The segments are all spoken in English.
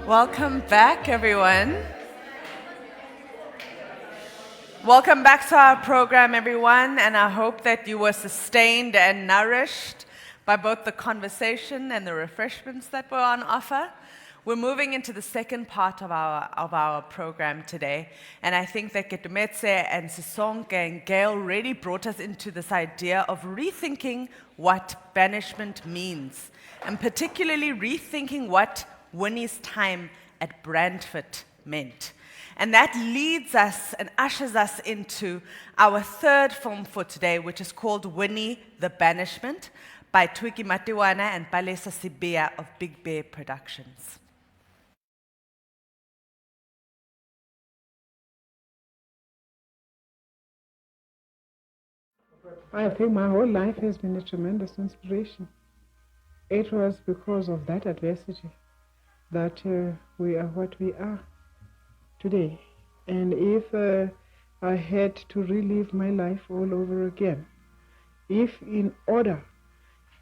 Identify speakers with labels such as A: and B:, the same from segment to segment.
A: Welcome back, everyone. Welcome back to our program, everyone, and I hope that you were sustained and nourished by both the conversation and the refreshments that were on offer. We're moving into the second part of our program today, and I think that Ketumetse and Sisonke and Gail really brought us into this idea of rethinking what banishment means, and particularly rethinking what Winnie's time at Brandford meant. And that leads us and ushers us into our third film for today, which is called Winnie the Banishment by Twiki Matiwana and Palesa Sibia of Big Bear Productions.
B: I think my whole life has been a tremendous inspiration. It was because of that adversity that we are what we are today. And if I had to relive my life all over again, if in order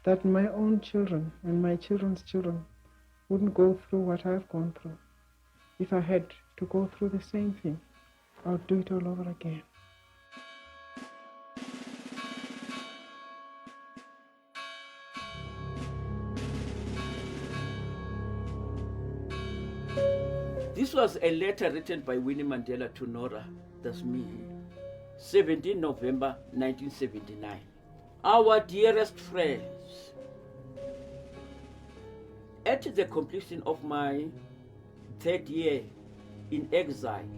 B: that my own children and my children's children wouldn't go through what I've gone through, if I had to go through the same thing, I would do it all over again.
C: This was a letter written by Winnie Mandela to Nora, that's me, 17 November 1979. Our dearest friends, at the completion of my third year in exile,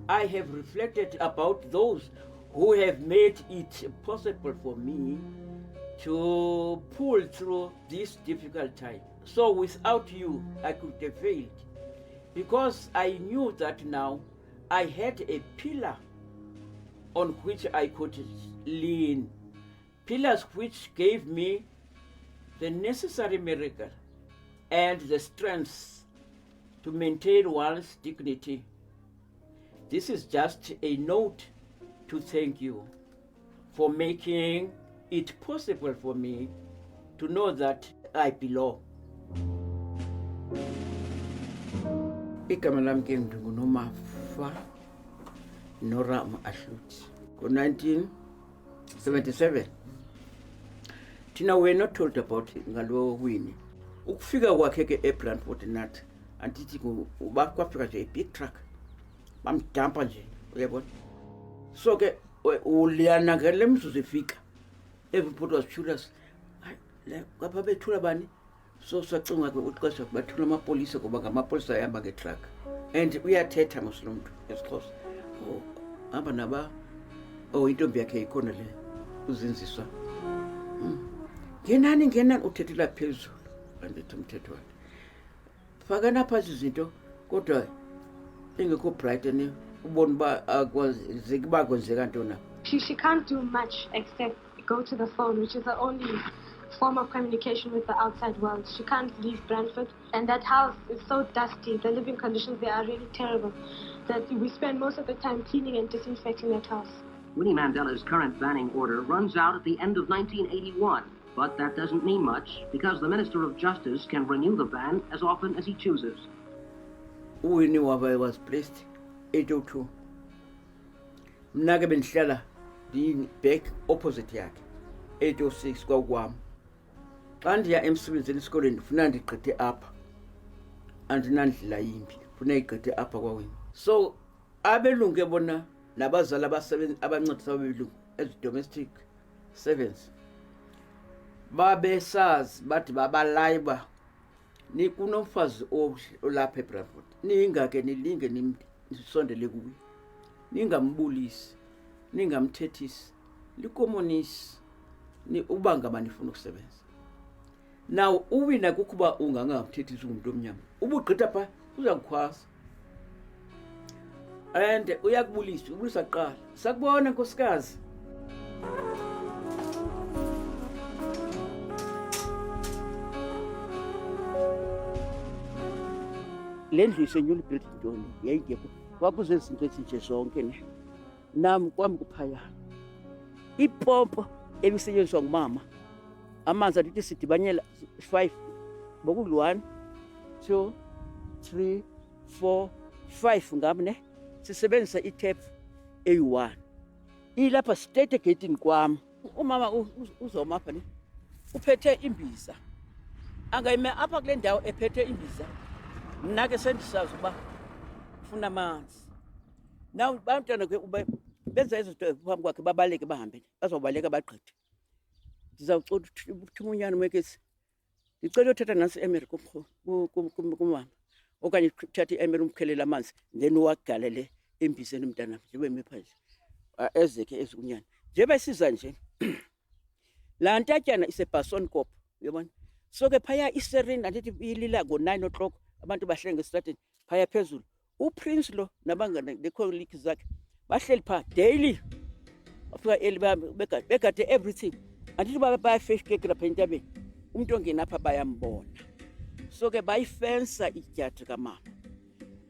C: I have reflected about those who have made it possible for me to pull through this difficult time. So without you, I could have failed, because I knew that now I had a pillar on which I could lean, pillars which gave me the necessary miracle and the strength to maintain one's dignity. This is just a note to thank you for making it possible for me to know that I belong. Igama lami ke nguNomafa Nora Ahluthi. Ngo-1977 thina we're not told about ngalo Winnie. Ukufika kwakhe ke eBrandford nathi andithi kwafika nje big truck bamdampa nje, uyabona. So ke uliyana ngale mzuzu efika, everybody was curious. Le kwapha bethula bani? So sacinga ke uqesha bathula amapolisa kuba ngamapolisa ayamba ngetruck, and uyathetha muslomuntu esiXhosa. Hamba naba intombi yakhe ikhona le uzinziswa. Ngenani uthethela phezulu, andithi umthetho wakhe. Fakana phasi izinto kodwa engekho bright and ubona ba akwazeki bakwenzeka ntona.
D: She can't do much except go to the phone, which is the only form of communication with the outside world. She can't leave Brandford, and that house is so dusty. The living conditions there are really terrible that we spend most of the time cleaning and disinfecting that house.
E: Winnie Mandela's current banning order runs out at the end of 1981, but that doesn't mean much because the Minister of Justice can renew the ban as often as he chooses.
C: Winnie was placed 802. Mna ke bendihlala back opposite yakhe 806 kwakwam. Xa ndiya emsebenzini esikoleni ndifuna ndigqithe apha, andinandlela yimbi, ndifuna igqithe apha kwaWinnie. So abelungu ke bona nabazali abancedisa abelungu ezi-domestic servants babesazi bathi babalayiba kunomfazi olapha eBrandford, ningake nilinge nisondele kuye, ningambulisi, ningamthethisi, likomonisi, uba ngaba nifuna ukusebenza. Now uwina kukuba ungangamthethisi umuntu omnyama, ubugqitha pha uza kukhwasa and uyakubulisa, ubulisa kuqala. Sakubona nkosikazi. Le ndlu isenyula built ntoni yayingekho, kwakuzezinto ezinje zonke ne nami kwami kuphaya. Ipompo ebisetyenziswa ngumama, amanzi adithi sidibanyela 5 boku 1 2 3 4 5 ngami ne sisebenzisa itap eyi-1 ilapha straight egedini kwami umama uzoma apha ne uphethe imbiza angayime apha kule ndawo ephethe imbiza mna ke sendisazi uba ufuna amanzi naw bantwana ke benza izinto phambi kwakhe babaleke bahambe bazawubaleka bagqithe ndizawucela uthumunyana mwekesi ndicela uthetha nasi eAmerica kumama okanye uthathe iAmerica umkhelela amanzi then uwagalele embizeni mntana njengoba emepha nje ezeke ezukunyana njengoba isiza nje laa ntatyana isebhasonkop uyabona so ke phaya iserini andithi ilila ngo-9 o'clock abantu bahlele ngesitrateni phaya phezulu uprince lo nabangane necolleague zakhe bahleli phaa daily bafika eli begade everything andithi bayafeshkekela pha entabeni umntu ongena apha bayambona so ke bayifensa ityadi kamama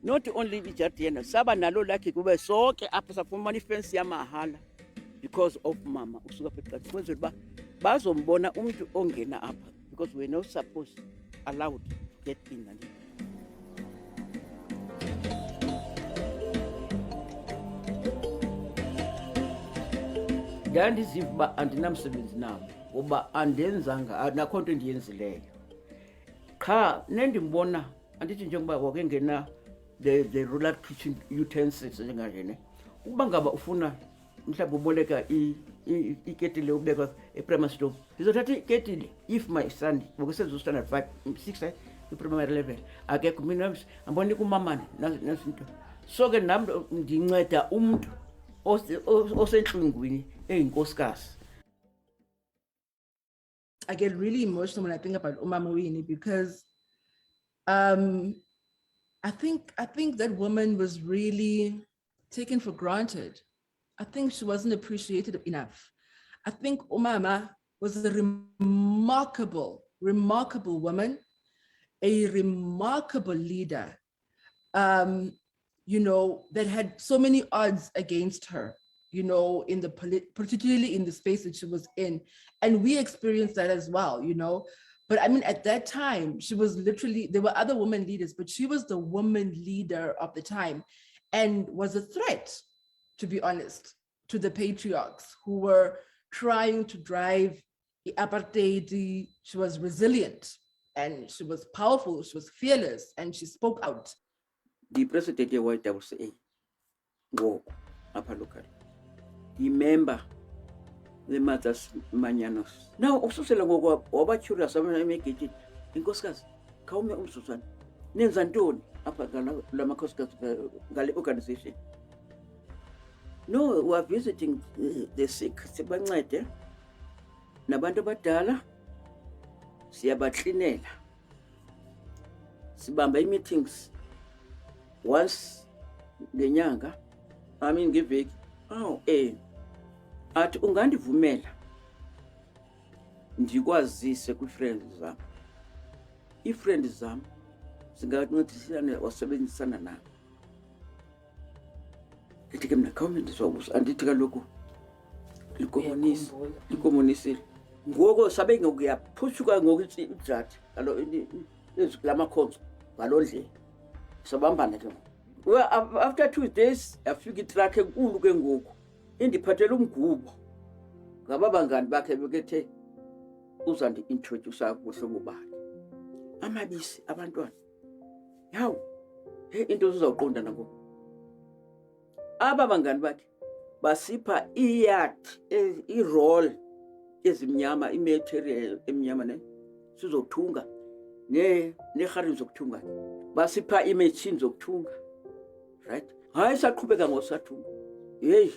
C: not only ityadi yena saba nalo lakhe kube sonke apha safumana ifensi yamahala because of mama usuka pha eqadi kwenzela uba bazombona umntu ongena apha because we're not supposed allowed to get in and ndandiziva uba andinamsebenzi nabo ngoba andenzanga nakho nto endiyenzileyo qha nendimbona andithi njengoba wakengena the rural kitchen utensils njenganje ukuba ngaba ufuna mhlawumbi uboleka iketile ubeka eprimary stove ndizothatha iketile if my son ngokusenza standard 5 6 iprimary level akekho mina ambona kumamani nazinto so ke nam ndinceda umntu osentlungwini eyinkosikazi.
F: I get really emotional when I think about Umama Winnie because I think that woman was really taken for granted. I think she wasn't appreciated enough. I think Umama was a remarkable woman, a remarkable leader, that had so many odds against her, in the particularly in the space that she was in. And we experienced that as well, But I mean, at that time, she was literally, there were other women leaders, but she was the woman leader of the time and was a threat, to be honest, to the patriarchs who were trying to drive the apartheid. She was resilient and she was powerful, she was fearless, and she spoke out.
C: The president of White House, go upper local. Remember the Mothers Mañanos. Now, also say go over curious, I make it in Coscas. Come Susan. Names and Don upper Lamakoskas Galley organization. No, we are visiting the sick. Sibanite Nabanto Batala Siabatlinela Sibamba meetings once ngenyanga ngeveki athi ungandivumela ndikwazise kwi-friends zam ii-friends zam zingancedisana wasebenzisana nabo ndithi ke mna khawume ndizawubuza andithi kaloku likomunisile ngoko sabe ngokuyaphutshuka ngoku idrati lamakhonso ngaloo ndlela sabambana ke well after 2 days afika itrakhi enkulu ke ngoku indiphathela umgubo ngaba bangani bakhe bekethe uzandi-introduce kuhlobo bakhe amabisi abantwana yawu into zizawuqonda nangoku aba bangani bakhe basipha iyard i-roll ezimnyama i-material emnyama ne sizothunga neharini zokuthunga basipha imachine zokuthunga right hayi saqhubeka ngosathunga yeyi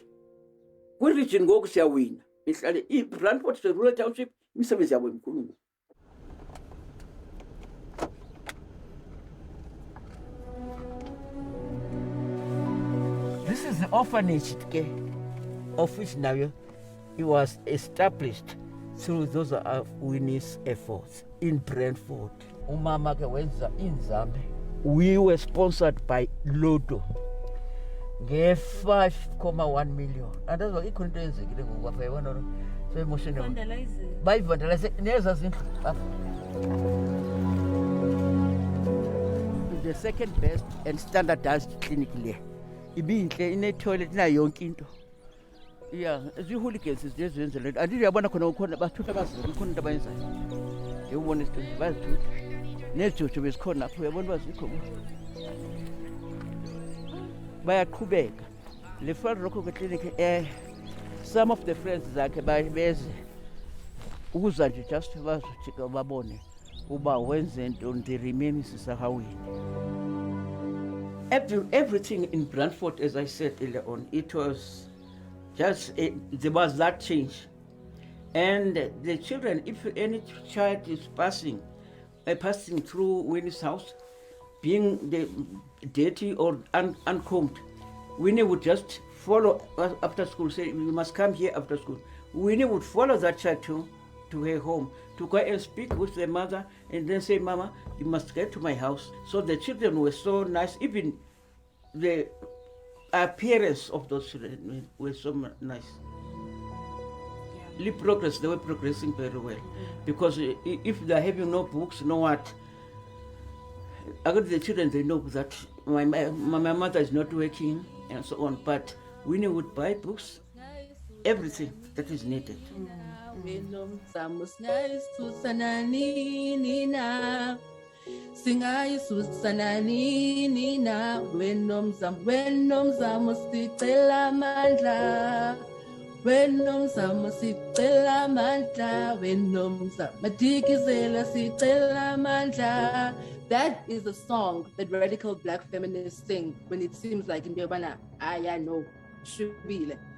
C: kwi-region ngoku siyawina ihlale i-Brandfort rural township imisebenzi yabo emkhulu. This is the orphanage of which now it was established through those of Winnie's efforts in Brandfort. Umama ke wenza inzame. We were sponsored by Lotto. Nge-5.1 million. And that's what ikhona into yenzekile ngoku apha yabona so emotional. Bayivandalize neza zindlu apha. The second best and standardized clinic le. Ibinhle ine-toilet inayo yonke into. Yeah, zii-hooligans ziyenze le nto. Andidi uyabona khona bathutha abazizwe ikhona into abayenzayo. Yewubona isitori bazithutha. Nezijojo bezikhona apho uyabona uba zikho. Bayaqhubeka. Le Flat Rock clinic some of the friends zakhe beze ukuza nje just bazojika babone uba wenze ntoni, they remain sisahawini. Everything in Brantford, as I said earlier on, it was just there was that change. And the children, if any child is passing through Winnie's house, being dirty or uncombed, Winnie would just follow after school, say, you must come here after school. Winnie would follow that child to her home, to go and speak with the mother, and then say, Mama, you must get to my house. So the children were so nice, even the appearance of those children were so nice. They were progressing very well. Because if they're having no books, no what, the children, they know that my mother is not working and so on, but Winnie would buy books, everything that is needed.
F: That is a song that radical black feminists sing when it seems like in Biobana, no,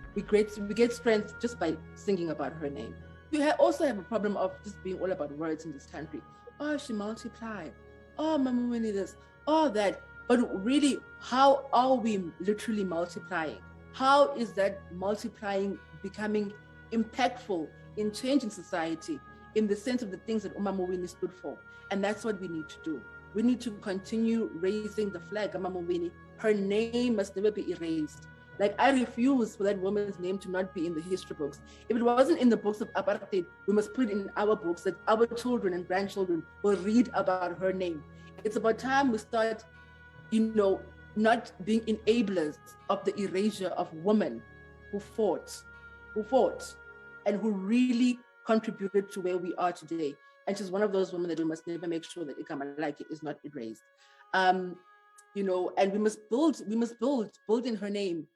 F: we get strength just by singing about her name. We also have a problem of just being all about words in this country. Oh, she multiplied. Oh, Mama Winnie this. Oh, that. But really, how are we literally multiplying? How is that multiplying becoming impactful in changing society in the sense of the things that Mama Winnie stood for? And that's what we need to do. We need to continue raising the flag of Mama Winnie. Her name must never be erased. Like, I refuse for that woman's name to not be in the history books. If it wasn't in the books of apartheid, we must put it in our books that our children and grandchildren will read about her name. It's about time we start, not being enablers of the erasure of women who fought, and who really contributed to where we are today. And she's one of those women that we must never make sure that Ikama like it is not erased. And we must build in her name,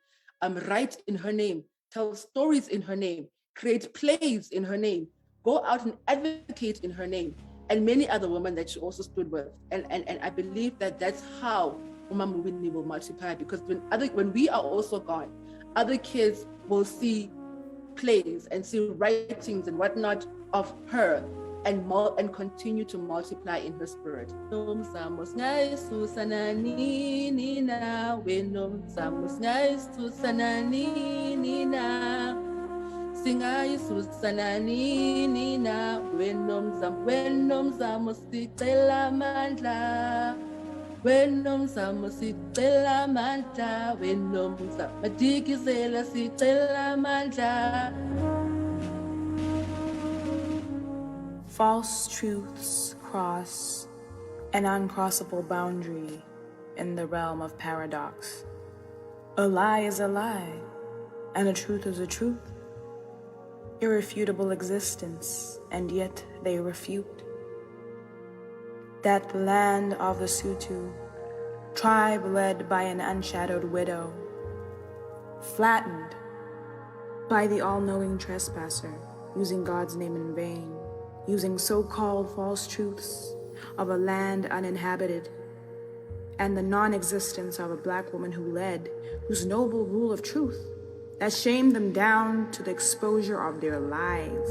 F: write in her name, tell stories in her name, create plays in her name, go out and advocate in her name, and many other women that she also stood with. And I believe that that's how Mama Winnie will multiply, because when we are also gone, other kids will see plays and see writings and whatnot of her and continue to multiply in her spirit.
G: False truths cross an uncrossable boundary in the realm of paradox. A lie is a lie, and a truth is a truth. Irrefutable existence, and yet they refute. That land of the Sutu, tribe led by an unshadowed widow, flattened by the all-knowing trespasser, using God's name in vain, using so-called false truths of a land uninhabited, and the non-existence of a black woman who led, whose noble rule of truth that shamed them down to the exposure of their lives.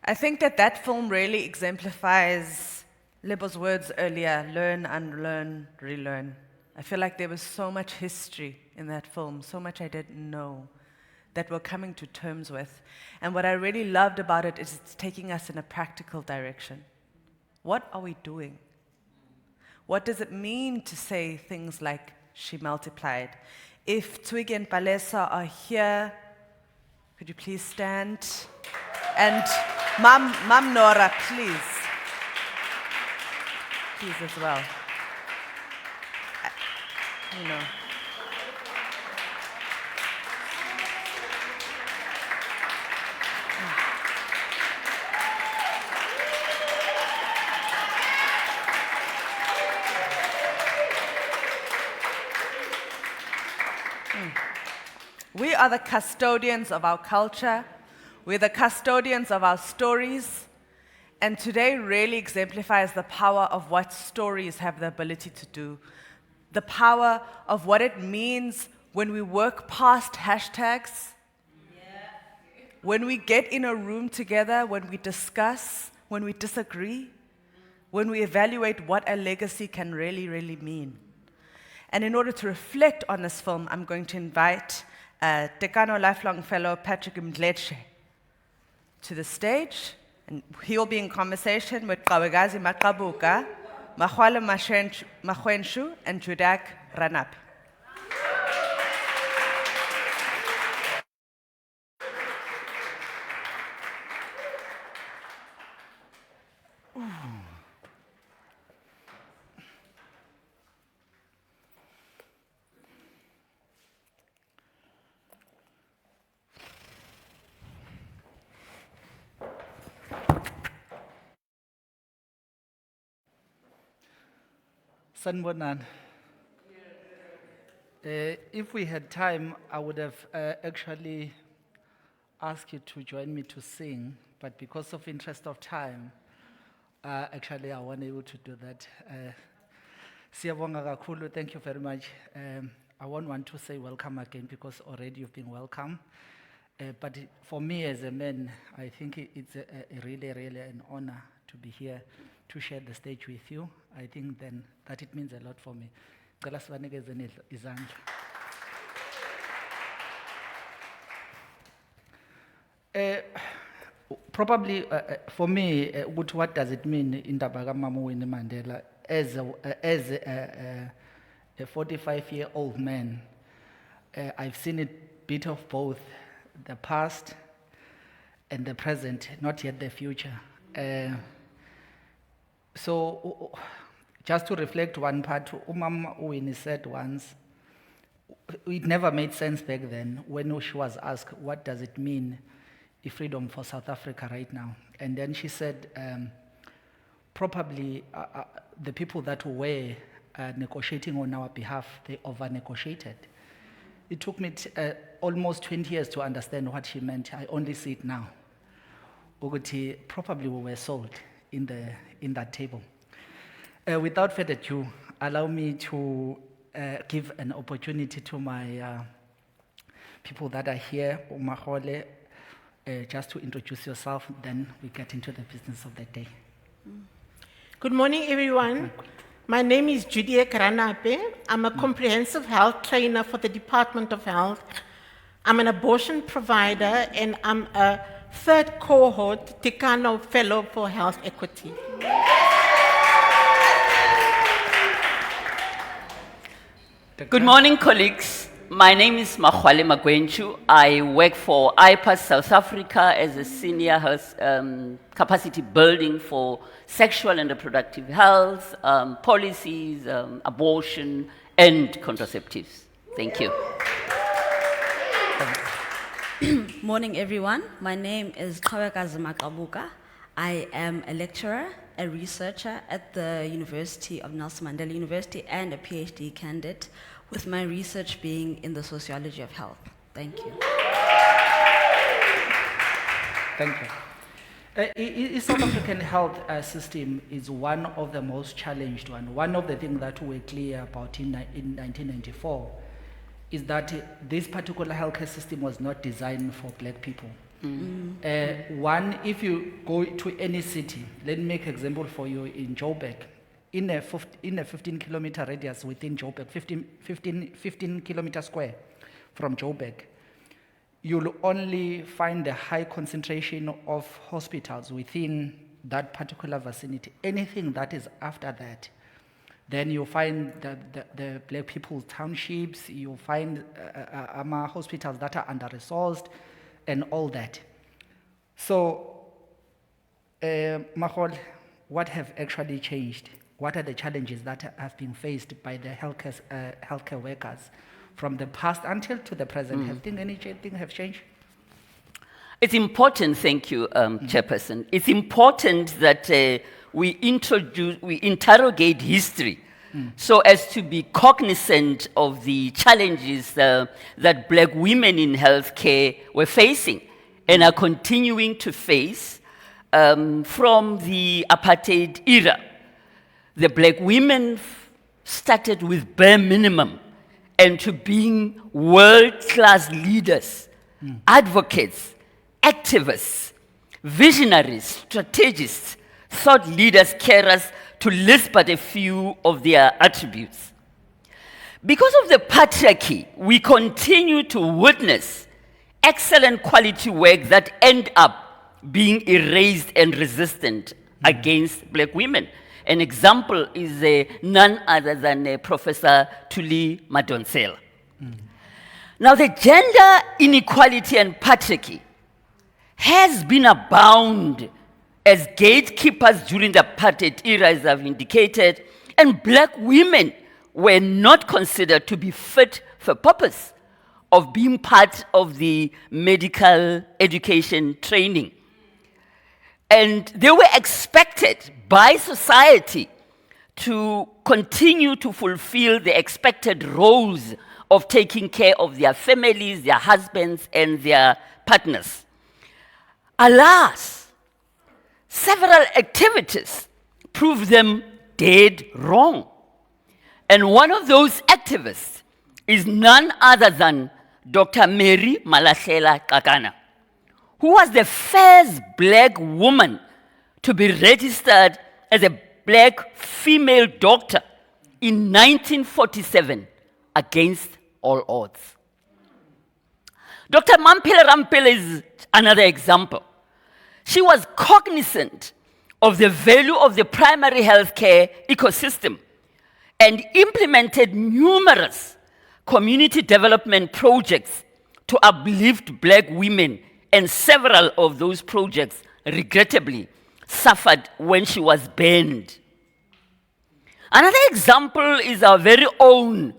A: I think that film really exemplifies Lebo's words earlier, learn, unlearn, relearn. I feel like there was so much history in that film, so much I didn't know, that we're coming to terms with. And what I really loved about it is it's taking us in a practical direction. What are we doing? What does it mean to say things like, she multiplied? If Twiggy and Palesa are here, could you please stand? And Mam Nora, please. Please as well. You know. We are the custodians of our culture. We're the custodians of our stories. And today really exemplifies the power of what stories have the ability to do. The power of what it means when we work past hashtags. When we get in a room together, when we discuss, when we disagree, when we evaluate what a legacy can really, really mean. And in order to reflect on this film, I'm going to invite Tekano Lifelong Fellow Patrick Mdletshe to the stage, and he'll be in conversation with Kawekazi Makabuka, Mahwala Makhwenshu, and Judak Ranap.
H: Sanbonan. If we had time, I would have actually asked you to join me to sing, but because of interest of time, actually I wasn't able to do that. Siyabonga kakhulu, thank you very much. I won't want to say welcome again because already you've been welcome. But for me as a man, I think it's really an honor to be here to share the stage with you. I think then that it means a lot for me. Ngicela sibanikeze izandla. Probably for me, what does it mean in Mama Winnie Mandela as a 45-year-old man? I've seen a bit of both the past and the present, not yet the future. So just to reflect one part, Umama Winnie said once, it never made sense back then when she was asked, what does it mean, freedom for South Africa right now? And then she said, probably the people that were negotiating on our behalf, they over-negotiated. It took me almost 20 years to understand what she meant. I only see it now. Uguti, probably we were sold in that table. Without further ado, allow me to give an opportunity to my people that are here, Umahole, just to introduce yourself, then we get into the business of the day.
I: Good morning, everyone. My name is Judy Karanape. I'm a comprehensive health trainer for the Department of Health. I'm an abortion provider, and I'm a third cohort Tekano Fellow for Health Equity.
J: Good morning, colleagues. My name is Mahwala Makhwenshu. I work for IPAS South Africa as a senior health capacity building for sexual and reproductive health, policies, abortion, and contraceptives. Thank you.
K: Morning, everyone. My name is Kawekazi Makabuka. I am a lecturer, a researcher at the University of Nelson Mandela University, and a PhD candidate, with my research being in the sociology of health. Thank you.
H: Thank you. The South African health system is one of the most challenged one. One of the things that we were clear about in 1994 is that this particular healthcare system was not designed for black people. One, if you go to any city, let me make an example for you in Joburg, in a 15-kilometer radius within Joburg, 15 kilometer square from Joburg, you'll only find a high concentration of hospitals within that particular vicinity. Anything that is after that, Then you find the black people's townships, you find hospitals that are under-resourced and all that. So, Mahol, what have actually changed? What are the challenges that have been faced by the healthcare workers from the past until to the present? Have anything have changed?
J: It's important, thank you, Chairperson. It's important that we interrogate history so as to be cognizant of the challenges that black women in healthcare were facing and are continuing to face from the apartheid era. The black women started with bare minimum and to being world-class leaders, advocates, activists, visionaries, strategists, thought leaders, carers, to list but a few of their attributes. Because of the patriarchy, we continue to witness excellent quality work that end up being erased and resistant against black women. An example is none other than Professor Tuli Madonsela. Now, the gender inequality and patriarchy has been abound as gatekeepers during the apartheid era, as I've indicated, and black women were not considered to be fit for purpose of being part of the medical education training. And they were expected by society to continue to fulfill the expected roles of taking care of their families, their husbands, and their partners. Alas, several activities prove them dead wrong. And one of those activists is none other than Dr. Mary Malahlela Tekano, who was the first black woman to be registered as a black female doctor in 1947 against all odds. Dr. Mampela Rampela is another example. She was cognizant of the value of the primary healthcare ecosystem and implemented numerous community development projects to uplift black women, and several of those projects, regrettably, suffered when she was banned. Another example is our very own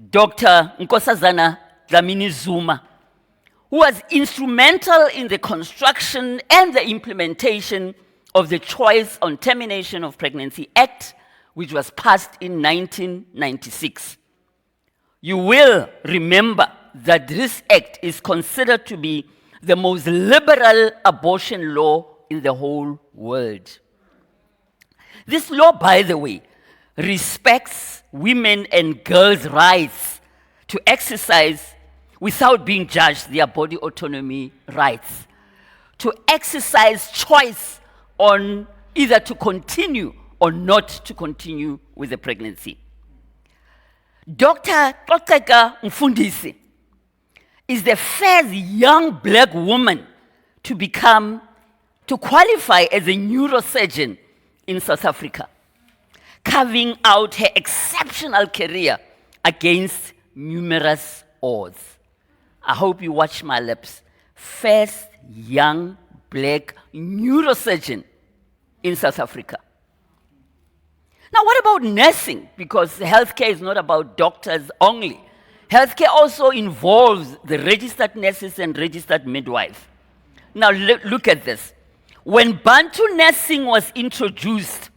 J: Dr. Nkosazana Dlamini Zuma, who was instrumental in the construction and the implementation of the Choice on Termination of Pregnancy Act, which was passed in 1996. You will remember that this act is considered to be the most liberal abortion law in the whole world. This law, by the way, respects women and girls' rights to exercise without being judged their body autonomy rights, to exercise choice on either to continue or not to continue with the pregnancy. Dr. Xoxeka Mfundisi is the first young black woman to qualify as a neurosurgeon in South Africa, carving out her exceptional career against numerous odds. I hope you watch my lips. First young black neurosurgeon in South Africa. Now, what about nursing? Because healthcare is not about doctors only. Healthcare also involves the registered nurses and registered midwives. Now, look at this. When Bantu nursing was introduced,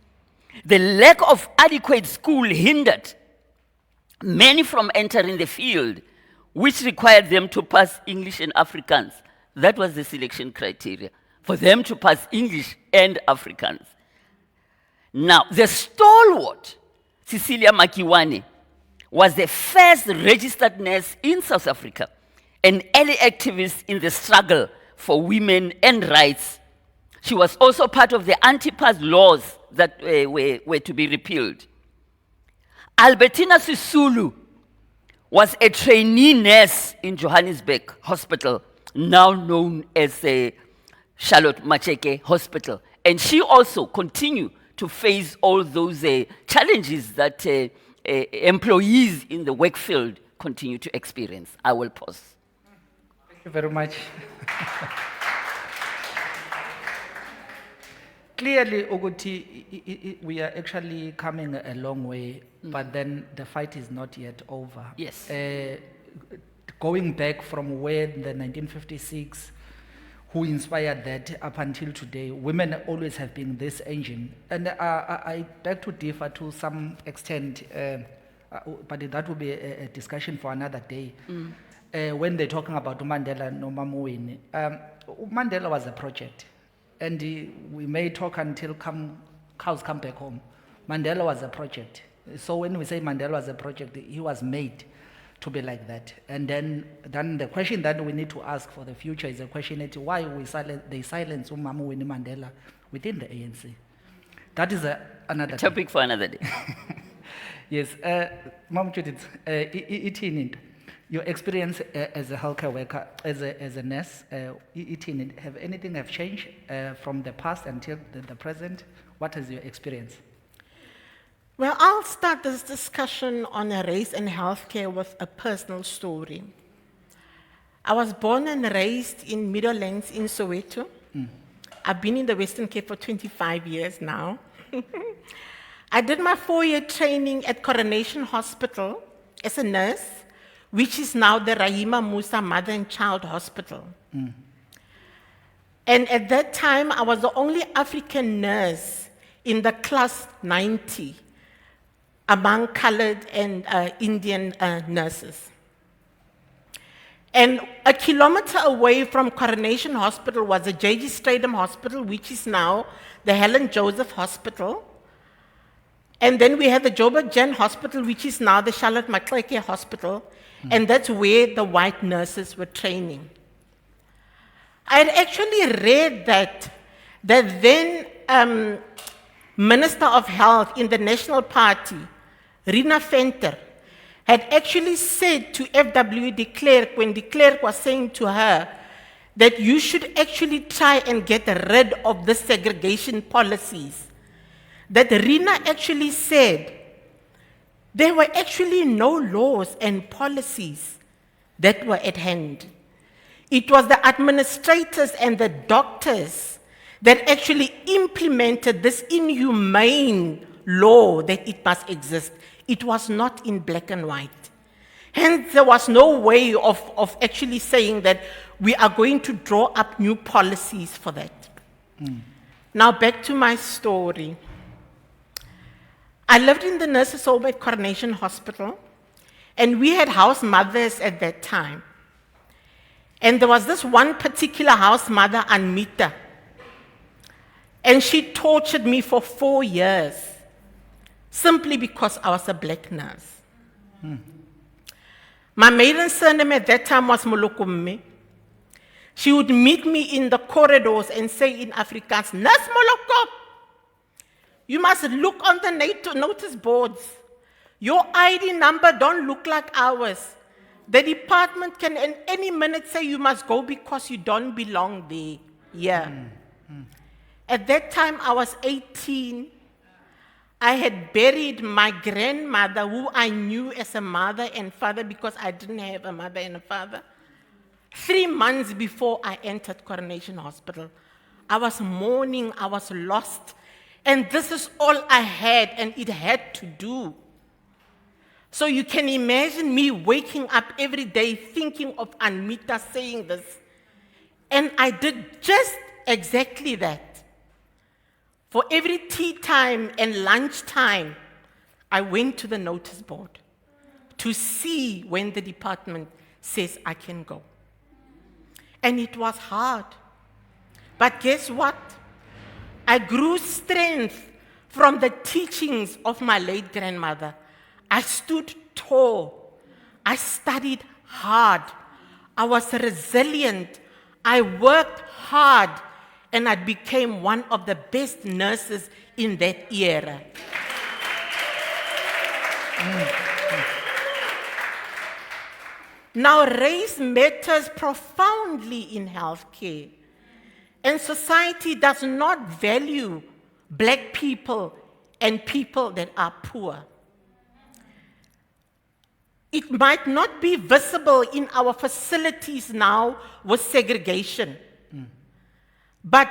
J: the lack of adequate school hindered many from entering the field, which required them to pass English and Afrikaans. That was the selection criteria, for them to pass English and Afrikaans. Now, the stalwart, Cecilia Makiwane, was the first registered nurse in South Africa, an early activist in the struggle for women and rights. She was also part of the anti-pass laws that were to be repealed. Albertina Sisulu was a trainee nurse in Johannesburg Hospital, now known as Charlotte Macheke Hospital. And she also continued to face all those challenges that employees in the work field continue to experience. I will pause.
H: Thank you very much. Clearly, Oguti, we are actually coming a long way, but then the fight is not yet over.
J: Yes.
H: Going back from where the 1956, who inspired that up until today, women always have been this engine. And I beg to differ to some extent, but that will be a discussion for another day. When they're talking about Mandela no Mamuini, Mandela was a project. And we may talk until cows come back home. Mandela was a project. So when we say Mandela was a project, he was made to be like that. And then the question that we need to ask for the future is a question as to why they silence Umama Winnie Mandela within the ANC. That is another
J: topic for another day.
H: Yes, Mom Judith, your experience as a healthcare worker, as a nurse, have anything have changed from the past until the present? What is your experience?
I: Well, I'll start this discussion on race and healthcare with a personal story. I was born and raised in Meadowlands in Soweto. I've been in the Western Cape for 25 years now. I did my 4-year training at Coronation Hospital as a nurse, which is now the Rahima Musa Mother and Child Hospital. And at that time, I was the only African nurse in the class 90 among colored and Indian nurses. And a kilometer away from Coronation Hospital was the J.G. Stradum Hospital, which is now the Helen Joseph Hospital. And then we had the Joburg Jan Hospital, which is now the Charlotte Maxeke Hospital. And that's where the white nurses were training. I had actually read that then Minister of Health in the National Party, Rina Venter, had actually said to FW de Klerk, when de Klerk was saying to her that you should actually try and get rid of the segregation policies, that Rina actually said there were actually no laws and policies that were at hand. It was the administrators and the doctors that actually implemented this inhumane law that it must exist. It was not in black and white. Hence, there was no way of actually saying that we are going to draw up new policies for that. Now, back to my story. I lived in the nurses' home at Coronation Hospital, and we had house mothers at that time. And there was this one particular house mother, Anmita, and she tortured me for 4 years, simply because I was a black nurse. My maiden surname at that time was Molokumme. She would meet me in the corridors and say in Afrikaans, Nurse Moloko, you must look on the notice boards. Your ID number don't look like ours. The department can in any minute say you must go because you don't belong there. Yeah. At that time, I was 18. I had buried my grandmother, who I knew as a mother and father because I didn't have a mother and a father, 3 months before I entered Coronation Hospital. I was mourning, I was lost. And this is all I had, and it had to do. So you can imagine me waking up every day thinking of Anmita saying this. And I did just exactly that. For every tea time and lunch time, I went to the notice board to see when the department says I can go. And it was hard. But guess what? I grew strength from the teachings of my late grandmother. I stood tall. I studied hard. I was resilient. I worked hard. And I became one of the best nurses in that era. Now, race matters profoundly in healthcare. And society does not value Black people, and people that are poor. It might not be visible in our facilities now with segregation, but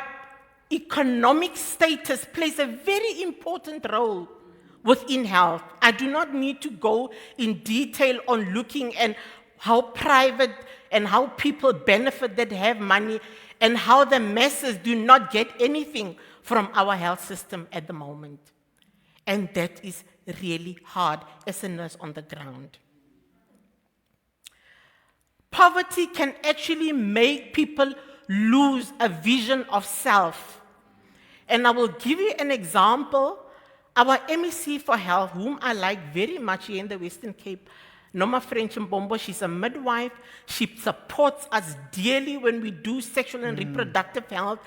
I: economic status plays a very important role within health. I do not need to go in detail on looking at how private and how people benefit that have money and how the masses do not get anything from our health system at the moment. And that is really hard as a nurse on the ground. Poverty can actually make people lose a vision of self. And I will give you an example. Our MEC for Health, whom I like very much here in the Western Cape, Noma French Mbombo, she's a midwife. She supports us dearly when we do sexual and reproductive health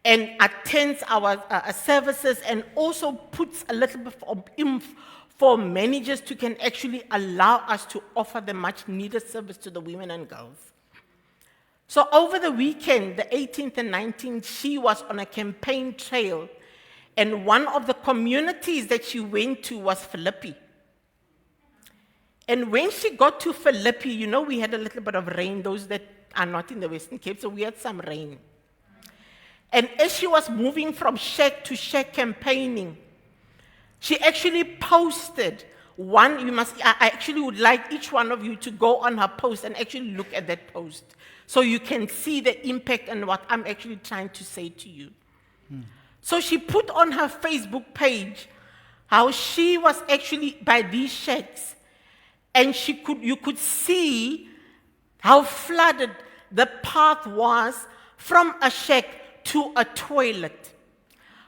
I: and attends our services and also puts a little bit of oomph for managers to can actually allow us to offer the much needed service to the women and girls. So over the weekend, the 18th and 19th, she was on a campaign trail, and one of the communities that she went to was Philippi. And when she got to Philippi, you know, we had a little bit of rain, those that are not in the Western Cape, so we had some rain. And as she was moving from shack to shack campaigning, she actually posted one, I actually would like each one of you to go on her post and actually look at that post so you can see the impact and what I'm actually trying to say to you. So she put on her Facebook page how she was actually by these shacks and you could see how flooded the path was from a shack to a toilet.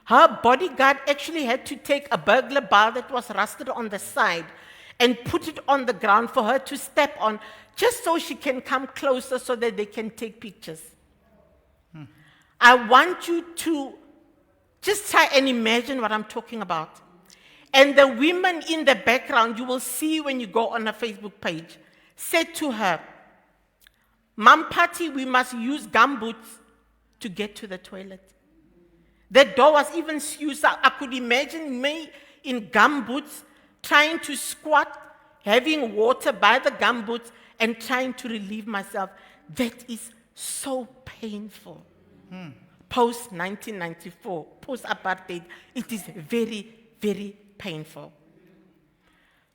I: Her bodyguard actually had to take a burglar bar that was rusted on the side and put it on the ground for her to step on, just so she can come closer so that they can take pictures. I want you to just try and imagine what I'm talking about. And the women in the background, you will see when you go on her Facebook page, said to her, "Mampati, we must use gumboots to get to the toilet." The door was even used. I could imagine me in gumboots trying to squat, having water by the gumboots, and trying to relieve myself. That is so painful. Post-1994, post-apartheid, it is very, very painful.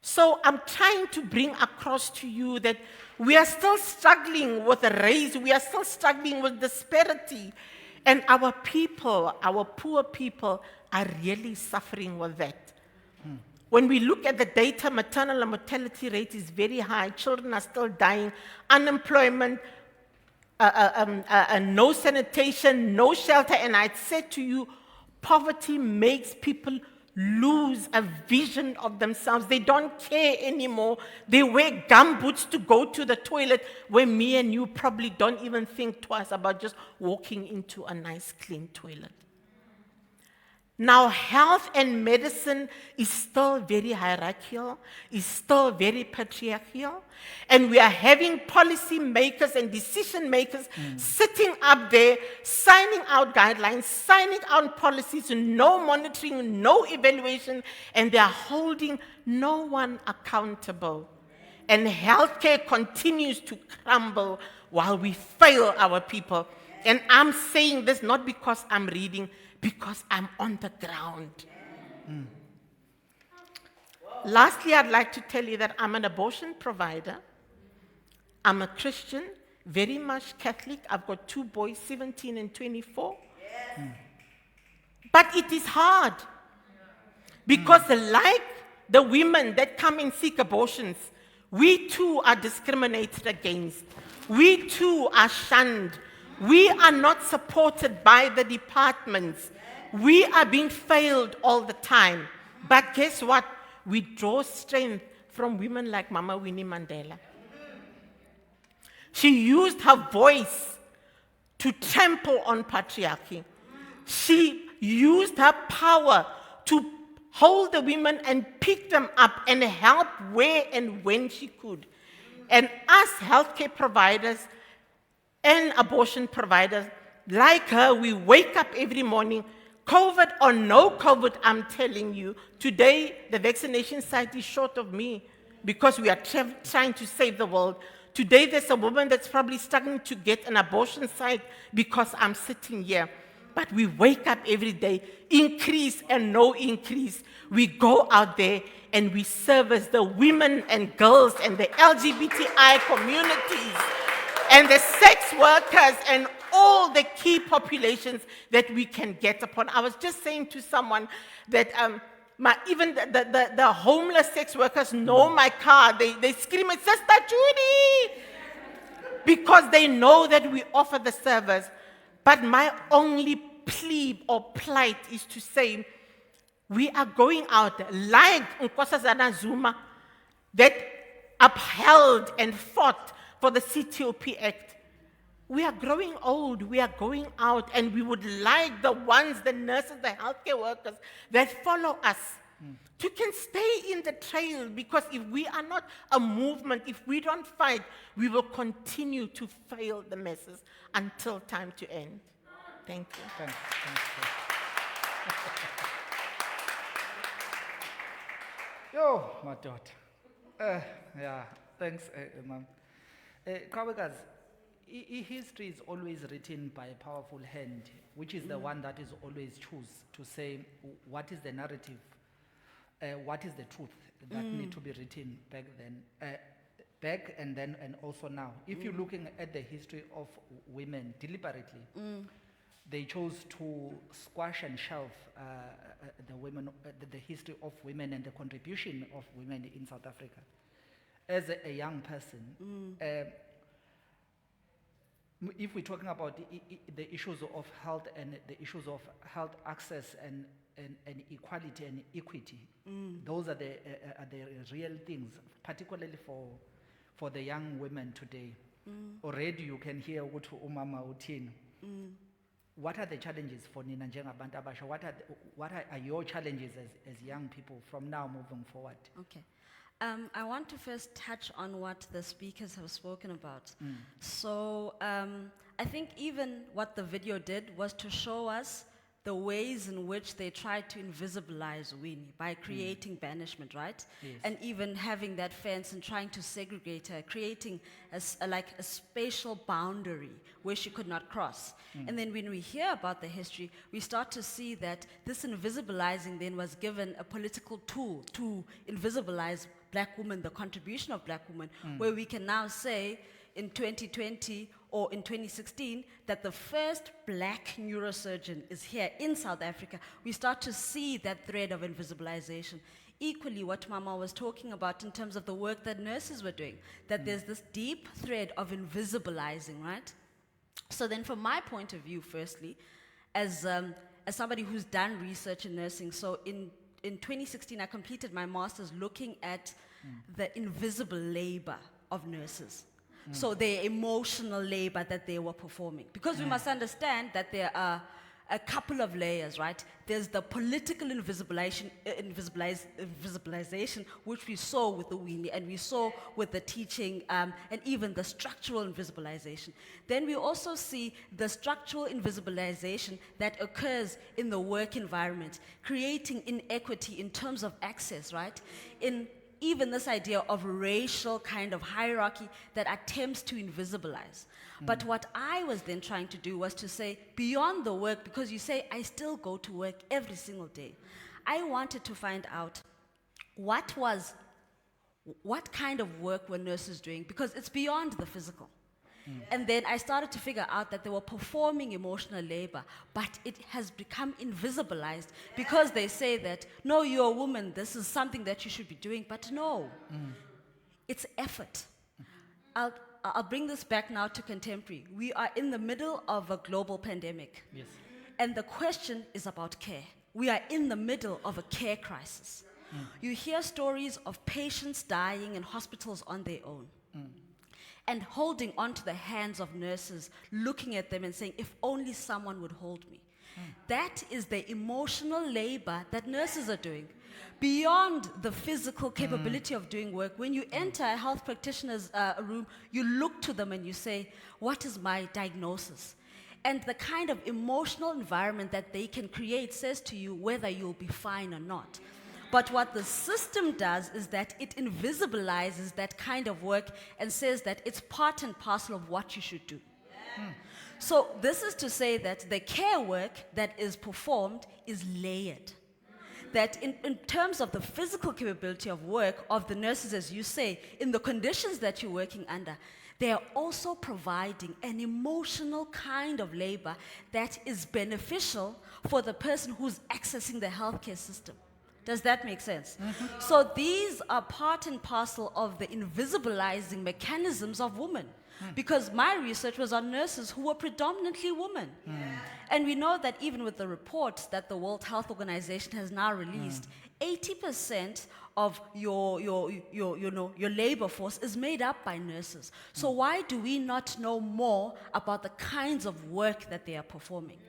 I: So I'm trying to bring across to you that we are still struggling with the race, we are still struggling with disparity, and our people, our poor people, are really suffering with that. When we look at the data, maternal mortality rate is very high, children are still dying, unemployment, no sanitation, no shelter, and I said to you, poverty makes people lose a vision of themselves. They don't care anymore. They wear gumboots to go to the toilet, where me and you probably don't even think twice about just walking into a nice clean toilet. Now, health and medicine is still very hierarchical, is still very patriarchal, and we are having policy makers and decision makers sitting up there, signing out guidelines, signing out policies, no monitoring, no evaluation, and they are holding no one accountable. And healthcare continues to crumble while we fail our people. And I'm saying this not because I'm reading, because I'm on the ground. Lastly, I'd like to tell you that I'm an abortion provider. I'm a Christian, very much Catholic. I've got 2 boys, 17 and 24. But it is hard because like the women that come and seek abortions, we too are discriminated against. We too are shunned. We are not supported by the departments. We are being failed all the time. But guess what? We draw strength from women like Mama Winnie Mandela. She used her voice to trample on patriarchy. She used her power to hold the women and pick them up and help where and when she could. And us healthcare providers and abortion providers, like her, we wake up every morning COVID or no COVID, I'm telling you, today the vaccination site is short of me because we are trying to save the world. Today there's a woman that's probably struggling to get an abortion site because I'm sitting here. But we wake up every day, increase and no increase. We go out there and we service the women and girls and the LGBTI communities and the sex workers and all the key populations that we can get upon. I was just saying to someone that even the homeless sex workers know my car. They scream, Sister Judy, because they know that we offer the service. But my only plea or plight is to say, we are going out like Nkosazana Zuma that upheld and fought for the CTOP Act. We are growing old, we are going out, and we would like the ones, the nurses, the healthcare workers that follow us to can stay in the trail, because if we are not a movement, if we don't fight, we will continue to fail the masses until time to end. Thank you.
H: Thanks. Yo, my daughter. Yeah, thanks, Ma'am. Kawekazi, history is always written by a powerful hand, which is the one that is always choose to say what is the narrative, what is the truth that need to be written back then, and also now. If you're looking at the history of women deliberately, they chose to squash and shelve the history of women and the contribution of women in South Africa. As a young person, if we're talking about the issues of health and the issues of health access and equality and equity, those are the real things, particularly for the young women today. Already you can hear ukuthi umama uthini. What are the challenges for Nina njengabantu abasha? What are your challenges as young people from now moving forward?
K: Okay. I want to first touch on what the speakers have spoken about. So I think even what the video did was to show us the ways in which they tried to invisibilize Winnie by creating banishment, right?
H: Yes.
K: And even having that fence and trying to segregate her, creating like a spatial boundary where she could not cross. And then when we hear about the history, we start to see that this invisibilizing then was given a political tool to invisibilize black women, the contribution of black women, where we can now say in 2020 or in 2016 that the first black neurosurgeon is here in South Africa. We start to see that thread of invisibilization. Equally, what Mama was talking about in terms of the work that nurses were doing, that there's this deep thread of invisibilizing, right? So then from my point of view, firstly, as somebody who's done research in nursing, so in 2016, I completed my master's looking at the invisible labor of nurses. So the emotional labor that they were performing. Because we must understand that there are a couple of layers, right? There's the political invisibilization, which we saw with the Winnie, and we saw with the teaching, and even the structural invisibilization. Then we also see the structural invisibilization that occurs in the work environment, creating inequity in terms of access, right? In even this idea of racial kind of hierarchy that attempts to invisibilize. But what I was then trying to do was to say, beyond the work, because you say, I still go to work every single day. I wanted to find out what kind of work were nurses doing, because it's beyond the physical. And then I started to figure out that they were performing emotional labor, but it has become invisibilized because they say that, no, you're a woman, this is something that you should be doing, but no, it's effort. I'll bring this back now to contemporary. We are in the middle of a global pandemic.
H: Yes.
K: And the question is about care. We are in the middle of a care crisis. You hear stories of patients dying in hospitals on their own. And holding onto the hands of nurses, looking at them and saying, if only someone would hold me. That is the emotional labor that nurses are doing. Beyond the physical capability of doing work, when you enter a health practitioner's room, you look to them and you say, what is my diagnosis? And the kind of emotional environment that they can create says to you whether you'll be fine or not. But what the system does is that it invisibilizes that kind of work and says that it's part and parcel of what you should do. So this is to say that the care work that is performed is layered. That in terms of the physical capability of work of the nurses, as you say, in the conditions that you're working under, they are also providing an emotional kind of labor that is beneficial for the person who's accessing the healthcare system. Does that make sense? So these are part and parcel of the invisibilizing mechanisms of women. Because my research was on nurses who were predominantly women. And we know that even with the reports that the World Health Organization has now released, 80% of your labor force is made up by nurses. So why do we not know more about the kinds of work that they are performing?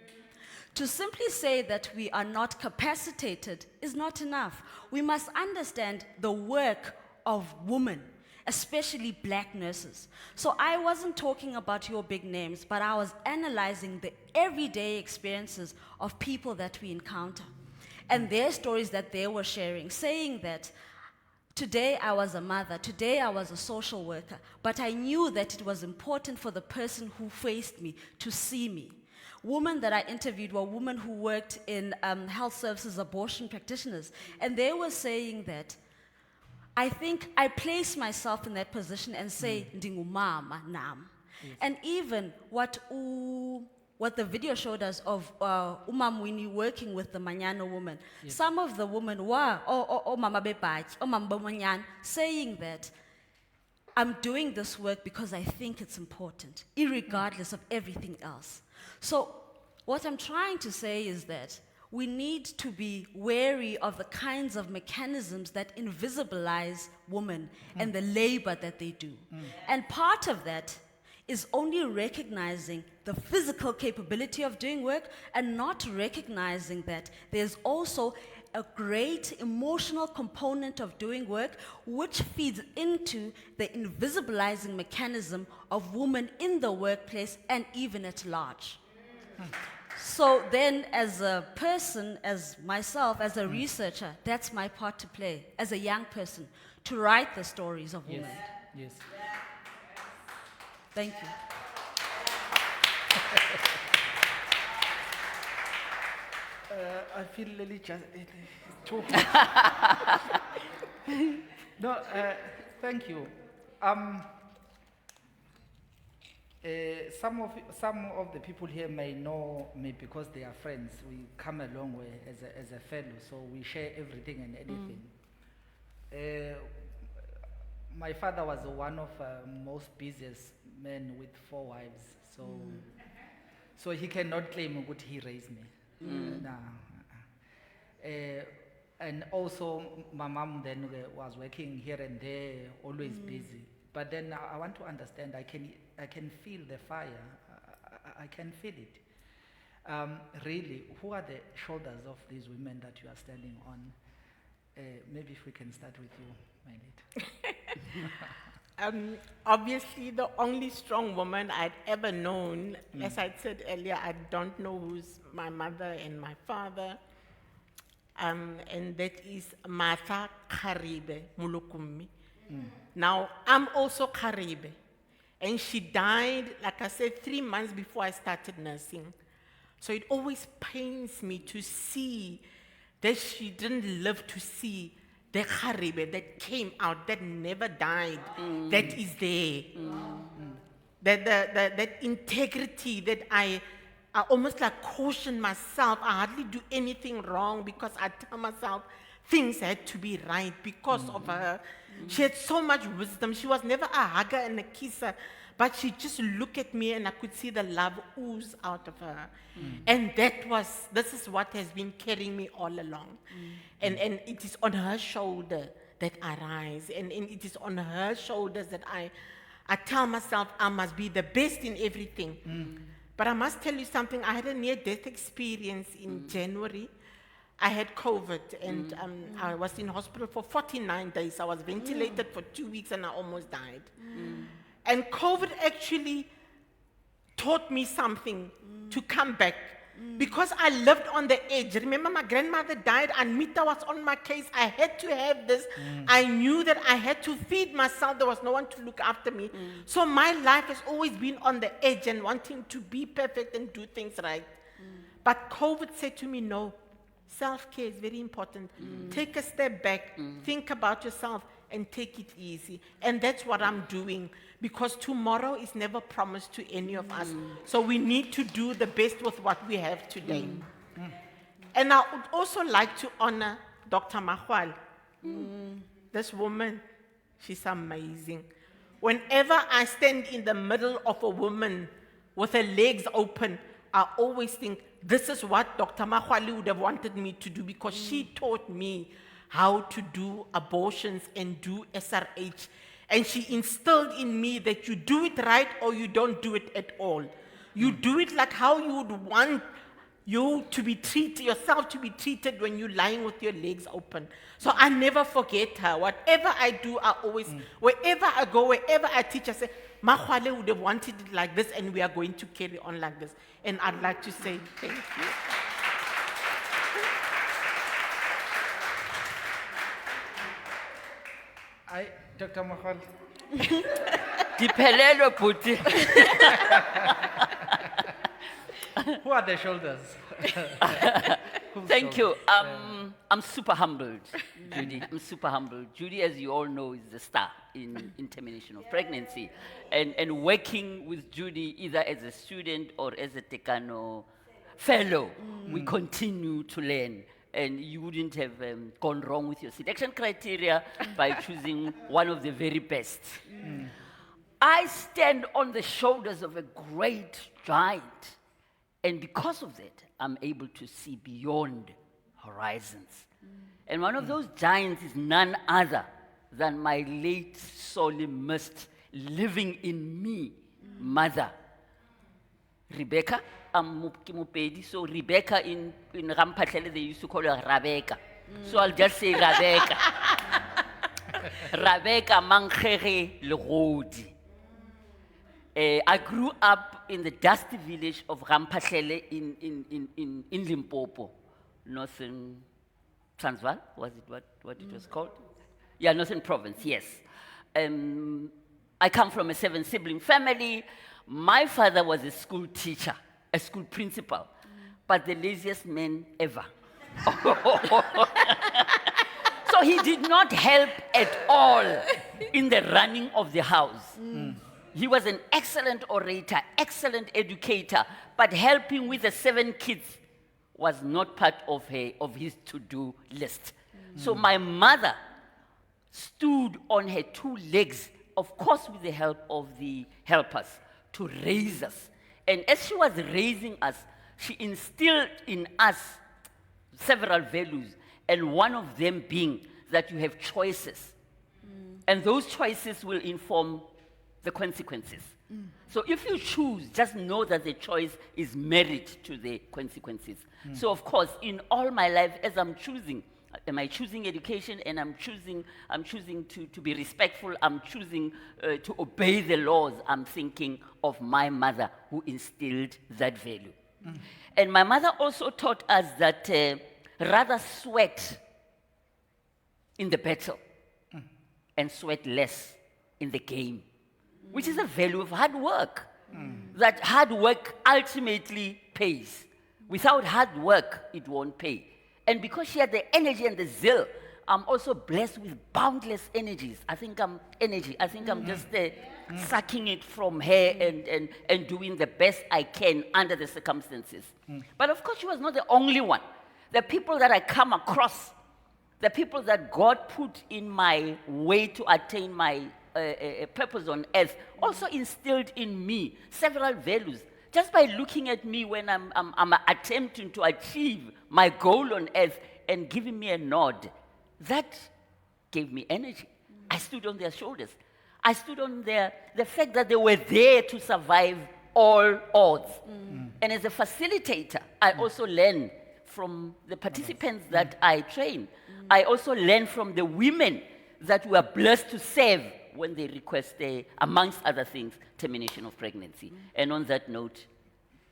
K: To simply say that we are not capacitated is not enough. We must understand the work of women, especially black nurses. So I wasn't talking about your big names, but I was analyzing the everyday experiences of people that we encounter and their stories that they were sharing, saying that today I was a mother, today I was a social worker, but I knew that it was important for the person who faced me to see me. Women that I interviewed were women who worked in health services, abortion practitioners, and they were saying that I think I place myself in that position and say, ndingumama nam. And even what the video showed us of Umamwini working with the Manyano woman, some of the women were, Mama Bebach, Mama Manyan, saying that I'm doing this work because I think it's important, irregardless of everything else. So what I'm trying to say is that we need to be wary of the kinds of mechanisms that invisibilize women and the labor that they do. And part of that is only recognizing the physical capability of doing work and not recognizing that there's also a great emotional component of doing work which feeds into the invisibilizing mechanism of women in the workplace and even at large. So then, as a person, as myself, as a researcher, that's my part to play, as a young person, to write the stories of women.
H: Yes.
K: Thank you.
H: I feel really just too. No, thank you. Some of the people here may know me because they are friends. We come a long way as a fellow, so we share everything and anything. My father was one of most busiest men with 4 wives, so he cannot claim what he raised me. And also my mom then was working here and there, always busy. But then I want to understand, I can feel the fire, I can feel it. Really, who are the shoulders of these women that you are standing on? Maybe if we can start with you, Mainit.
I: Obviously, the only strong woman I'd ever known, as I said earlier, I don't know who's my mother and my father, and that is Martha Karibe Mulukumi. Now, I'm also Karibe, and she died, like I said, 3 months before I started nursing. So it always pains me to see that she didn't live to see the Karibe that came out, that never died, that is there. That integrity that I almost like caution myself. I hardly do anything wrong because I tell myself things had to be right because of her. She had so much wisdom. She was never a hugger and a kisser, but she just looked at me and I could see the love ooze out of her. And this is what has been carrying me all along. And it is on her shoulder that I rise. And it is on her shoulders that I tell myself I must be the best in everything. But I must tell you something. I had a near-death experience in January. I had COVID and I was in hospital for 49 days. I was ventilated for 2 weeks and I almost died. And COVID actually taught me something to come back. Because I lived on the edge. Remember, my grandmother died, Anmita was on my case. I had to have this. I knew that I had to feed myself. There was no one to look after me. So my life has always been on the edge and wanting to be perfect and do things right. But COVID said to me, no, self-care is very important. Take a step back, think about yourself, and take it easy. And that's what I'm doing, because tomorrow is never promised to any of us. So we need to do the best with what we have today. And I would also like to honor Dr. Mahwal. This woman, she's amazing. Whenever I stand in the middle of a woman with her legs open, I always think, this is what Dr. Mahwali would have wanted me to do, because she taught me how to do abortions and do SRH. And she instilled in me that you do it right or you don't do it at all. You do it like how you would want you to be treated, yourself to be treated when you're lying with your legs open. So I never forget her. Whatever I do, I always, wherever I go, wherever I teach, I say, Mahwale would have wanted it like this, and we are going to carry on like this. And I'd like to say thank you.
H: Dr. Mahal.
J: Diphelelo bhuti.
H: Who are the shoulders?
J: Thank you. I'm super humbled, Judy. I'm super humbled. Judy, as you all know, is the star in termination of pregnancy. And working with Judy, either as a student or as a Tekano fellow, we continue to learn. And you wouldn't have gone wrong with your selection criteria by choosing one of the very best. I stand on the shoulders of a great giant. And because of that, I'm able to see beyond horizons. And one of those giants is none other than my late, sorely missed, living in me, mother, Rebecca. So Rebecca in Rampatlele, they used to call her Rebecca. So I'll just say Rebecca. Rebecca Mankhere Lerodi. I grew up in the dusty village of Rampatlele in Limpopo, Northern Transvaal, was it what it was called? Yeah, Northern Province, yes. I come from a 7-sibling family. My father was a school teacher, a school principal, but the laziest man ever. So he did not help at all in the running of the house. He was an excellent orator, excellent educator, but helping with the 7 kids was not part of his to-do list. So my mother stood on her 2 legs, of course with the help of the helpers, to raise us. And as she was raising us, she instilled in us several values, and one of them being that you have choices. And those choices will inform the consequences. So if you choose, just know that the choice is married to the consequences. So of course, in all my life, as I'm choosing, am I choosing education, and I'm choosing to be respectful, I'm choosing to obey the laws, I'm thinking of my mother who instilled that value. And my mother also taught us that rather sweat in the battle and sweat less in the game, which is a value of hard work. That hard work ultimately pays. Without hard work, it won't pay. And because she had the energy and the zeal, I'm also blessed with boundless energies. I think I'm just sucking it from her and doing the best I can under the circumstances. But of course, she was not the only one. The people that I come across, the people that God put in my way to attain my purpose on earth, also instilled in me several values. Just by looking at me when I'm attempting to achieve my goal on earth and giving me a nod, that gave me energy. I stood on their shoulders. I stood on the fact that they were there to survive all odds. And as a facilitator, I also learn from the participants that I train. I also learn from the women that were blessed to serve when they request, amongst other things, termination of pregnancy. And on that note,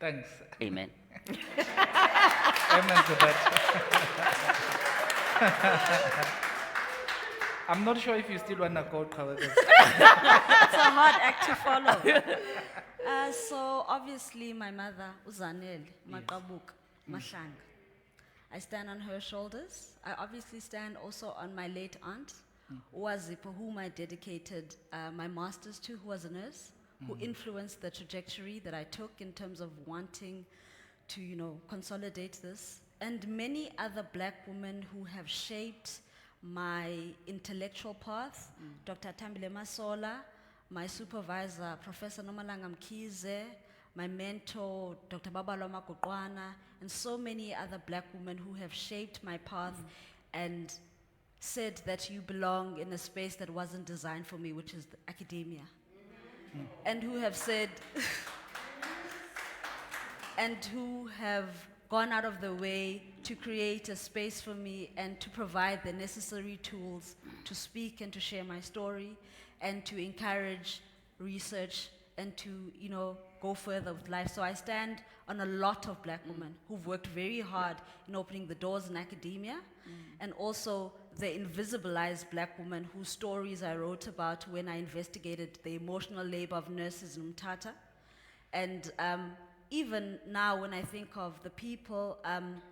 H: Thanks.
J: amen.
H: Amen to that. I'm not sure if you still want to go, however.
K: It's a hard act to follow. So obviously my mother, Uzanel Makabuka Mahlanga. I stand on her shoulders. I obviously stand also on my late aunt, Uwazipo, whom I dedicated my master's to, who was a nurse, who influenced the trajectory that I took in terms of wanting to, consolidate this. And many other black women who have shaped my intellectual path, Dr. Tambile Masola, my supervisor, Professor Nomalanga Mkize, my mentor, Dr. Babaloma Goqwana, and so many other black women who have shaped my path and said that you belong in a space that wasn't designed for me, which is academia. And who have said, and who have gone out of the way to create a space for me and to provide the necessary tools to speak and to share my story and to encourage research and to, go further with life. So I stand on a lot of black women who've worked very hard in opening the doors in academia, and also the invisibilized black women whose stories I wrote about when I investigated the emotional labor of nurses in Umtata. And even now, when I think of the people,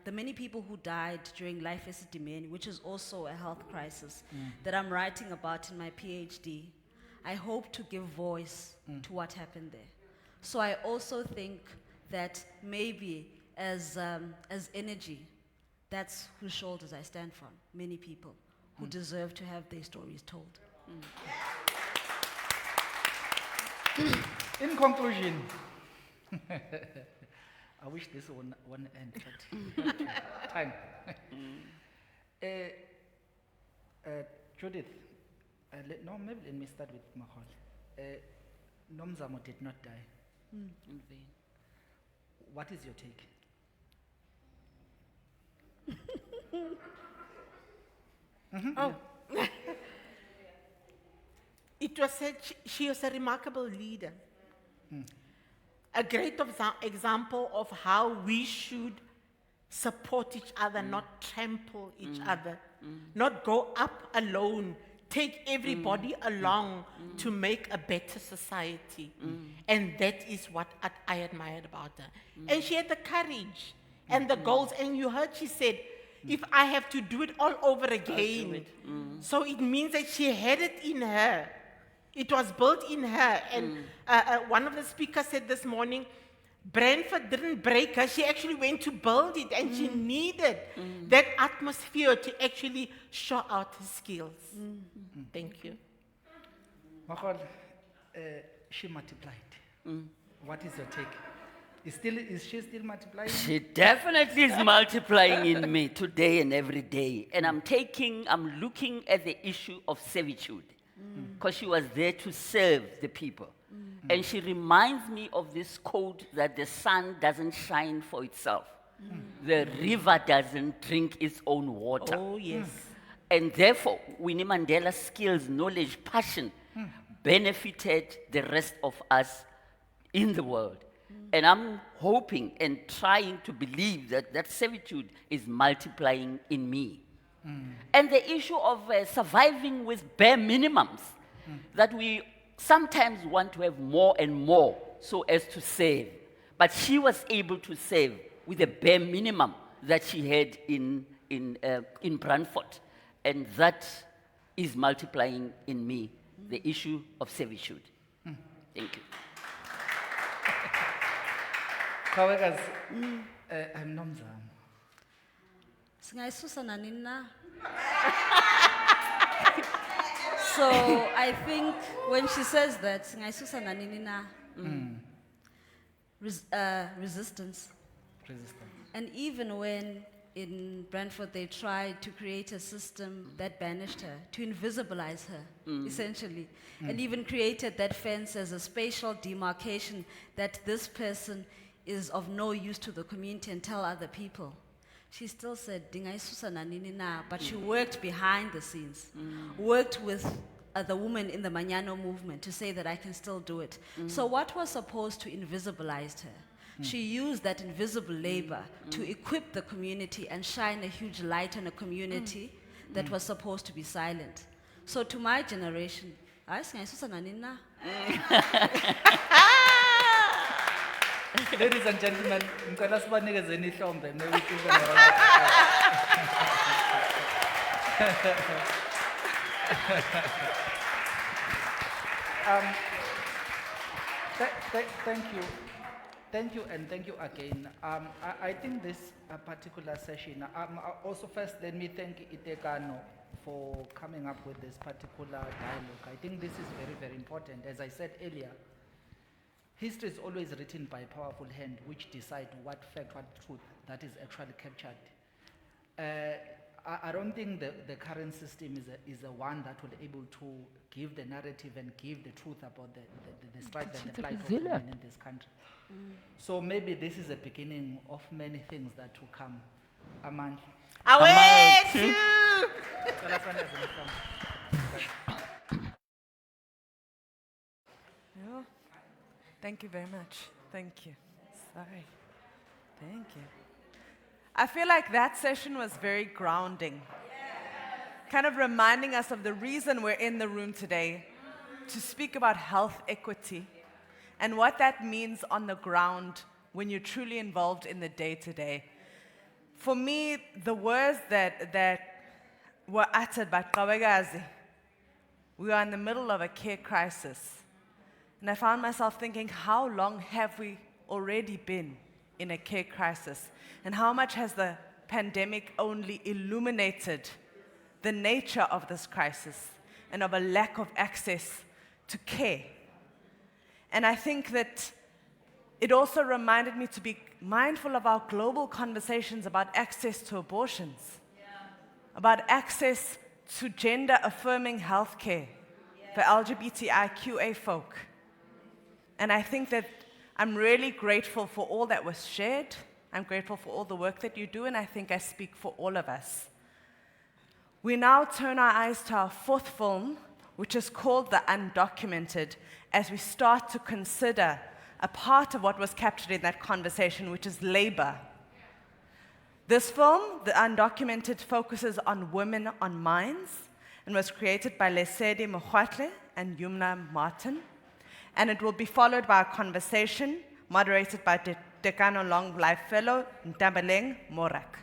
K: the many people who died during life esidimeni, which is also a health crisis that I'm writing about in my PhD, I hope to give voice to what happened there. So I also think that maybe as energy, that's whose shoulders I stand from, many people who deserve to have their stories told.
H: In conclusion, I wish this one end, but time. Judith, maybe let me start with Mahal. Nomzamo did not die in vain. What is your take?
I: Oh. It was said she was a remarkable leader. A great example of how we should support each other, not trample each other, not go up alone, take everybody along to make a better society. And that is what I admired about her. And she had the courage and the goals. And you heard she said, if I have to do it all over again. So it means that she had it in her. It was built in her. And one of the speakers said this morning, Brantford didn't break her. She actually went to build it. And she needed that atmosphere to actually show out her skills. Thank you.
H: Mahal, she multiplied. What is your take? Is she still multiplying?
J: She definitely is multiplying in me today and every day. And I'm looking at the issue of servitude. Because she was there to serve the people. And she reminds me of this quote that the sun doesn't shine for itself. The river doesn't drink its own water.
I: Oh, yes.
J: And therefore, Winnie Mandela's skills, knowledge, passion benefited the rest of us in the world. And I'm hoping and trying to believe that that servitude is multiplying in me. And the issue of surviving with bare minimums, that we sometimes want to have more and more so as to save. But she was able to save with the bare minimum that she had in Brantford. And that is multiplying in me, the issue of servitude. Thank you.
H: Kawekas, I'm Nomzamo.
K: So I think when she says that, resistance. And even when in Brantford they tried to create a system that banished her, to invisibilize her, essentially, and even created that fence as a spatial demarcation that this person is of no use to the community and tell other people. She still said, but she worked behind the scenes, worked with the woman in the Mañana movement to say that I can still do it. So what was supposed to invisibilize her? She used that invisible labor to equip the community and shine a huge light on a community that was supposed to be silent. So to my generation,
H: Ladies and gentlemen, ngicela sibanikezeni ihlombe maybe give them Thank you, and thank you again. I think this particular session, also first let me thank Tekano for coming up with this particular dialogue. I think this is very, very important. As I said earlier, history is always written by a powerful hand which decide what fact, what truth that is actually captured. I don't think the current system is a one that will be able to give the narrative and give the truth about the strife and the plight of women in this country. So maybe this is a beginning of many things that will come. Aman.
I: Await you!
A: Yeah. Thank you very much. Thank you. Sorry. Thank you. I feel like that session was very grounding. Kind of reminding us of the reason we're in the room today, to speak about health equity and what that means on the ground when you're truly involved in the day-to-day. For me, the words that were uttered by Kawagazi, we are in the middle of a care crisis. And I found myself thinking, how long have we already been in a care crisis? And how much has the pandemic only illuminated the nature of this crisis and of a lack of access to care? And I think that it also reminded me to be mindful of our global conversations about access to abortions, about access to gender-affirming healthcare for LGBTIQA folk. And I think that I'm really grateful for all that was shared. I'm grateful for all the work that you do, and I think I speak for all of us. We now turn our eyes to our fourth film, which is called The Undocumented, as we start to consider a part of what was captured in that conversation, which is labor. This film, The Undocumented, focuses on women on mines and was created by Lesedi Mogwatle and Yumna Martin. And it will be followed by a conversation moderated by Tekano Long Life Fellow Ntabeleng Morak.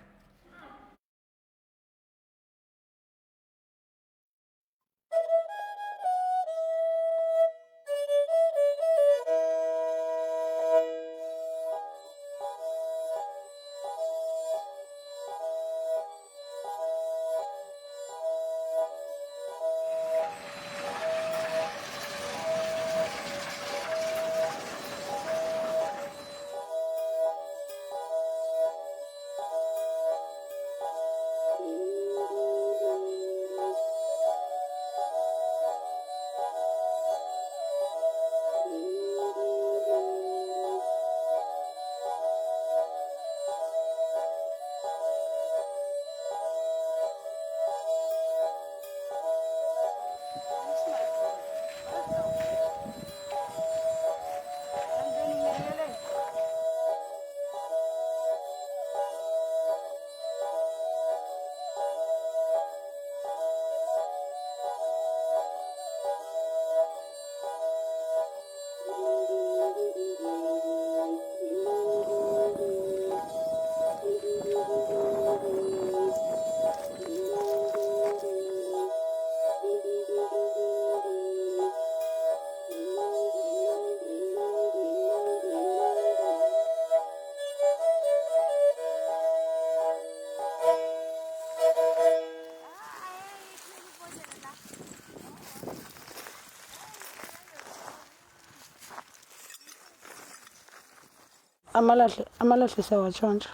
L: amalahle sawatshontsha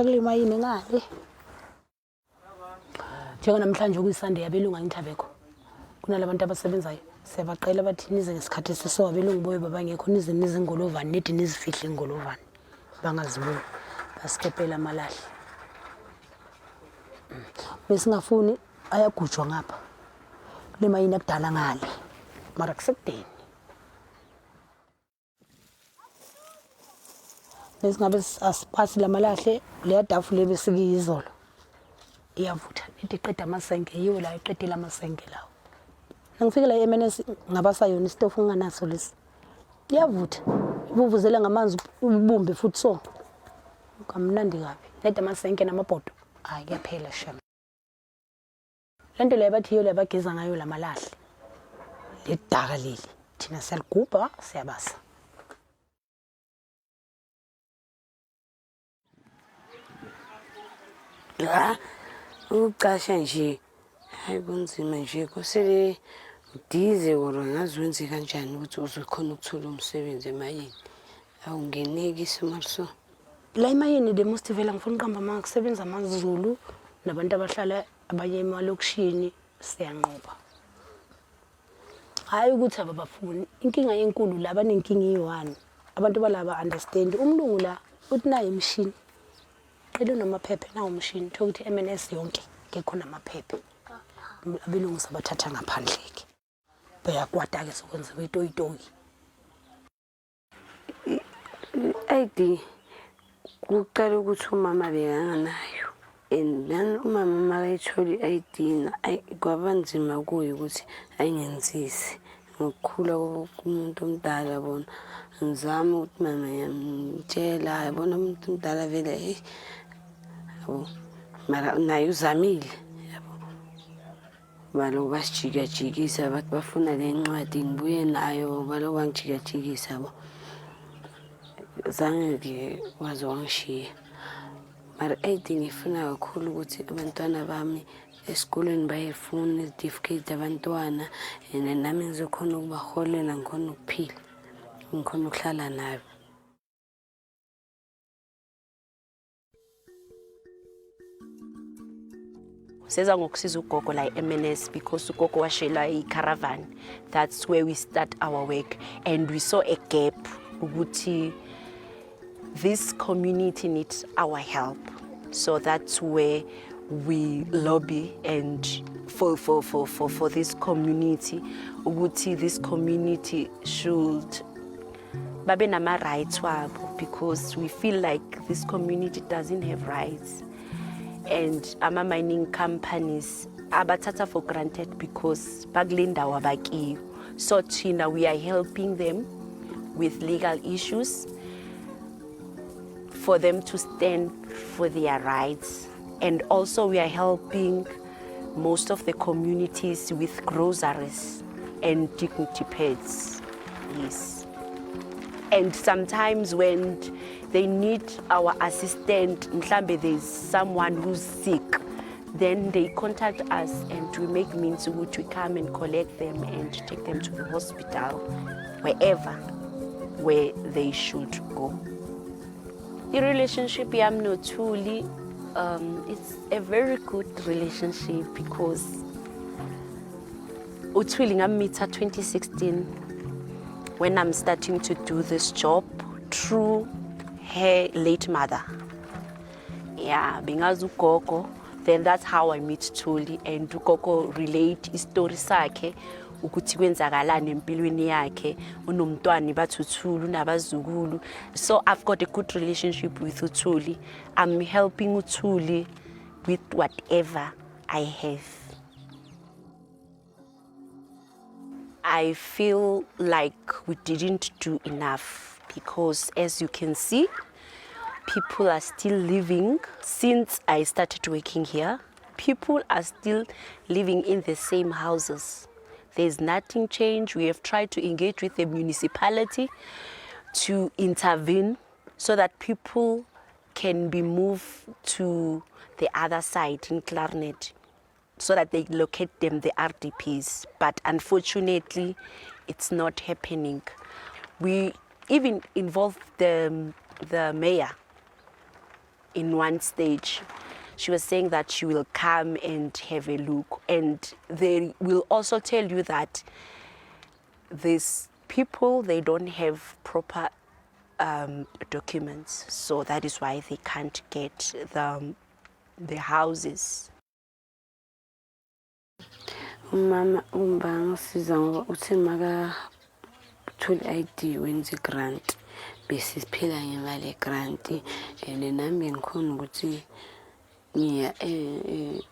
L: kulima yini ngale njenganamhlanje kuyisande yabelungu ngithabekho kunalabantu abasebenzayo siyabaqela bathi nize ngesikhathi siso abelungu boye babangekho nize nizingolovani nedi nizifihle ingolovani bangazibuyi basikepela amalahle bese ngafuni ayagujwa ngapha kule mayini akudala ngale mara kusekudeni lesingabe asiphasi lamalahle leyadafule besikiyizolo iyavutha ithi iqeda amasenke yiwo la iqedile amasenke lawo ngifike la eMNS ngabasayona isitofu nganaso lesi iyavutha ibuvuzela ngamanzi ubumbe futhi so kamnandi kabi neda amasenke namabhodo hayi kuyaphela shame lento leyo bathi yiyo labageza ngayo lamalahle ledaka leli thina siyaligubha siyabasa
M: ukucasha nje hayi kunzima nje kusele udize kodwa ngazi wenze kanjani ukuthi uzokhona ukuthola umsebenzi emayini awungeneki isimo so
L: la emayini the most vela ngifuna uqamba manje kusebenza amaZulu nabantu abahlala abanye emalokishini siyanqoba hayi ukuthi abafuni inkinga enkulu la banenkinga eyi1 abantu balaba understand umlungu la uthi nayo imshini qedwe namaphephe nawo umshini ukuthi MNS yonke ngekhona amaphephe abelungu sabathatha ngaphandleke bayakwata ke sokwenza itoyitoyi
M: ID kuqala ukuthi umama bekanganayo and then umama makayitholi ID na kwabanzima kuye ukuthi ayingenzisi ngokukhula komuntu omdala bona ngizama ukuthi mama yamtshela yabona umuntu omdala vele yabo mara naye uzamile yabo balo basijikajikisa bathi bafuna lencwadi ngibuye nayo balo bangijikajikisa yabo zange waze wangishiya mara ngifuna kakhulu ukuthi abantwana bami esikoleni bayefuna izitifiketi abantwana nami ngizokhona ukubaholela ngikhona ukuphila ngikhona ukuhlala nabo
N: Seza ngokusiza ugogo la MNS because ugogo washela i-caravan. That's where we start our work and we saw a gap ukuthi this community needs our help. So that's where we lobby and for this community ukuthi this community should babe nama rights wabo because we feel like this community doesn't have rights. And ama mining companies abathatha for granted because baglinda wabakiyo. So Tina, we are helping them with legal issues for them to stand for their rights. And also we are helping most of the communities with groceries and dignity pets. Yes. And sometimes when they need our assistant, mhlambe there's someone who's sick, then they contact us and we make means to we come and collect them and take them to the hospital, wherever where they should go. The relationship yam nothuli, it's a very good relationship because uthuli ngammeet 2016 when I'm starting to do this job through her late mother. Yeah, bingazi ugogo, then that's how I meet Thuli and ugogo relate story sakhe ukuthi kwenzakalani empilweni yakhe unomntwana bathuthulu unabazukulu. So I've got a good relationship with Thuli. I'm helping Thuli with whatever I have. I feel like we didn't do enough because as you can see, people are still living. Since I started working here, people are still living in the same houses. There's nothing changed. We have tried to engage with the municipality to intervene so that people can be moved to the other side in Clarinet so that they locate them, the RDPs. But unfortunately, it's not happening. We even involved the mayor in one stage. She was saying that she will come and have a look. And they will also tell you that these people, they don't have proper documents. So that is why they can't get the houses.
M: umama umbangisiza ngoba uthi makathola i-ID wenze grant bese siphila ngemali ye-grant and nami ngikhona ukuthi ngiya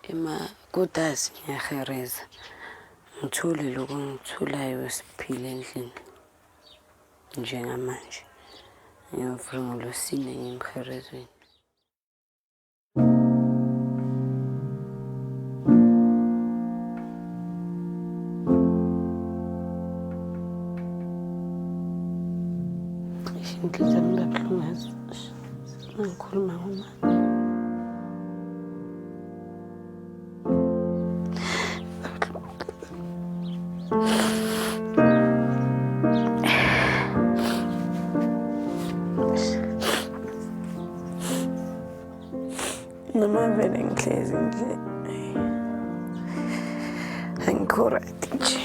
M: emakotasi ngiyahereza ngithole lokho ngitholayo siphile endlini njengamanje ngiyovula ngolosine ngimherezweni. Inhliziyo yami ibuhlungu ngikhuluma ngomama. Noma vele ngihlezi nje angikho right nje.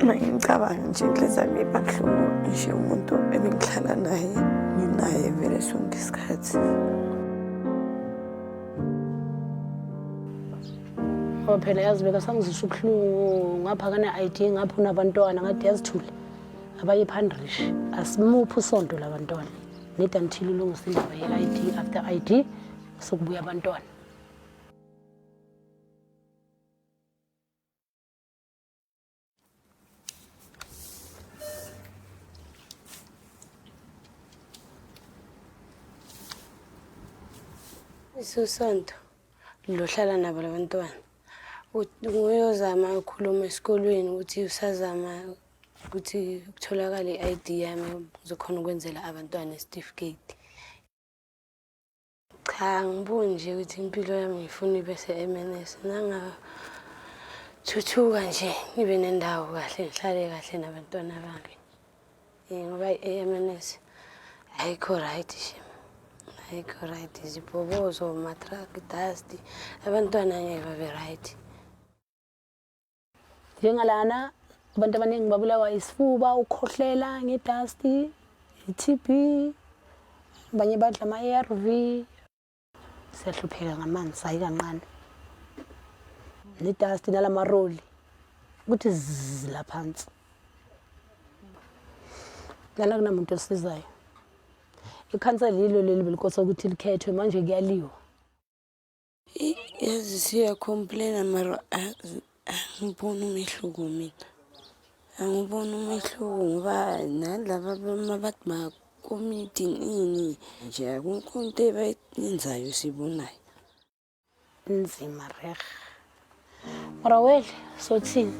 M: Ngicabanga nje inhliziyo yami ibuhlungu nje umuntu ebengihlala naye nginaye vele sonke isikhathi.
L: Ngoba phela yazi bekasangizwisa ubuhlungu ngapha kana-ID ngapha unabantwana ngathi yazithule abaye ephandrish asimuphi usonto labantwana need until ulungise indaba ye-ID after ID sokubuya abantwana.
M: Isusonto lohlala nabo labantwana uyozama ukukhuluma esikolweni ukuthi usazama ukuthi kutholakale i-ID yami ngizokhona ukwenzela abantwana isitifiketi. Cha ngiboni nje ukuthi impilo yami ngifuna ibe se-MNS nangathuthuka nje ngibe nendawo kahle ngihlale kahle nabantwana bami ngoba i-MNS ayikho right nje. Ayikho right izibhobozo matraki dust abantwana ngeke babe right.
L: Njengalana abantu abaningi babulawa isifuba ukukhohlela ngedust i-TB abanye badla ama-ARV siyahlupheka ngamanzi hayi kancane ne-dust nalamaroli ukuthi zila phansi lana kunamuntu osizayo. Ikhansela yilo leli belikosa ukuthi likhethwe manje kuyaliwa.
M: Yazi siyacomplaina mara angiboni umehluko mina. Angiboni umehluko ngoba nalaba bathi ma-committee ini nje akukho into abayenzayo sibonayo.
L: Inzima reg. Mara wele sothini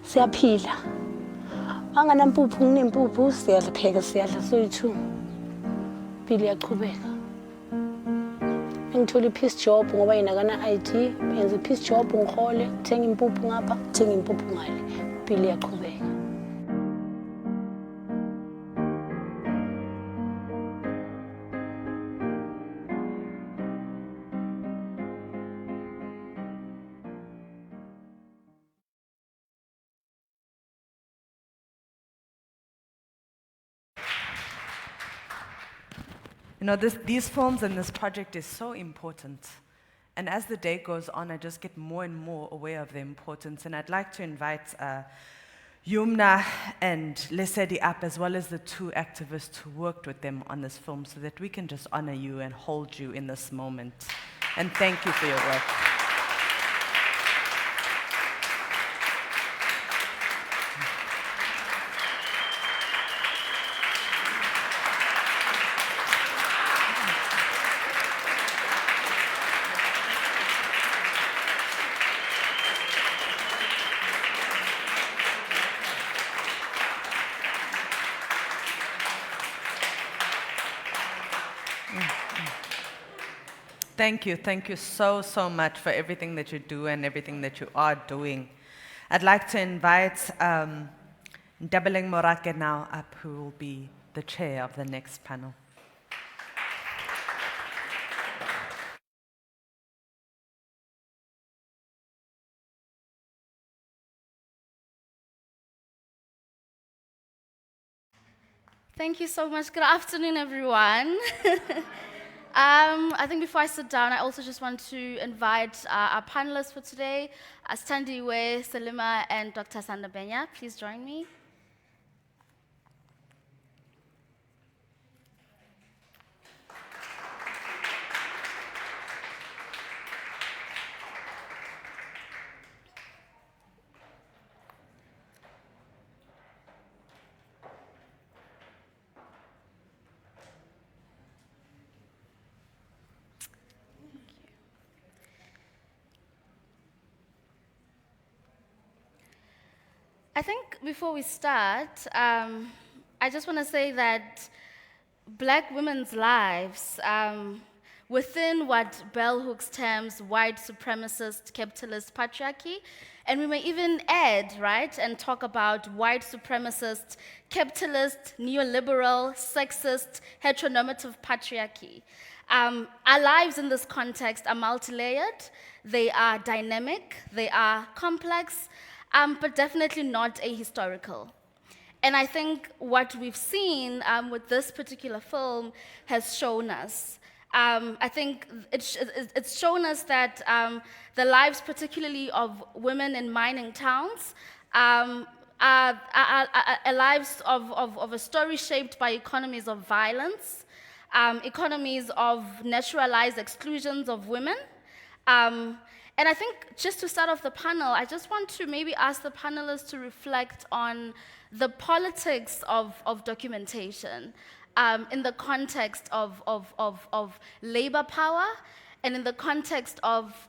L: siyaphila. Anganampuphu nginempuphu siyapheka siyadla soyi-2. Impilo iyaqhubeka. Ngithola i-peace job ngoba yena kana-ID benza i-peace job ngihole ngithenga impuphu ngapha ngithenga impuphu ngale impilo iyaqhubeka.
A: You know, these films and this project is so important. And as the day goes on, I just get more and more aware of the importance. And I'd like to invite Yumna and Lesedi up, as well as the 2 activists who worked with them on this film, so that we can just honor you and hold you in this moment. And thank you for your work. Thank you so, so much for everything that you do and everything that you are doing. I'd like to invite Ndebeleng Morake now up, who will be the chair of the next panel.
O: Thank you so much. Good afternoon, everyone. I think before I sit down, I also just want to invite our panelists for today, Standiwe, Selima, and Dr. Sanda Benya. Please join me. I think before we start, I just want to say that Black women's lives, within what Bell Hooks terms white supremacist capitalist patriarchy, and we may even add, right, and talk about white supremacist capitalist, neoliberal, sexist, heteronormative patriarchy. Our lives in this context are multi-layered, they are dynamic, they are complex, but definitely not ahistorical. And I think what we've seen with this particular film has shown us. I think it's shown us that the lives, particularly of women in mining towns, are lives of a story shaped by economies of violence, economies of naturalized exclusions of women. And I think just to start off the panel, I just want to maybe ask the panelists to reflect on the politics of documentation in the context of labor power and in the context of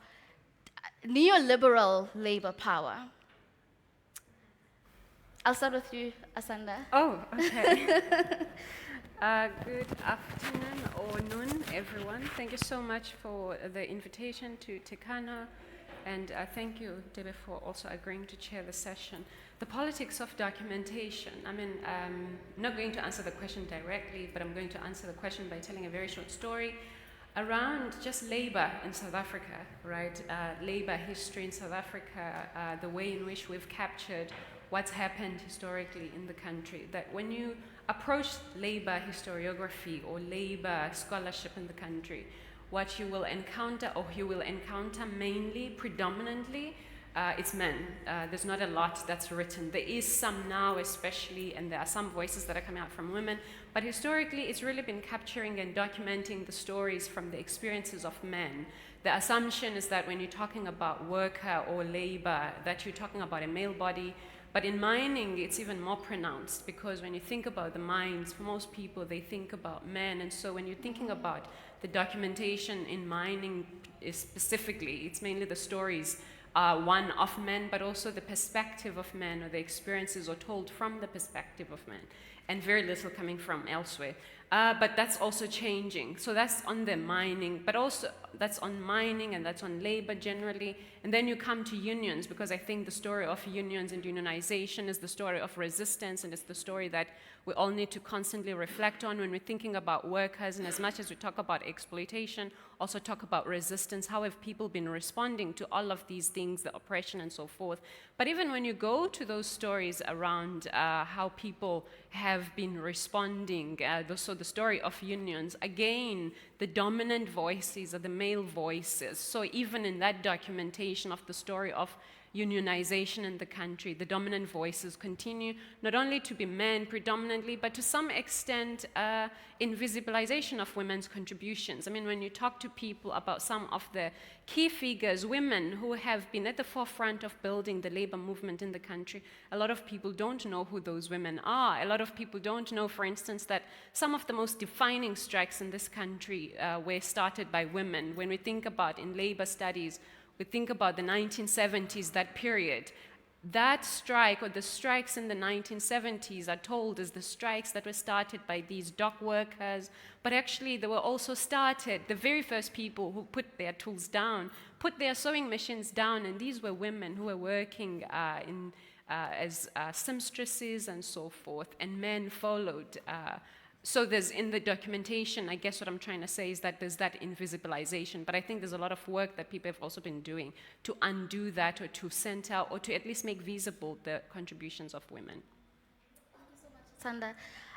O: neoliberal labor power. I'll start with you, Asanda.
P: Oh, okay. Good afternoon or noon, everyone. Thank you so much for the invitation to Tekano, and thank you, Debe, for also agreeing to chair the session. The politics of documentation. I mean, I'm not going to answer the question directly, but I'm going to answer the question by telling a very short story around just labor in South Africa, right? Labor history in South Africa, the way in which we've captured what's happened historically in the country. That when you approach labor historiography or labor scholarship in the country, what you will encounter, or you will encounter mainly, predominantly, it's men. There's not a lot that's written. There is some now especially, and there are some voices that are coming out from women, but historically it's really been capturing and documenting the stories from the experiences of men. The assumption is that when you're talking about worker or labor, that you're talking about a male body. But in mining, it's even more pronounced, because when you think about the mines, for most people, they think about men. And so when you're thinking about the documentation in mining specifically, it's mainly the stories, one of men, but also the perspective of men, or the experiences are told from the perspective of men, and very little coming from elsewhere. But that's also changing. So that's on the mining, but also that's on mining and that's on labor generally. And then you come to unions, because I think the story of unions and unionization is the story of resistance, and it's the story that we all need to constantly reflect on when we're thinking about workers. And as much as we talk about exploitation, also talk about resistance. How have people been responding to all of these things, the oppression and so forth? But even when you go to those stories around how people have been responding, so the story of unions, again, the dominant voices are the male voices. So even in that documentation of the story of unionization in the country, the dominant voices continue not only to be men predominantly, but to some extent invisibilization of women's contributions. I mean, when you talk to people about some of the key figures, women who have been at the forefront of building the labor movement in the country, a lot of people don't know who those women are. A lot of people don't know, for instance, that some of the most defining strikes in this country were started by women. When we think about in labor studies, we think about the 1970s, that period. That strike, or the strikes in the 1970s, are told as the strikes that were started by these dock workers, but actually they were also started, the very first people who put their tools down, put their sewing machines down, and these were women who were working as seamstresses and so forth, and men followed. So there's, in the documentation, I guess what I'm trying to say is that there's that invisibilization, but I think there's a lot of work that people have also been doing to undo that, or to center, or to at least make visible the contributions of women.
O: Thank you so much, Sanda.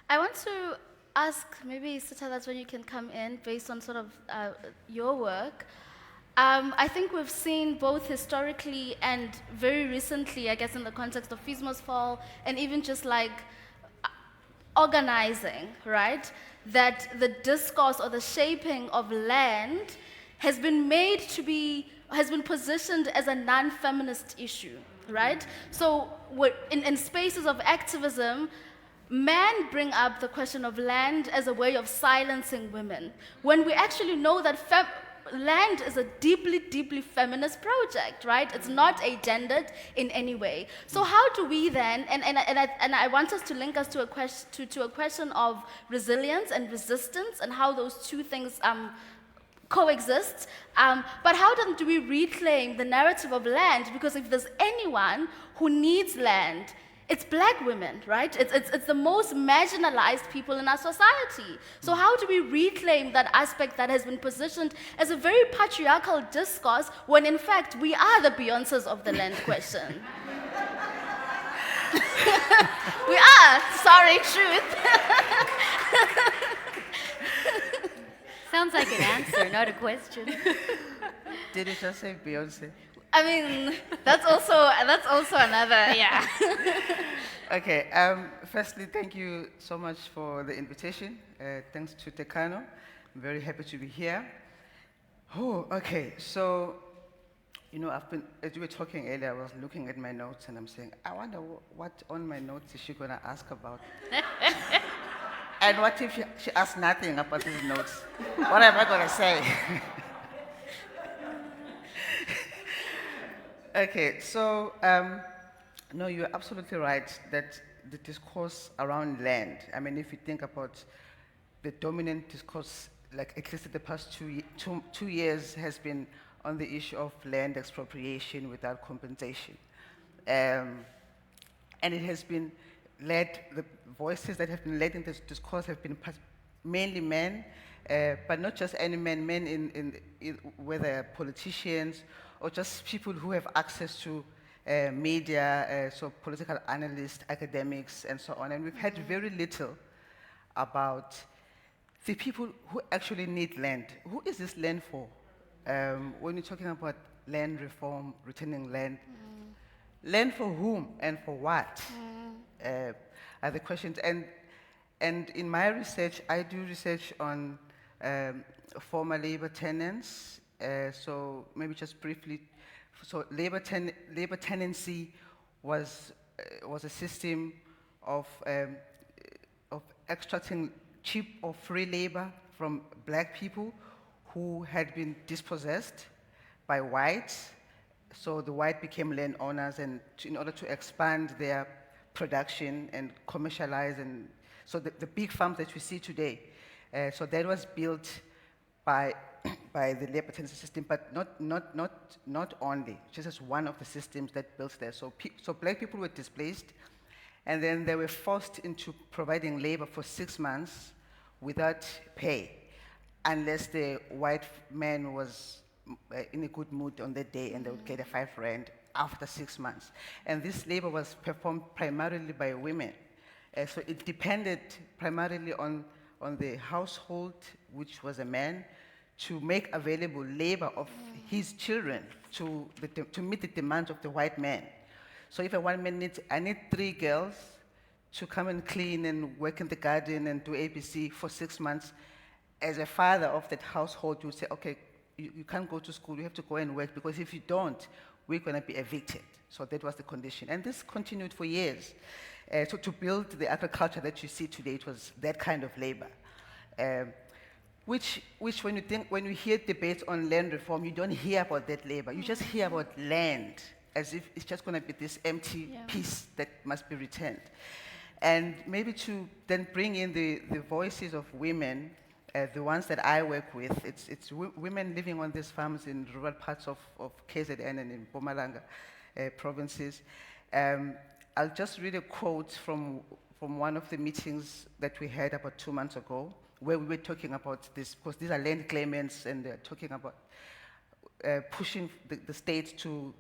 O: I want to ask, maybe Sita, that's when you can come in based on sort of your work. I think we've seen both historically and very recently, I guess in the context of Fismo's fall, and even just like organizing, right? That the discourse or the shaping of land has been positioned as a non-feminist issue, right? So in spaces of activism, men bring up the question of land as a way of silencing women, when we actually know that land is a deeply, deeply feminist project, right? It's not agendered in any way. So how do we then, and I want us to link us to a question of resilience and resistance and how those two things coexist, but how then do we reclaim the narrative of land? Because if there's anyone who needs land, it's Black women, right? It's the most marginalized people in our society. So how do we reclaim that aspect that has been positioned as a very patriarchal discourse when in fact we are the Beyoncés of the land question? We are, sorry, truth.
Q: Sounds like an answer, not a question.
A: Did you just say Beyonce?
O: I mean, that's also another, yeah.
R: Okay, firstly, thank you so much for the invitation. Thanks to Tekano. I'm very happy to be here. Oh, okay, so, you know, as you were talking earlier, I was looking at my notes and I'm saying, I wonder what on my notes is she gonna ask about? And what if she asks nothing about these notes? What am I gonna say? Okay, so, no, you're absolutely right that the discourse around land, I mean, if you think about the dominant discourse, like at least in the past two years, has been on the issue of land expropriation without compensation. And it has been led, the voices that have been led in this discourse have been mainly men, but not just any men, whether politicians or just people who have access to media, so political analysts, academics, and so on. And we've heard very little about the people who actually need land. Who is this land for? When you're talking about land reform, returning land, land for whom and for what are the questions. And in my research, I do research on former labor tenants. So maybe just briefly, so labor tenancy was a system of extracting cheap or free labor from Black people who had been dispossessed by whites. So the white became landowners, and in order to expand their production and commercialize, and so the big farms that we see today, so that was built by the labor tenancy system, but not only, just as one of the systems that built there. So Black people were displaced, and then they were forced into providing labor for 6 months without pay, unless the white man was in a good mood on that day, and they would get a 5 rand after 6 months. And this labor was performed primarily by women. So it depended primarily on the household, which was a man, to make available labor of his children to meet the demands of the white man. So if a white man needs, I need 3 girls to come and clean and work in the garden and do ABC for 6 months, as a father of that household, you would say, okay, you can't go to school, you have to go and work, because if you don't, we're going to be evicted. So that was the condition. And this continued for years. So to build the agriculture that you see today, it was that kind of labor. Which when you hear debates on land reform, you don't hear about that labor. You just hear about land, as if it's just going to be this empty piece that must be returned. And maybe to then bring in the voices of women, the ones that I work with, it's women living on these farms in rural parts of KZN and in Mpumalanga provinces. I'll just read a quote from one of the meetings that we had about 2 months ago, where we were talking about this, because these are land claimants, and they're talking about pushing the state to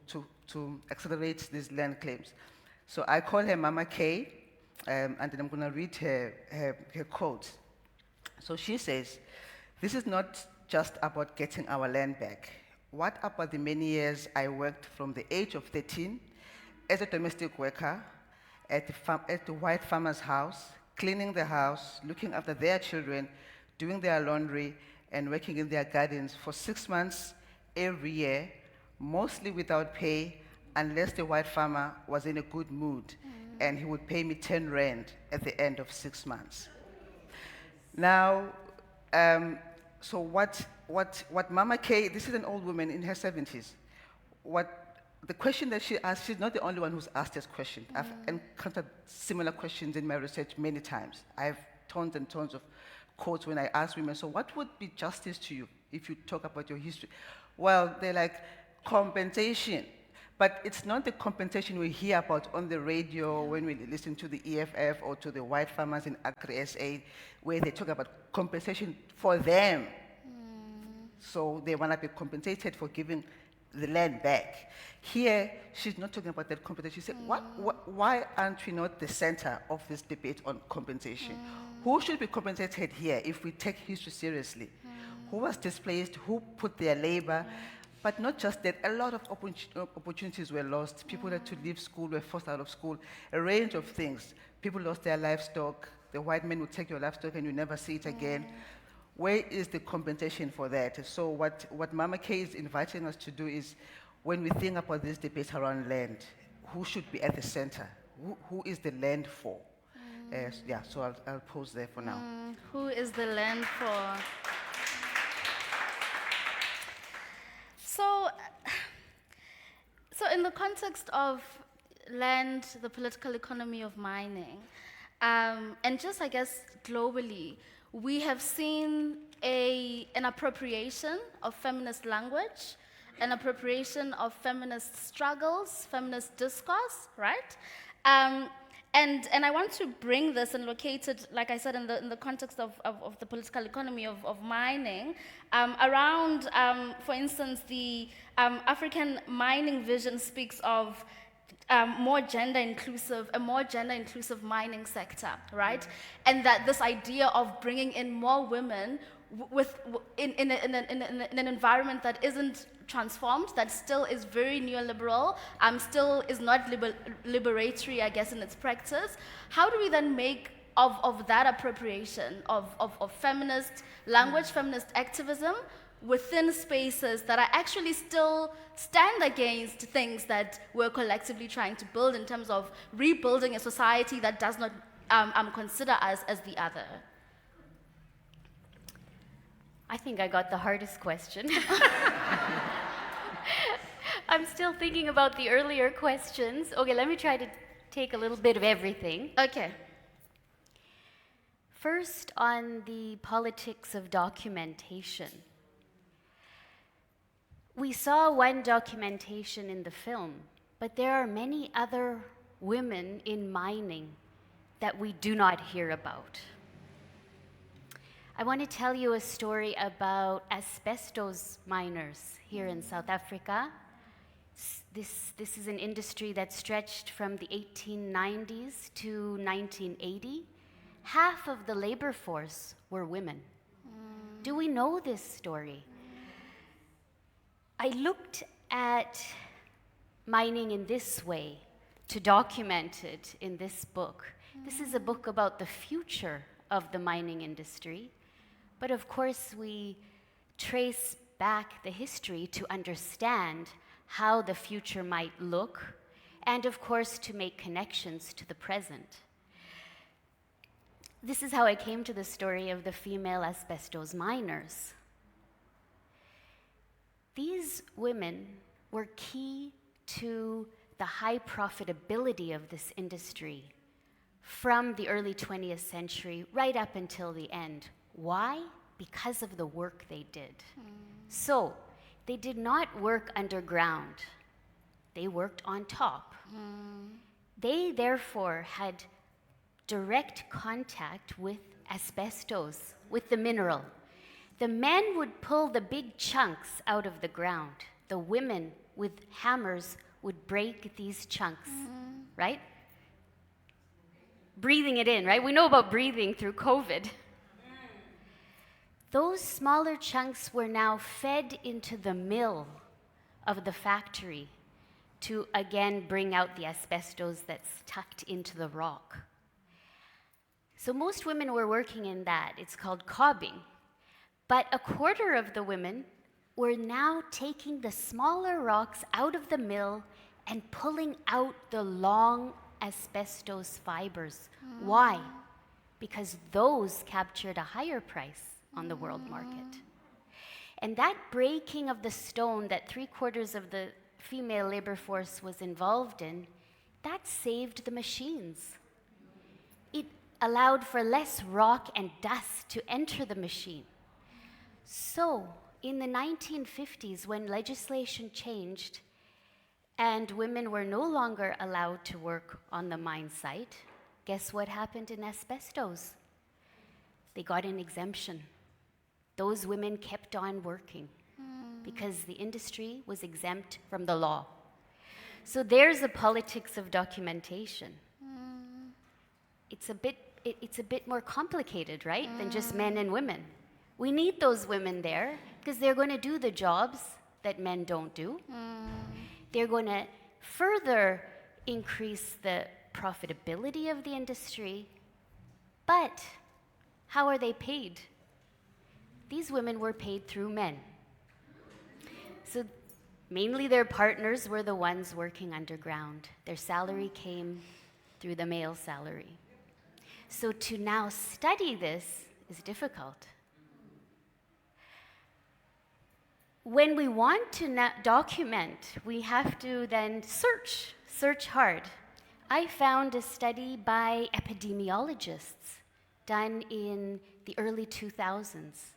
R: accelerate these land claims. So I call her Mama K, and then I'm going to read her quote. So she says, this is not just about getting our land back. What about the many years I worked from the age of 13 as a domestic worker at the white farmer's house, cleaning the house, looking after their children, doing their laundry, and working in their gardens for 6 months every year, mostly without pay, unless the white farmer was in a good mood, and he would pay me 10 rand at the end of 6 months. Now, so what Mama K, this is an old woman in her 70s, the question that she asked, she's not the only one who's asked this question. I've encountered similar questions in my research many times. I have tons and tons of quotes when I ask women, so what would be justice to you if you talk about your history? Well, they're like, compensation. But it's not the compensation we hear about on the radio when we listen to the EFF or to the white farmers in Agri SA, where they talk about compensation for them. So they want to be compensated for giving the land back. Here, she's not talking about that compensation. She said, why aren't we not the center of this debate on compensation? Who should be compensated here if we take history seriously? Who was displaced? Who put their labor? But not just that, a lot of opportunities were lost. People had to leave school, were forced out of school, a range of things. People lost their livestock. The white men would take your livestock and you never see it again. Where is the compensation for that? So what Mama K is inviting us to do is, when we think about this debate around land, who should be at the center? Who is the land for? Yeah, so I'll pause there for now.
O: Who is the land for? So in the context of land, the political economy of mining, and just, I guess, globally, we have seen an appropriation of feminist language, an appropriation of feminist struggles, feminist discourse, right? And I want to bring this and locate it, like I said, in the context of the political economy of mining, around, for instance, the African mining vision speaks of a more gender inclusive mining sector, right? And that this idea of bringing in more women in an environment that isn't transformed, that still is very neoliberal, still is not liberatory, I guess, in its practice. How do we then make of that appropriation of feminist language, feminist activism within spaces that are actually still stand against things that we're collectively trying to build in terms of rebuilding a society that does not consider us as the other?
Q: I think I got the hardest question. I'm still thinking about the earlier questions. Okay, let me try to take a little bit of everything.
O: Okay.
Q: First, on the politics of documentation. We saw one documentation in the film, but there are many other women in mining that we do not hear about. I want to tell you a story about asbestos miners here in South Africa. This is an industry that stretched from the 1890s to 1980. Half of the labor force were women. Do we know this story? I looked at mining in this way to document it in this book. This is a book about the future of the mining industry. But of course, we trace back the history to understand how the future might look, and of course, to make connections to the present. This is how I came to the story of the female asbestos miners. These women were key to the high profitability of this industry from the early 20th century right up until the end. Why? Because of the work they did. So, they did not work underground. They worked on top. They, therefore, had direct contact with asbestos, with the mineral. The men would pull the big chunks out of the ground. The women, with hammers, would break these chunks, right? Breathing it in, right? We know about breathing through COVID. those smaller chunks were now fed into the mill of the factory to again bring out the asbestos that's tucked into the rock. So most women were working in that. It's called cobbing. But a quarter of the women were now taking the smaller rocks out of the mill and pulling out the long asbestos fibers. Why? Because those captured a higher price on the world market. And that breaking of the stone that 3/4 of the female labor force was involved in, that saved the machines. It allowed for less rock and dust to enter the machine. So, in the 1950s, when legislation changed and women were no longer allowed to work on the mine site, guess what happened in asbestos? They got an exemption. Those women kept on working because the industry was exempt from the law. So there's a politics of documentation. It's a bit more complicated, right, than just men and women. We need those women there because they're going to do the jobs that men don't do. They're going to further increase the profitability of the industry. But how are they paid? These women were paid through men. So mainly their partners were the ones working underground. Their salary came through the male salary. So to now study this is difficult. When we want to document, we have to then search hard. I found a study by epidemiologists done in the early 2000s.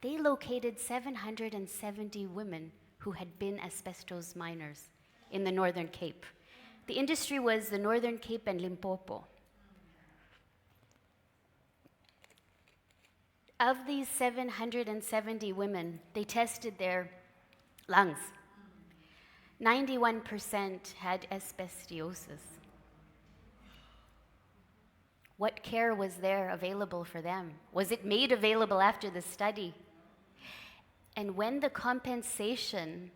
Q: They located 770 women who had been asbestos miners in the Northern Cape. The industry was the Northern Cape and Limpopo. Of these 770 women, they tested their lungs. 91% had asbestosis. What care was there available for them? Was it made available after the study? And when the compensation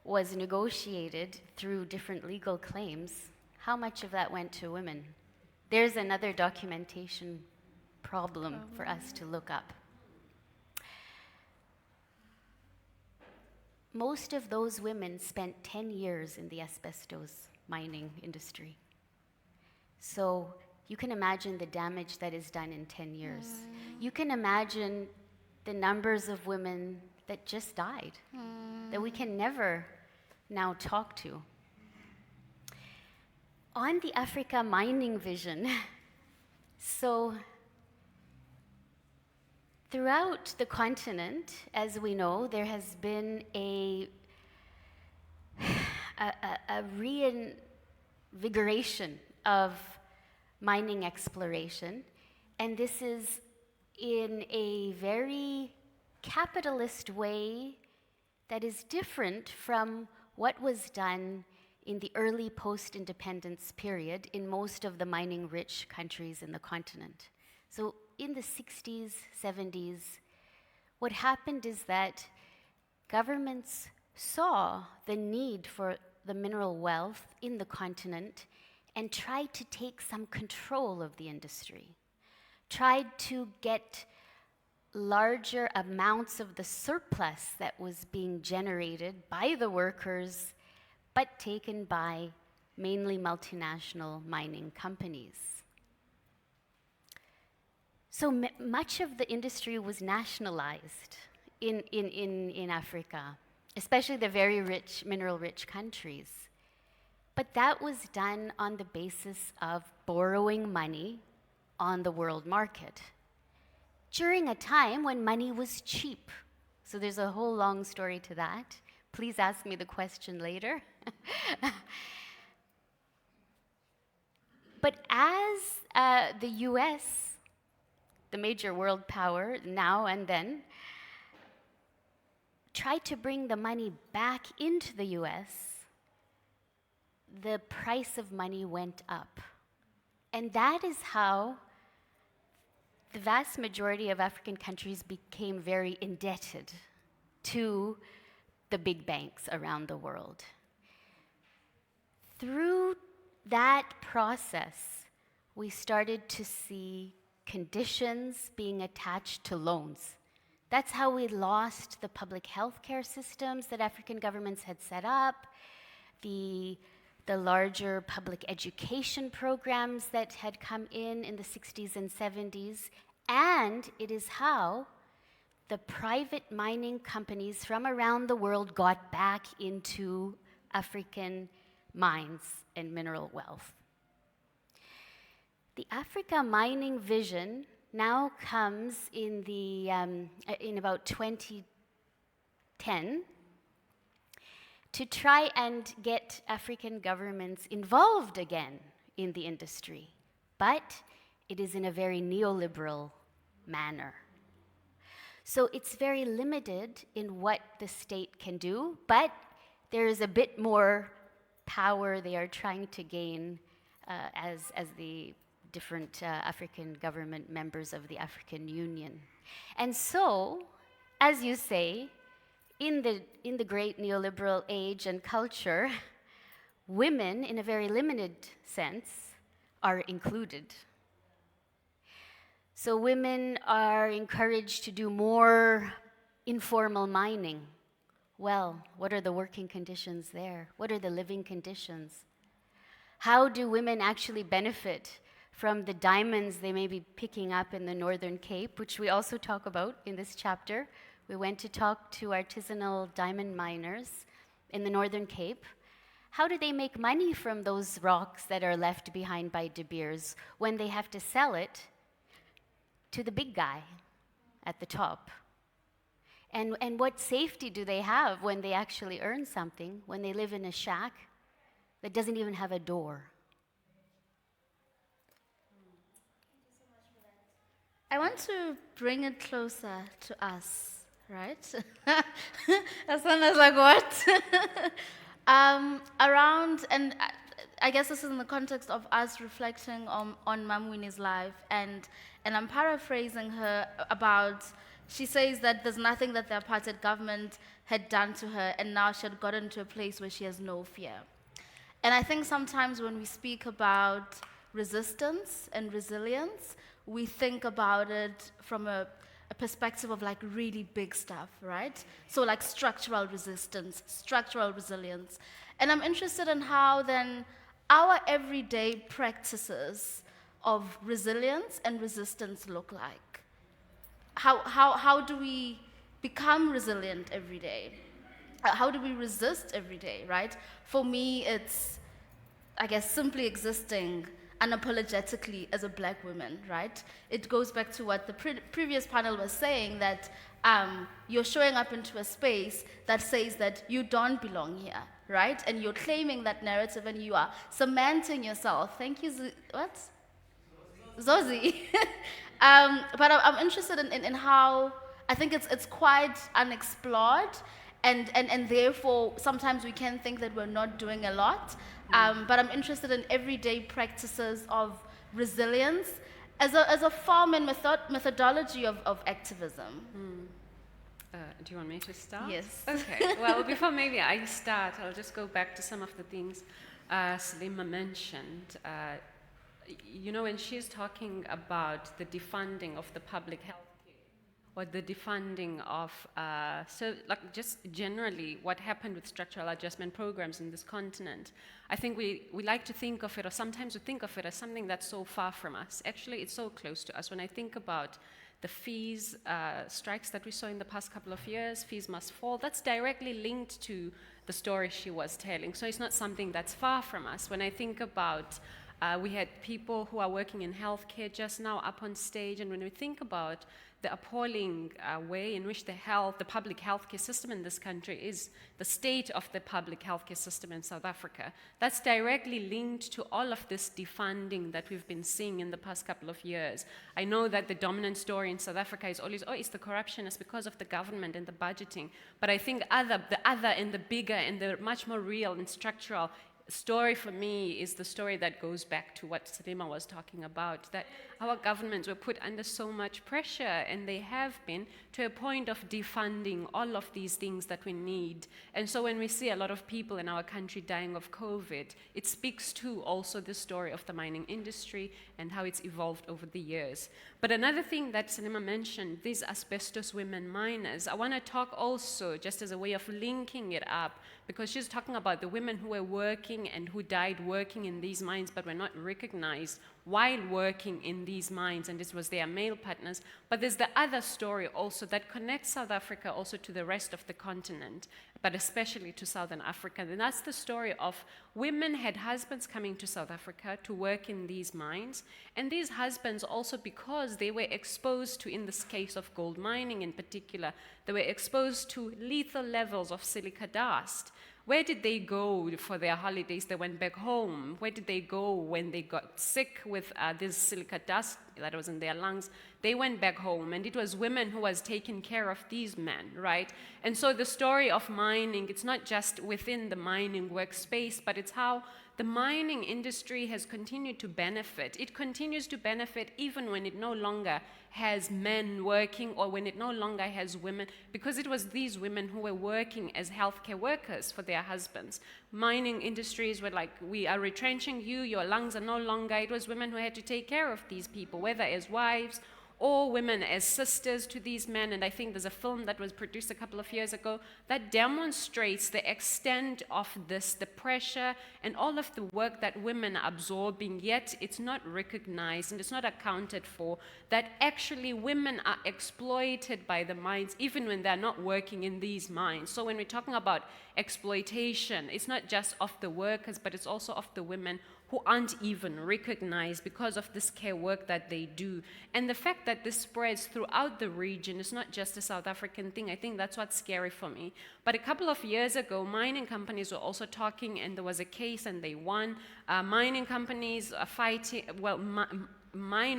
Q: was negotiated through different legal claims, how much of that went to women? There's another documentation problem for us to look up. Most of those women spent 10 years in the asbestos mining industry. So you can imagine the damage that is done in 10 years. You can imagine the numbers of women that just died, that we can never now talk to. On the Africa mining vision, so throughout the continent, as we know, there has been a reinvigoration of mining exploration, and this is in a very capitalist way that is different from what was done in the early post-independence period in most of the mining-rich countries in the continent. So in the 60s, 70s, what happened is that governments saw the need for the mineral wealth in the continent and tried to take some control of the industry, tried to get larger amounts of the surplus that was being generated by the workers, but taken by mainly multinational mining companies. So much of the industry was nationalized in Africa, especially the very rich, mineral-rich countries. But that was done on the basis of borrowing money on the world market during a time when money was cheap. So there's a whole long story to that. Please ask me the question later. But as the US, the major world power now and then, tried to bring the money back into the US, the price of money went up. And that is how the vast majority of African countries became very indebted to the big banks around the world. Through that process, we started to see conditions being attached to loans. That's how we lost the public health care systems that African governments had set up, the larger public education programs that had come in the 60s and 70s, and it is how the private mining companies from around the world got back into African mines and mineral wealth. The Africa mining vision now comes in about 2010 to try and get African governments involved again in the industry, but it is in a very neoliberal manner. So it's very limited in what the state can do, but there is a bit more power they are trying to gain as the different African government members of the African Union. And so, as you say, in the great neoliberal age and culture, women, in a very limited sense, are included. So women are encouraged to do more informal mining. Well, what are the working conditions there? What are the living conditions? How do women actually benefit from the diamonds they may be picking up in the Northern Cape, which we also talk about in this chapter? We went to talk to artisanal diamond miners in the Northern Cape. How do they make money from those rocks that are left behind by De Beers when they have to sell it to the big guy at the top? And what safety do they have when they actually earn something, when they live in a shack that doesn't even have a door?
O: I want to bring it closer to us, right? As soon as like, what? Around, and I guess this is in the context of us reflecting on Mamwini's life, and I'm paraphrasing her about, she says that there's nothing that the apartheid government had done to her, and now she had gotten to a place where she has no fear. And I think sometimes when we speak about resistance and resilience, we think about it from a perspective of like really big stuff, right? So like structural resistance, structural resilience. And I'm interested in how then our everyday practices of resilience and resistance look like. How do we become resilient every day? How do we resist every day, right? For me, it's, I guess, simply existing unapologetically as a black woman, right? It goes back to what the previous panel was saying, that you're showing up into a space that says that you don't belong here, right? And you're claiming that narrative and you are cementing yourself. Thank you, what? Zozi. But I'm interested in how, I think it's quite unexplored, and therefore sometimes we can think that we're not doing a lot. But I'm interested in everyday practices of resilience as a form and methodology of activism.
P: Do you want me to start?
O: Yes.
P: Okay. Well, before maybe I start, I'll just go back to some of the things Salima mentioned. You know, when she's talking about the defunding of the public health care, or the defunding of, so like just generally what happened with structural adjustment programs in this continent, I think we like to think of it, or sometimes we think of it as something that's so far from us. Actually, it's so close to us. When I think about the fees strikes that we saw in the past couple of years, fees must fall, that's directly linked to the story she was telling. So it's not something that's far from us. When I think about, we had people who are working in healthcare just now up on stage, and when we think about the appalling way in which the public healthcare system in this country is, the state of the public healthcare system in South Africa, that's directly linked to all of this defunding that we've been seeing in the past couple of years. I know that the dominant story in South Africa is always, oh, it's the corruption, it's because of the government and the budgeting. But I think the other and the bigger and the much more real and structural story for me is the story that goes back to what Salima was talking about, that our governments were put under so much pressure, and they have been, to a point of defunding all of these things that we need. And so when we see a lot of people in our country dying of COVID, it speaks to also the story of the mining industry and how it's evolved over the years. But another thing that Salima mentioned, these asbestos women miners, I want to talk also just as a way of linking it up, because she's talking about the women who were working and who died working in these mines but were not recognized while working in these mines, and this was their male partners. But there's the other story also that connects South Africa also to the rest of the continent, but especially to Southern Africa, and that's the story of women had husbands coming to South Africa to work in these mines, and these husbands also, because they were exposed to, in this case of gold mining in particular, they were exposed to lethal levels of silica dust. Where did they go for their holidays? They went back home. Where did they go when they got sick with this silica dust that was in their lungs? They went back home, and it was women who was taking care of these men, right? And so the story of mining, it's not just within the mining workspace, but it's how the mining industry has continued to benefit. It continues to benefit even when it no longer has men working or when it no longer has women, because it was these women who were working as healthcare workers for their husbands. Mining industries were like, we are retrenching you, your lungs are no longer. It was women who had to take care of these people, whether as wives or women as sisters to these men. And I think there's a film that was produced a couple of years ago that demonstrates the extent of this, the pressure and all of the work that women are absorbing, yet it's not recognized and it's not accounted for, that actually women are exploited by the mines even when they're not working in these mines. So when we're talking about exploitation, it's not just of the workers, but it's also of the women who aren't even recognized because of this care work that they do. And the fact that this spreads throughout the region is not just a South African thing. I think that's what's scary for me. But a couple of years ago, mining companies were also talking, and there was a case and they won. Mining companies are fighting, well,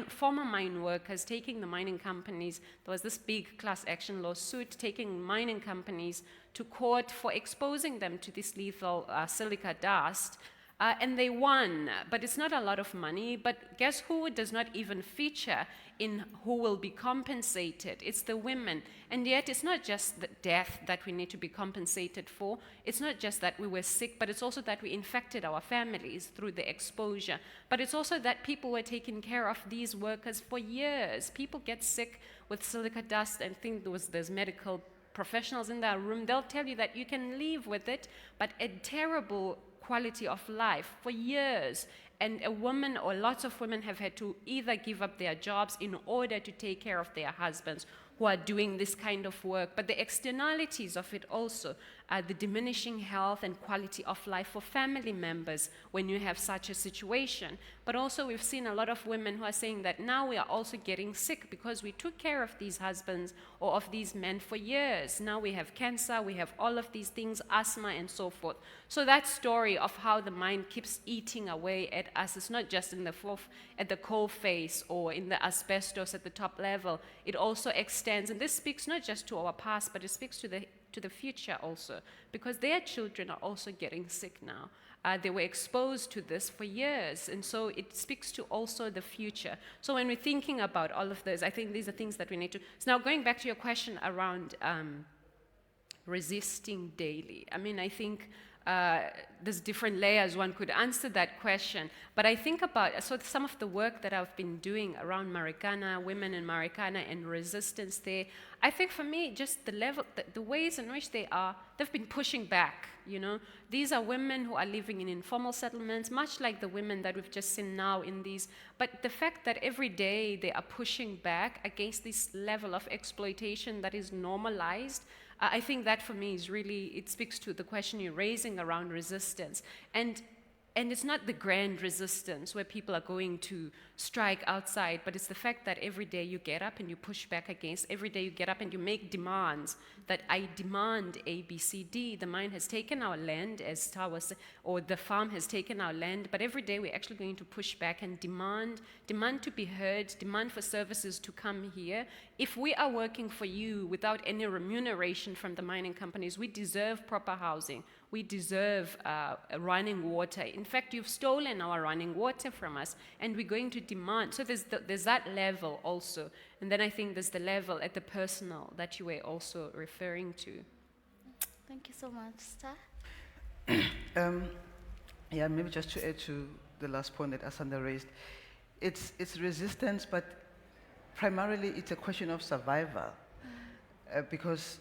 P: former mine workers taking the mining companies, there was this big class action lawsuit taking mining companies to court for exposing them to this lethal silica dust. And they won, but it's not a lot of money. But guess who does not even feature in who will be compensated? It's the women. And yet it's not just the death that we need to be compensated for. It's not just that we were sick, but it's also that we infected our families through the exposure. But it's also that people were taking care of these workers for years. People get sick with silica dust and think there's medical professionals in that room. They'll tell you that you can live with it, but a terrible quality of life for years. And a woman or lots of women have had to either give up their jobs in order to take care of their husbands who are doing this kind of work. But the externalities of it also are the diminishing health and quality of life for family members when you have such a situation. But also we've seen a lot of women who are saying that now we are also getting sick because we took care of these husbands or of these men for years. Now we have cancer, we have all of these things, asthma and so forth. So that story of how the mind keeps eating away at us is not just at the coal face or in the asbestos at the top level. It also extends, and this speaks not just to our past, but it speaks to the future also, because their children are also getting sick now. They were exposed to this for years, and so it speaks to also the future. So when we're thinking about all of this, I think these are things that we need to... So now going back to your question around resisting daily. I mean, I think there's different layers one could answer that question, but I think about, so some of the work that I've been doing around Marikana, women in Marikana and resistance there, I think for me, just the level, the ways in which they've been pushing back, you know. These are women who are living in informal settlements, much like the women that we've just seen now in these, but the fact that every day they are pushing back against this level of exploitation that is normalized, I think that for me is really, it speaks to the question you're raising around resistance. And it's not the grand resistance where people are going to strike outside, but it's the fact that every day you get up and you push back against, every day you get up and you make demands that I demand A, B, C, D. The mine has taken our land, as Tar was saying, or the farm has taken our land, but every day we're actually going to push back and demand to be heard, demand for services to come here. If we are working for you without any remuneration from the mining companies, we deserve proper housing. we deserve running water. In fact, you've stolen our running water from us, and we're going to demand. So there's that level also. And then I think there's the level at the personal that you were also referring to.
O: Thank you so much, Star.
R: Yeah, maybe just to add to the last point that Asanda raised, it's resistance, but primarily it's a question of survival, because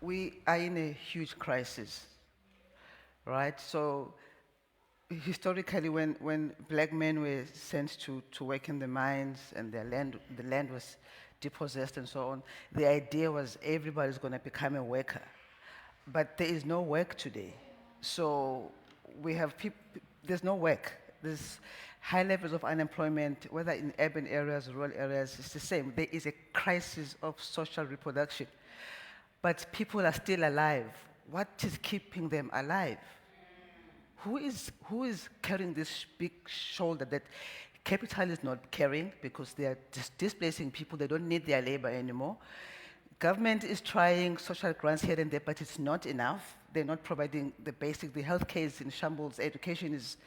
R: we are in a huge crisis, right? So historically, when black men were sent to work in the mines and the land was depossessed and so on, the idea was everybody's going to become a worker. But there is no work today. So we have there's no work. There's high levels of unemployment, whether in urban areas, rural areas, it's the same. There is a crisis of social reproduction. But people are still alive. What is keeping them alive? Who is carrying this big shoulder that capital is not carrying because they are displacing people, they don't need their labor anymore? Government is trying social grants here and there, but it's not enough. They're not providing the healthcare is in shambles, education is,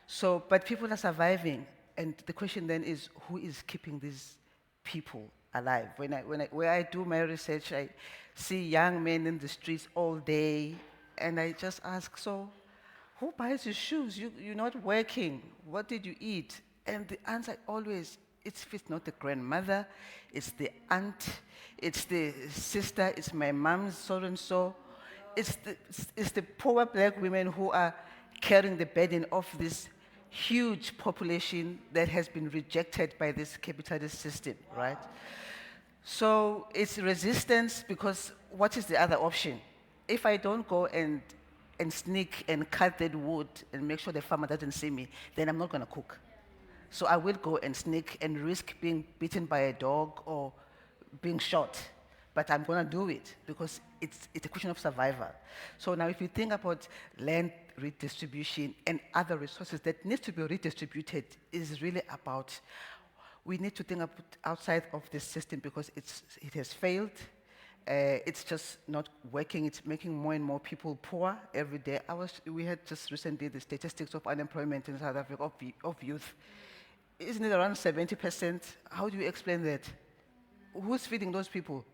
R: so, but people are surviving. And the question then is, who is keeping these people alive? When I do my research, I see young men in the streets all day, and I just ask, so who buys your shoes? You're not working. What did you eat? And the answer always, if it's not the grandmother, it's the aunt, it's the sister, it's my mom's so-and-so. It's the poor black women who are carrying the burden of this huge population that has been rejected by this capitalist system, right? So it's resistance, because what is the other option? If I don't go and sneak and cut that wood and make sure the farmer doesn't see me, then I'm not going to cook. So I will go and sneak and risk being bitten by a dog or being shot. But I'm going to do it because it's a question of survival. So now if you think about land redistribution and other resources that need to be redistributed, is really about, we need to think outside of this system because it has failed. It's just not working. It's making more and more people poor every day. We had just recently the statistics of unemployment in South Africa of youth. Isn't it around 70%? How do you explain that? Who's feeding those people?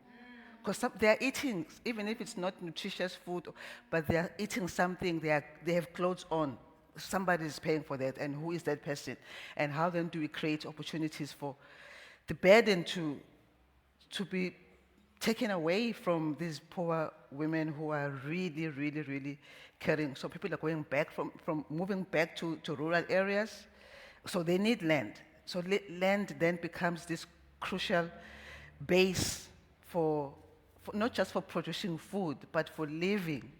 R: Because they are eating, even if it's not nutritious food, but they are eating something, they have clothes on. Somebody is paying for that, and who is that person? And how then do we create opportunities for the burden to be taken away from these poor women who are really, really, really caring? So people are going back from moving back to rural areas. So they need land. So land then becomes this crucial base for not just for producing food, but for living,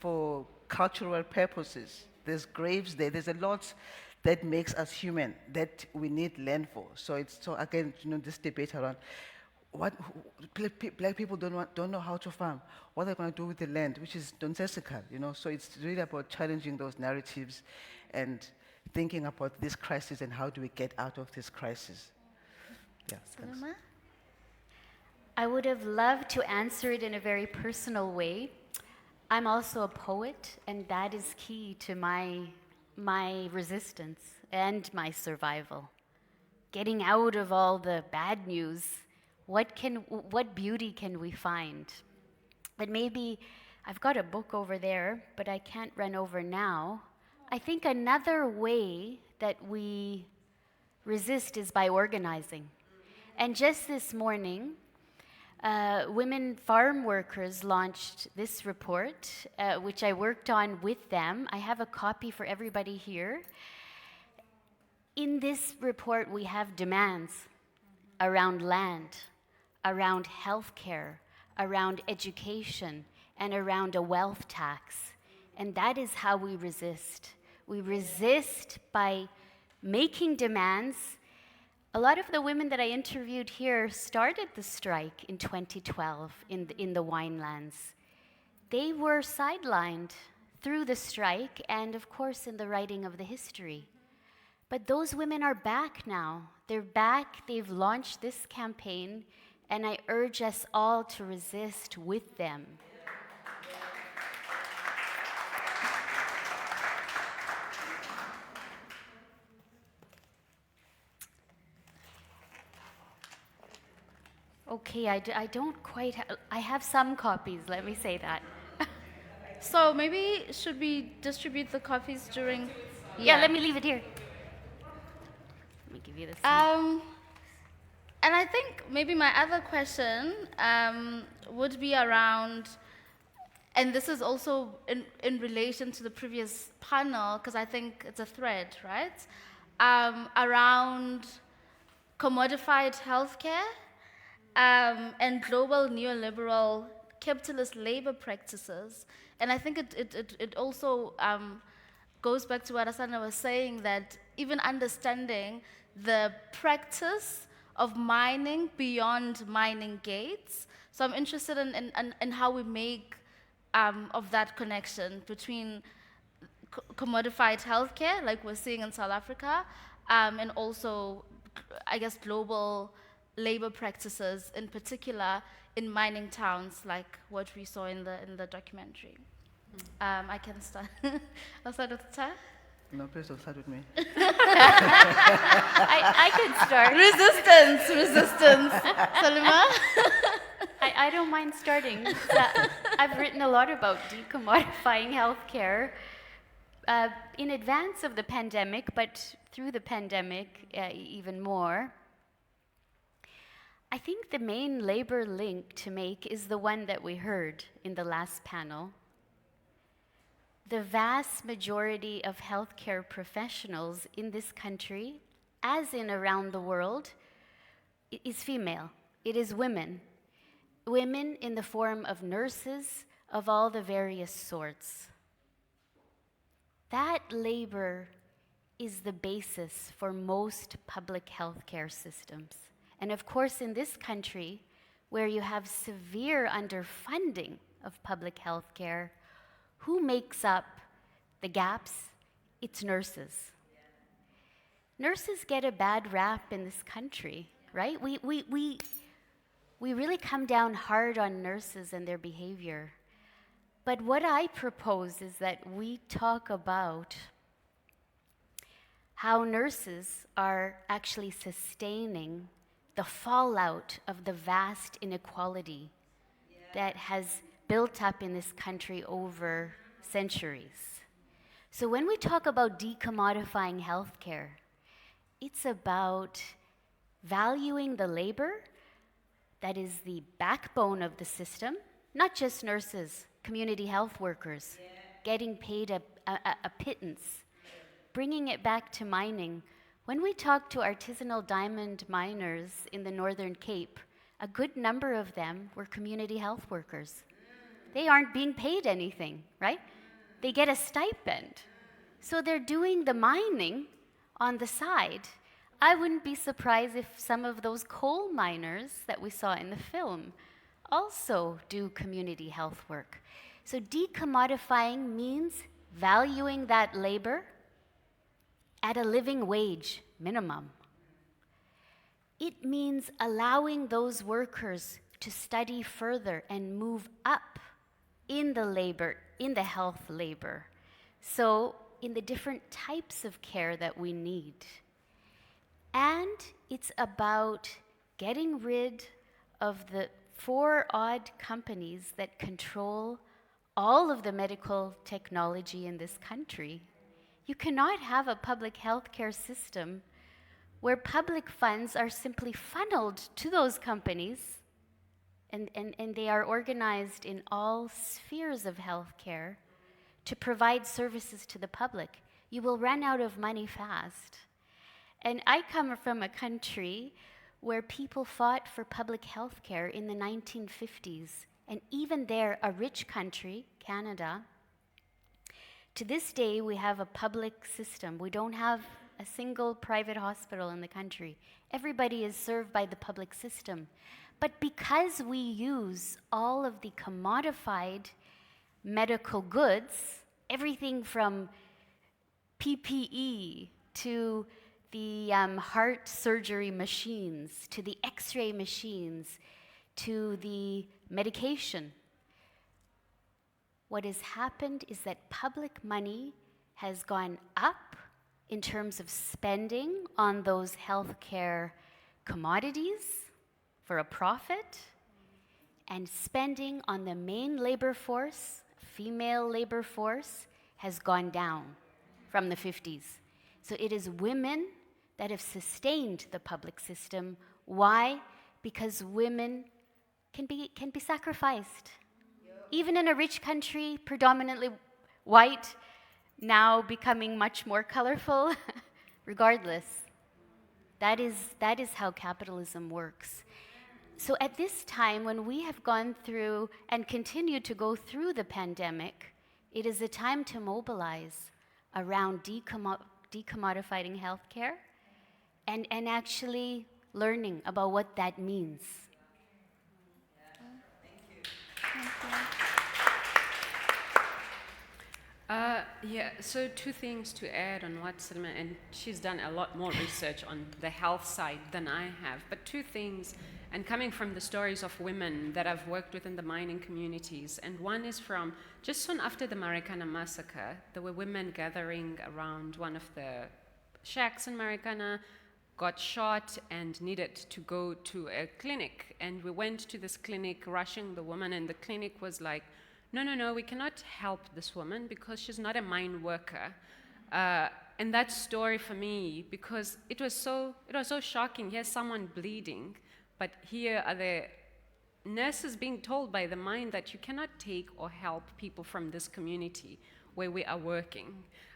R: for cultural purposes. There's graves there. There's a lot that makes us human that we need land for. So again, this debate around black people don't know how to farm. What are they going to do with the land, which is nonsensical, So it's really about challenging those narratives and thinking about this crisis and how do we get out of this crisis. Yeah.
Q: Saloma? I would have loved to answer it in a very personal way. I'm also a poet, and that is key to my resistance and my survival. Getting out of all the bad news, what beauty can we find? But maybe, I've got a book over there, but I can't run over now. I think another way that we resist is by organizing. And just this morning, women farm workers launched this report, which I worked on with them. I have a copy for everybody here. In this report, we have demands around land, around healthcare, around education, and around a wealth tax. And that is how we resist. We resist by making demands. A lot of the women that I interviewed here started the strike in 2012 in the winelands. They were sidelined through the strike and, of course, in the writing of the history. But those women are back now. They're back. They've launched this campaign, and I urge us all to resist with them. Okay, I don't quite I have some copies, let me say that.
O: So maybe should we distribute the copies during?
Q: Yeah, let me leave it here. Let me give you this.
O: And I think maybe my other question would be around, and this is also in relation to the previous panel, because I think it's a thread, right? Around commodified healthcare and global neoliberal capitalist labor practices. And I think it also goes back to what Asana was saying, that even understanding the practice of mining beyond mining gates. So I'm interested in how we make of that connection between commodified healthcare, like we're seeing in South Africa, and also, I guess, global labor practices, in particular in mining towns, like what we saw in the documentary. I can start. I'll start with Ta.
R: No, please don't start with me.
Q: I can start.
O: Resistance. Salima?
Q: I don't mind starting. I've written a lot about decommodifying healthcare in advance of the pandemic, but through the pandemic even more. I think the main labor link to make is the one that we heard in the last panel. The vast majority of healthcare professionals in this country, as in around the world, is female. It is women. Women in the form of nurses of all the various sorts. That labor is the basis for most public healthcare systems. And of course, in this country, where you have severe underfunding of public healthcare, who makes up the gaps? It's nurses. Nurses get a bad rap in this country, right? We really come down hard on nurses and their behavior. But what I propose is that we talk about how nurses are actually sustaining the fallout of the vast inequality that has built up in this country over centuries. So when we talk about decommodifying healthcare, it's about valuing the labor that is the backbone of the system, not just nurses, community health workers, getting paid a pittance, bringing it back to mining. When we talk to artisanal diamond miners in the Northern Cape, a good number of them were community health workers. They aren't being paid anything, right? They get a stipend. So they're doing the mining on the side. I wouldn't be surprised if some of those coal miners that we saw in the film also do community health work. So decommodifying means valuing that labor at a living wage minimum. It means allowing those workers to study further and move up in the labor, in the health labor. So in the different types of care that we need. And it's about getting rid of the 4 odd companies that control all of the medical technology in this country. You cannot have a public healthcare system where public funds are simply funneled to those companies, and they are organized in all spheres of healthcare to provide services to the public. You will run out of money fast. And I come from a country where people fought for public health care in the 1950s. And even there, a rich country, Canada, to this day, we have a public system. We don't have a single private hospital in the country. Everybody is served by the public system. But because we use all of the commodified medical goods, everything from PPE to the heart surgery machines, to the x-ray machines, to the medication. What has happened is that public money has gone up in terms of spending on those healthcare commodities, for a profit, and spending on the main labor force, female labor force, has gone down from the 50s. So it is women that have sustained the public system. Why? Because women can be sacrificed. Even in a rich country, predominantly white, now becoming much more colorful, regardless. That is how capitalism works. So at this time, when we have gone through and continue to go through the pandemic, it is a time to mobilize around decommodifying healthcare and actually learning about what that means.
P: Yeah, so two things to add on what Salma, and she's done a lot more research on the health side than I have, but two things, and coming from the stories of women that I've worked with in the mining communities, and one is from just soon after the Marikana massacre, there were women gathering around one of the shacks in Marikana, got shot and needed to go to a clinic, and we went to this clinic rushing the woman, and the clinic was like, no, we cannot help this woman because she's not a mine worker. And that story for me, because it was so shocking. Here's someone bleeding, but here are the nurses being told by the mine that you cannot take or help people from this community where we are working.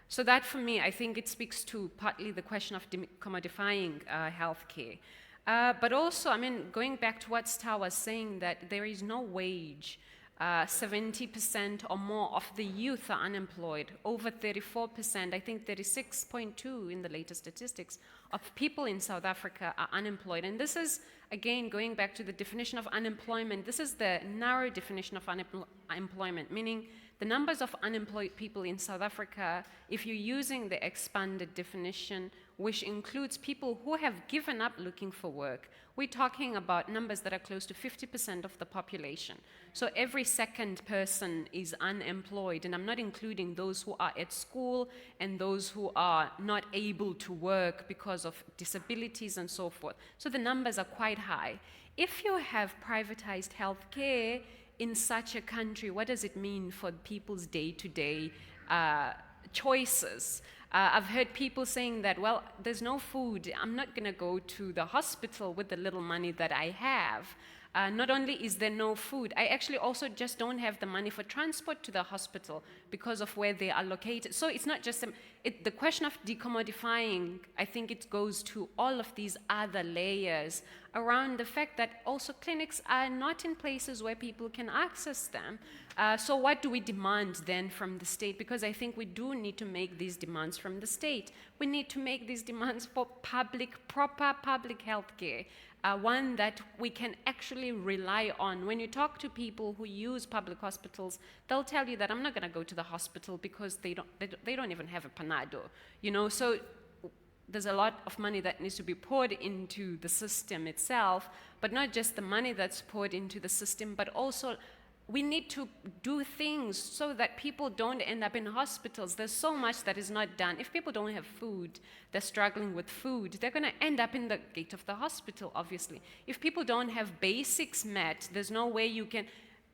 P: So that for me, I think it speaks to partly the question of commodifying healthcare. But also, I mean, going back to what Star was saying, that there is no wage. 70% or more of the youth are unemployed, over 34%, I think 36.2 in the latest statistics, of people in South Africa are unemployed. And this is, again, going back to the definition of unemployment, this is the narrow definition of unemployment, meaning the numbers of unemployed people in South Africa, if you're using the expanded definition, which includes people who have given up looking for work, we're talking about numbers that are close to 50% of the population. So every second person is unemployed, and I'm not including those who are at school and those who are not able to work because of disabilities and so forth. So the numbers are quite high. If you have privatized healthcare in such a country, what does it mean for people's day-to-day choices? I've heard people saying that, well, there's no food. I'm not going to go to the hospital with the little money that I have. Not only is there no food, I actually also just don't have the money for transport to the hospital because of where they are located. So it's not just the question of decommodifying. I think it goes to all of these other layers around the fact that also clinics are not in places where people can access them. So what do we demand then from the state? Because I think we do need to make these demands from the state. We need to make these demands for proper public health care. One that we can actually rely on. When you talk to people who use public hospitals, they'll tell you that I'm not going to go to the hospital because they don't even have a Panado, you know. So there's a lot of money that needs to be poured into the system itself, but not just the money that's poured into the system, but also we need to do things so that people don't end up in hospitals. There's so much that is not done. If people don't have food, they're struggling with food, they're going to end up in the gate of the hospital, obviously. If people don't have basics met, there's no way you can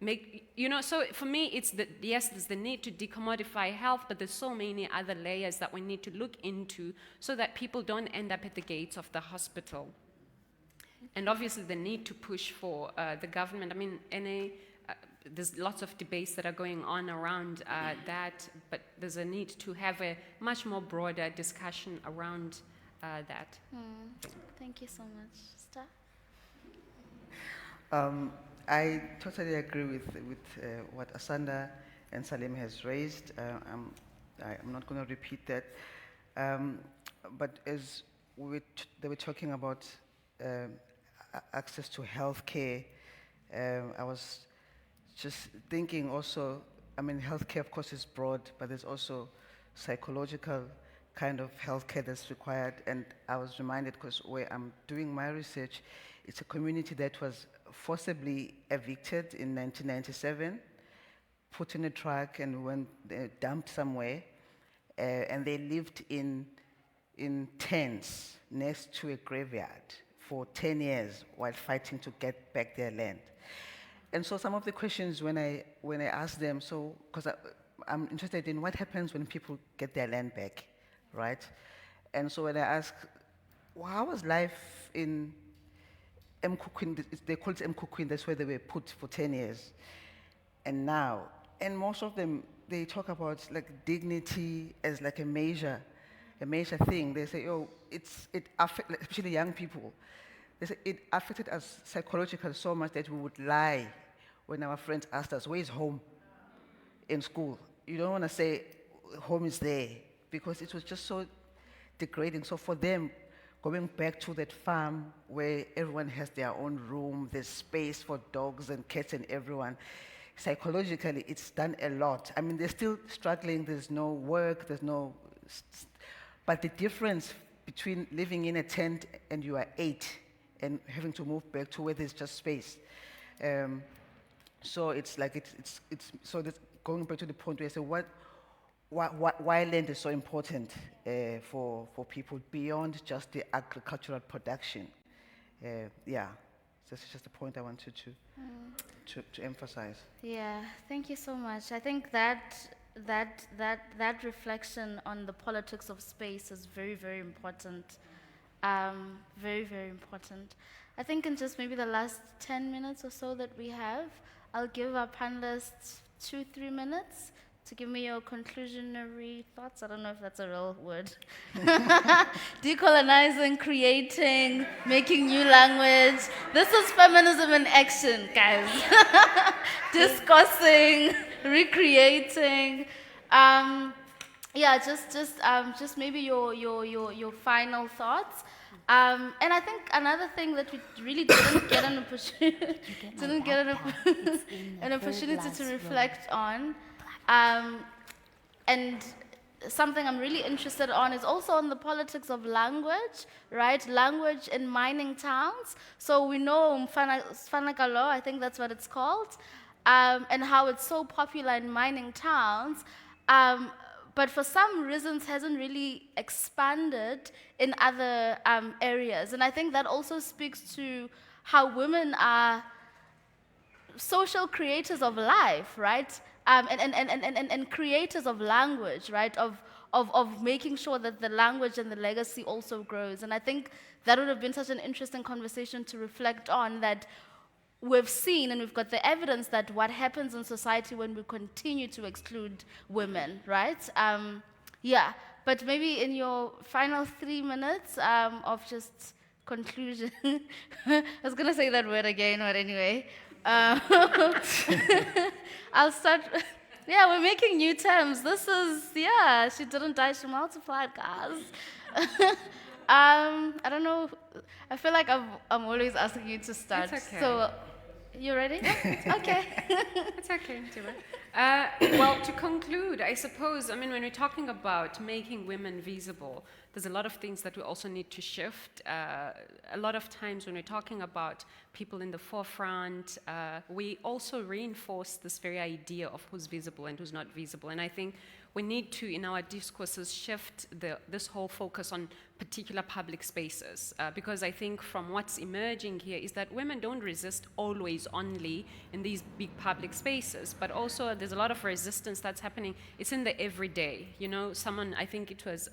P: make, you know, so for me, it's that, yes, there's the need to decommodify health, but there's so many other layers that we need to look into so that people don't end up at the gates of the hospital. And obviously the need to push for the government. I mean, there's lots of debates that are going on around that, but there's a need to have a much more broader discussion around that.
O: Thank you so much. Star?
R: I totally agree with what Asanda and Salim has raised. I'm not going to repeat that. But as they were talking about access to health care, I was just thinking also, I mean, healthcare, of course, is broad, but there's also psychological kind of healthcare that's required. And I was reminded, because where I'm doing my research, it's a community that was forcibly evicted in 1997, put in a truck and went dumped somewhere, and they lived in tents next to a graveyard for 10 years while fighting to get back their land. And so some of the questions when I ask them, so, because I'm interested in what happens when people get their land back, right? And so when I ask, well, how was life in Mkukwin, they call it Mkukwin, that's where they were put for 10 years. And now, and most of them, they talk about like dignity as like a major thing. They say, oh, especially young people, they say it affected us psychologically so much that we would lie when our friends asked us, where's home in school? You don't want to say home is there because it was just so degrading. So for them, going back to that farm where everyone has their own room, there's space for dogs and cats and everyone, psychologically, it's done a lot. I mean, they're still struggling, there's no work, but the difference between living in a tent and you are 8 and having to move back to where there's just space. So it's like, so that's going back to the point where I say, why land is so important for people beyond just the agricultural production. Yeah, this is just the point I wanted to emphasize.
O: Yeah, thank you so much. I think that reflection on the politics of space is very, very important. Very, very important. I think in just maybe the last 10 minutes or so that we have, I'll give our panelists 2-3 minutes to give me your conclusionary thoughts. I don't know if that's a real word. Decolonizing, creating, making new language. This is feminism in action, guys. Discussing, recreating. Yeah, just maybe your final thoughts. And I think another thing that we really didn't get an opportunity to reflect on, and something I'm really interested on is also on the politics of language, right? Language in mining towns. So we know Mfanakalo, I think that's what it's called, and how it's so popular in mining towns. But for some reasons hasn't really expanded in other areas. And I think that also speaks to how women are social creators of life, right? And creators of language, right? Of making sure that the language and the legacy also grows. And I think that would have been such an interesting conversation to reflect on, that we've seen and we've got the evidence that what happens in society when we continue to exclude women, right? Yeah, but maybe in your final 3 minutes of just conclusion, I was gonna say that word again, but anyway. I'll start, yeah, we're making new terms. This is, yeah, she didn't die, she multiplied, guys. I don't know, I feel like I'm always asking you to start.
P: It's okay.
O: So, you ready? Okay.
P: It's okay, Tiba. Well, to conclude, I suppose, I mean, when we're talking about making women visible, there's a lot of things that we also need to shift. A lot of times when we're talking about people in the forefront, we also reinforce this very idea of who's visible and who's not visible. And I think we need to, in our discourses, shift this whole focus on particular public spaces. Because I think from what's emerging here is that women don't resist always only in these big public spaces, but also there's a lot of resistance that's happening. It's in the everyday. You know, someone, I think it was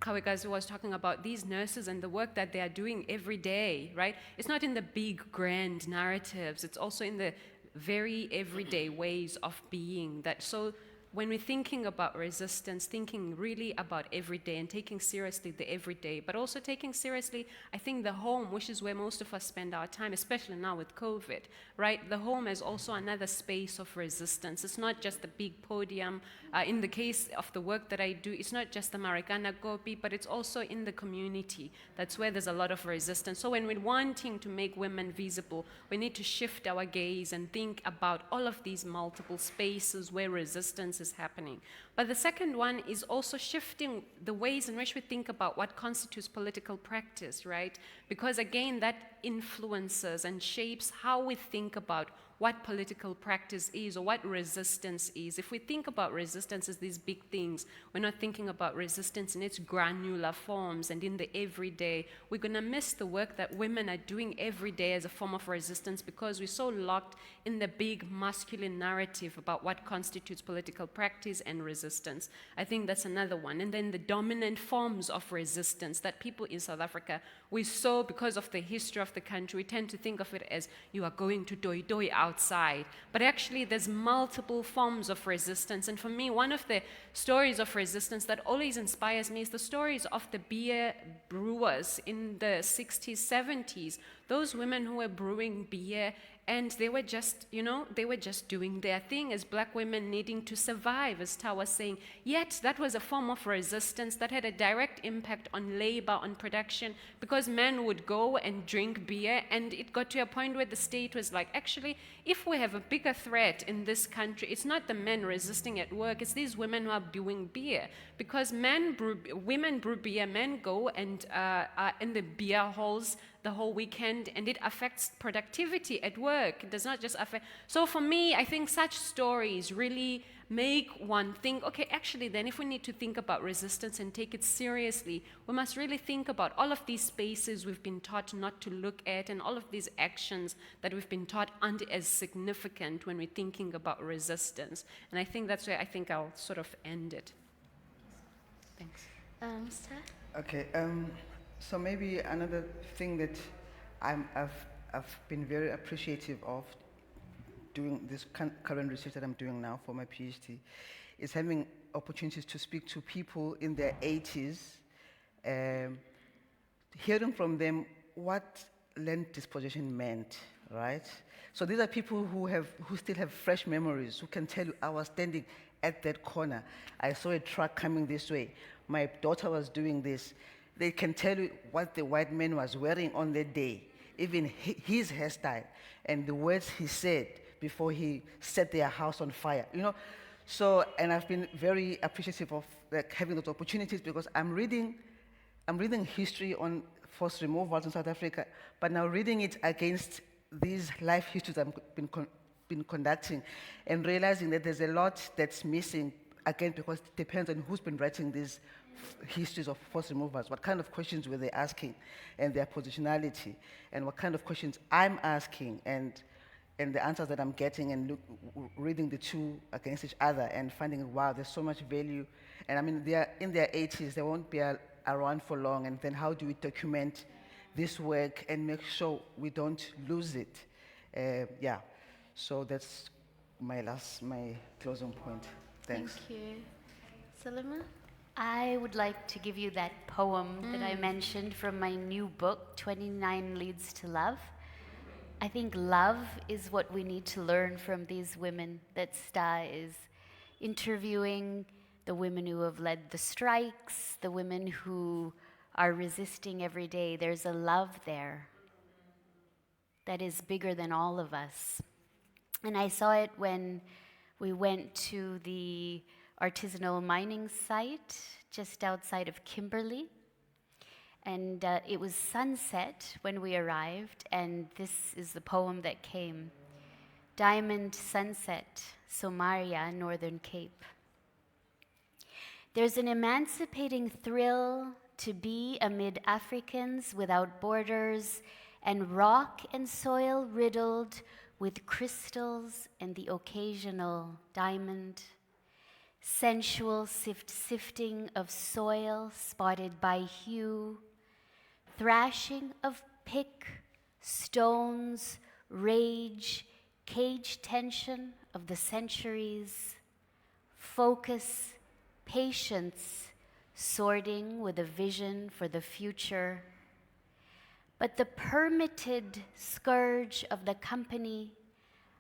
P: Kawegazi was talking about these nurses and the work that they are doing every day, right? It's not in the big, grand narratives. It's also in the very everyday ways of being. That so. When we're thinking about resistance, thinking really about everyday and taking seriously the everyday, but also taking seriously, I think, the home, which is where most of us spend our time, especially now with COVID, right? The home is also another space of resistance. It's not just the big podium. In the case of the work that I do, it's not just the Marikana Gopi, but it's also in the community. That's where there's a lot of resistance. So when we're wanting to make women visible, we need to shift our gaze and think about all of these multiple spaces where resistance is happening. But the second one is also shifting the ways in which we think about what constitutes political practice, right? because again, that influences and shapes how we think about what political practice is or what resistance is. If we think about resistance as these big things, we're not thinking about resistance in its granular forms and in the everyday. We're going to miss the work that women are doing every day as a form of resistance because we're so locked in the big masculine narrative about what constitutes political practice and resistance. I think that's another one. And then the dominant forms of resistance that people in South Africa, we saw because of the history of the country, we tend to think of it as you are going to doi outside. But actually there's multiple forms of resistance. And for me, one of the stories of resistance that always inspires me is the stories of the beer brewers in the 60s, 70s. Those women who were brewing beer, and they were just, they were just doing their thing as black women needing to survive, as Ta was saying. Yet that was a form of resistance that had a direct impact on labor, on production, because men would go and drink beer, and it got to a point where the state was like, actually, if we have a bigger threat in this country, it's not the men resisting at work, it's these women who are brewing beer. Because women brew beer, men go and are in the beer halls the whole weekend, and it affects productivity at work. It does not just affect. So for me, I think such stories really make one think, okay, actually then if we need to think about resistance and take it seriously, we must really think about all of these spaces we've been taught not to look at, and all of these actions that we've been taught aren't as significant when we're thinking about resistance. And I think that's where I think I'll sort of end it. Thanks.
O: Sir?
R: Okay, so maybe another thing that I've been very appreciative of doing this current research that I'm doing now for my PhD is having opportunities to speak to people in their 80s, hearing from them what land dispossession meant, right? So these are people who still have fresh memories, who can tell you, I was standing at that corner, I saw a truck coming this way, my daughter was doing this. They can tell you what the white man was wearing on that day, even his hairstyle, and the words he said before he set their house on fire, So, and I've been very appreciative of having those opportunities because I'm reading history on forced removals in South Africa, but now reading it against these life histories I've been conducting and realizing that there's a lot that's missing, again, because it depends on who's been writing these histories of forced removals, what kind of questions were they asking, and their positionality, and what kind of questions I'm asking, and the answers that I'm getting, and reading the two against each other, and finding, wow, there's so much value. And I mean, they're in their 80s, they won't be around for long, and then how do we document this work and make sure we don't lose it? Yeah, so that's my closing point. Thanks.
Q: Thank you. Salima? I would like to give you that poem that I mentioned from my new book, 29 Leads to Love. I think love is what we need to learn from these women that Sta is interviewing, the women who have led the strikes, the women who are resisting every day. There's a love there that is bigger than all of us. And I saw it when we went to the artisanal mining site just outside of Kimberley. And it was sunset when we arrived, and this is the poem that came. Diamond Sunset, Somalia, Northern Cape. There's an emancipating thrill to be amid Africans without borders and rock and soil riddled with crystals and the occasional diamond. Sensual sifting of soil spotted by hue, thrashing of pick, stones, rage, cage tension of the centuries, focus, patience, sorting with a vision for the future. But the permitted scourge of the company,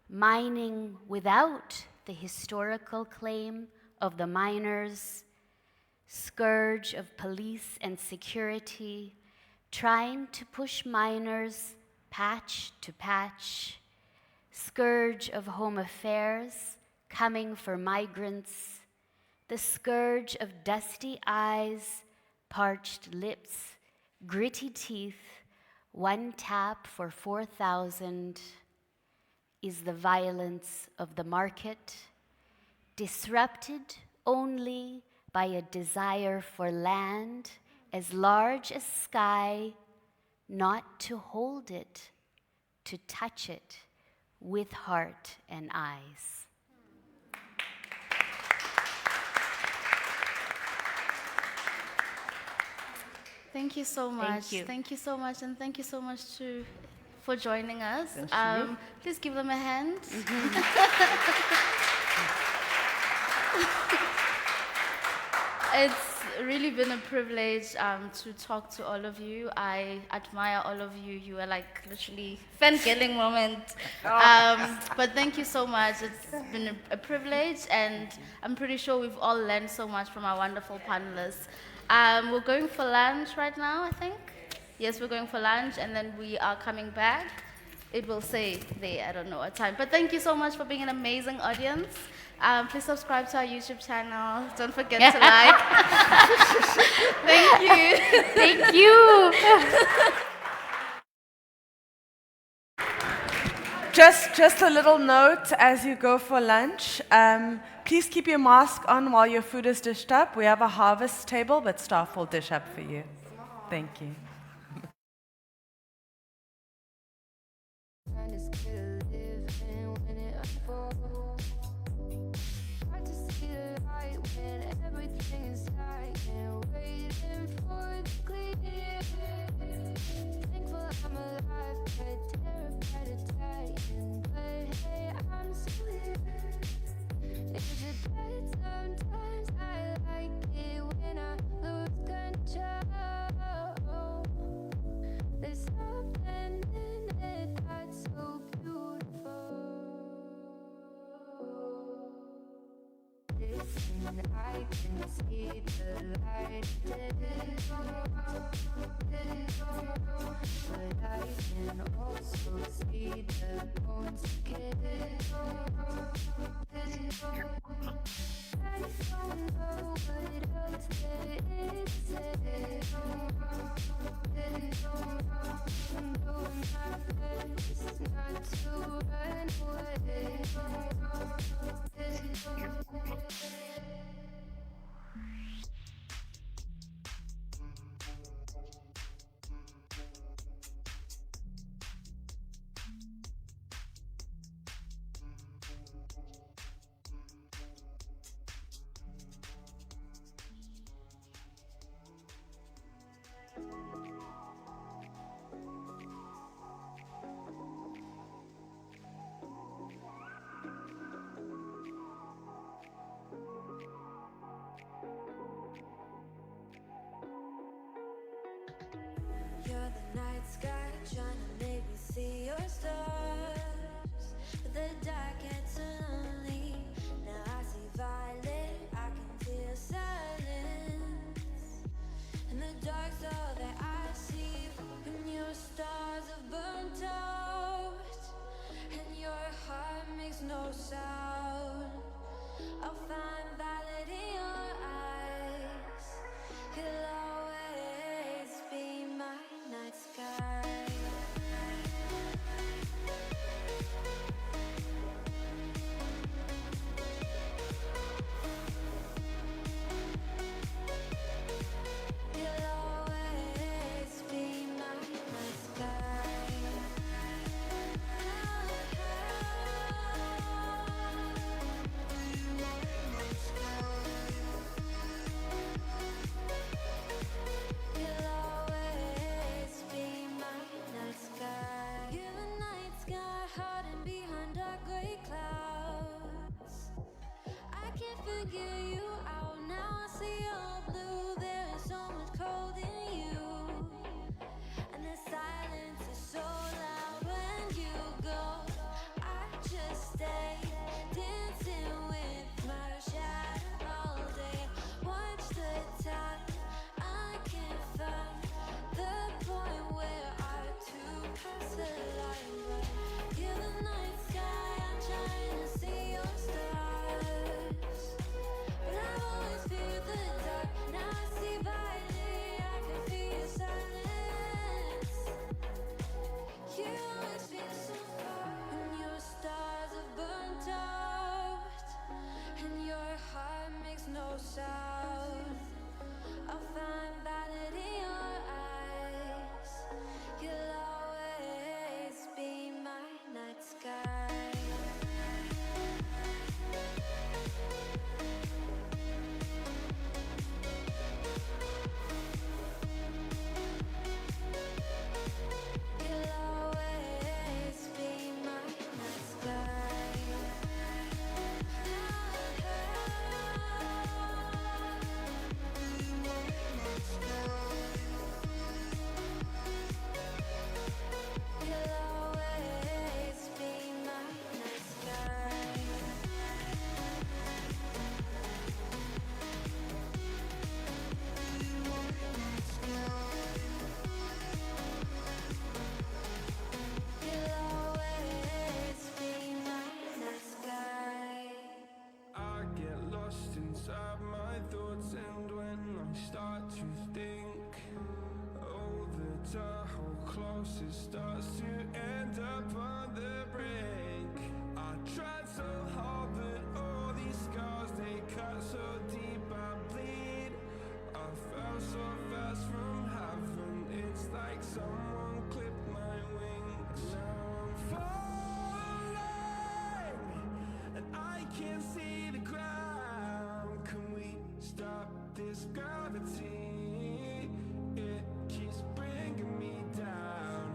Q: mining without the historical claim of the miners, scourge of police and security, trying to push miners patch to patch, scourge of home affairs coming for migrants, the scourge of dusty eyes, parched lips, gritty teeth, One tap for 4,000 is the violence of the market, disrupted only by a desire for land as large as sky, not to hold it, to touch it with heart and eyes.
O: Thank you so much.
Q: Thank you.
O: Thank you so much, and thank you so much for joining us.
C: Thanks to you.
O: Please give them a hand. It's really been a privilege to talk to all of you. I admire all of you. You are like literally fangirling moment. But thank you so much. It's been a privilege, and I'm pretty sure we've all learned so much from our wonderful panelists. We're going for lunch right now, I think. Yes, we're going for lunch, and then we are coming back. It will say there, I don't know what time. But thank you so much for being an amazing audience. Please subscribe to our YouTube channel. Don't forget to like. Thank you.
Q: Thank you.
A: Just a little note as you go for lunch. Please keep your mask on while your food is dished up. We have a harvest table, but staff will dish up for you. Thank you.
S: Sometimes I like it when I lose control. There's something in it that's so beautiful. Listen, I can see the light, but I can also see the bones again. I don't know what else there is said. I'm doing my best not to run away.
T: just starts to end up on the brink. I tried so hard, but all these scars, they cut so deep, I bleed. I fell so fast from heaven, it's like someone clipped my wings. Now I'm falling, and I can't see the ground. Can we stop this gravity? It keeps bringing me down.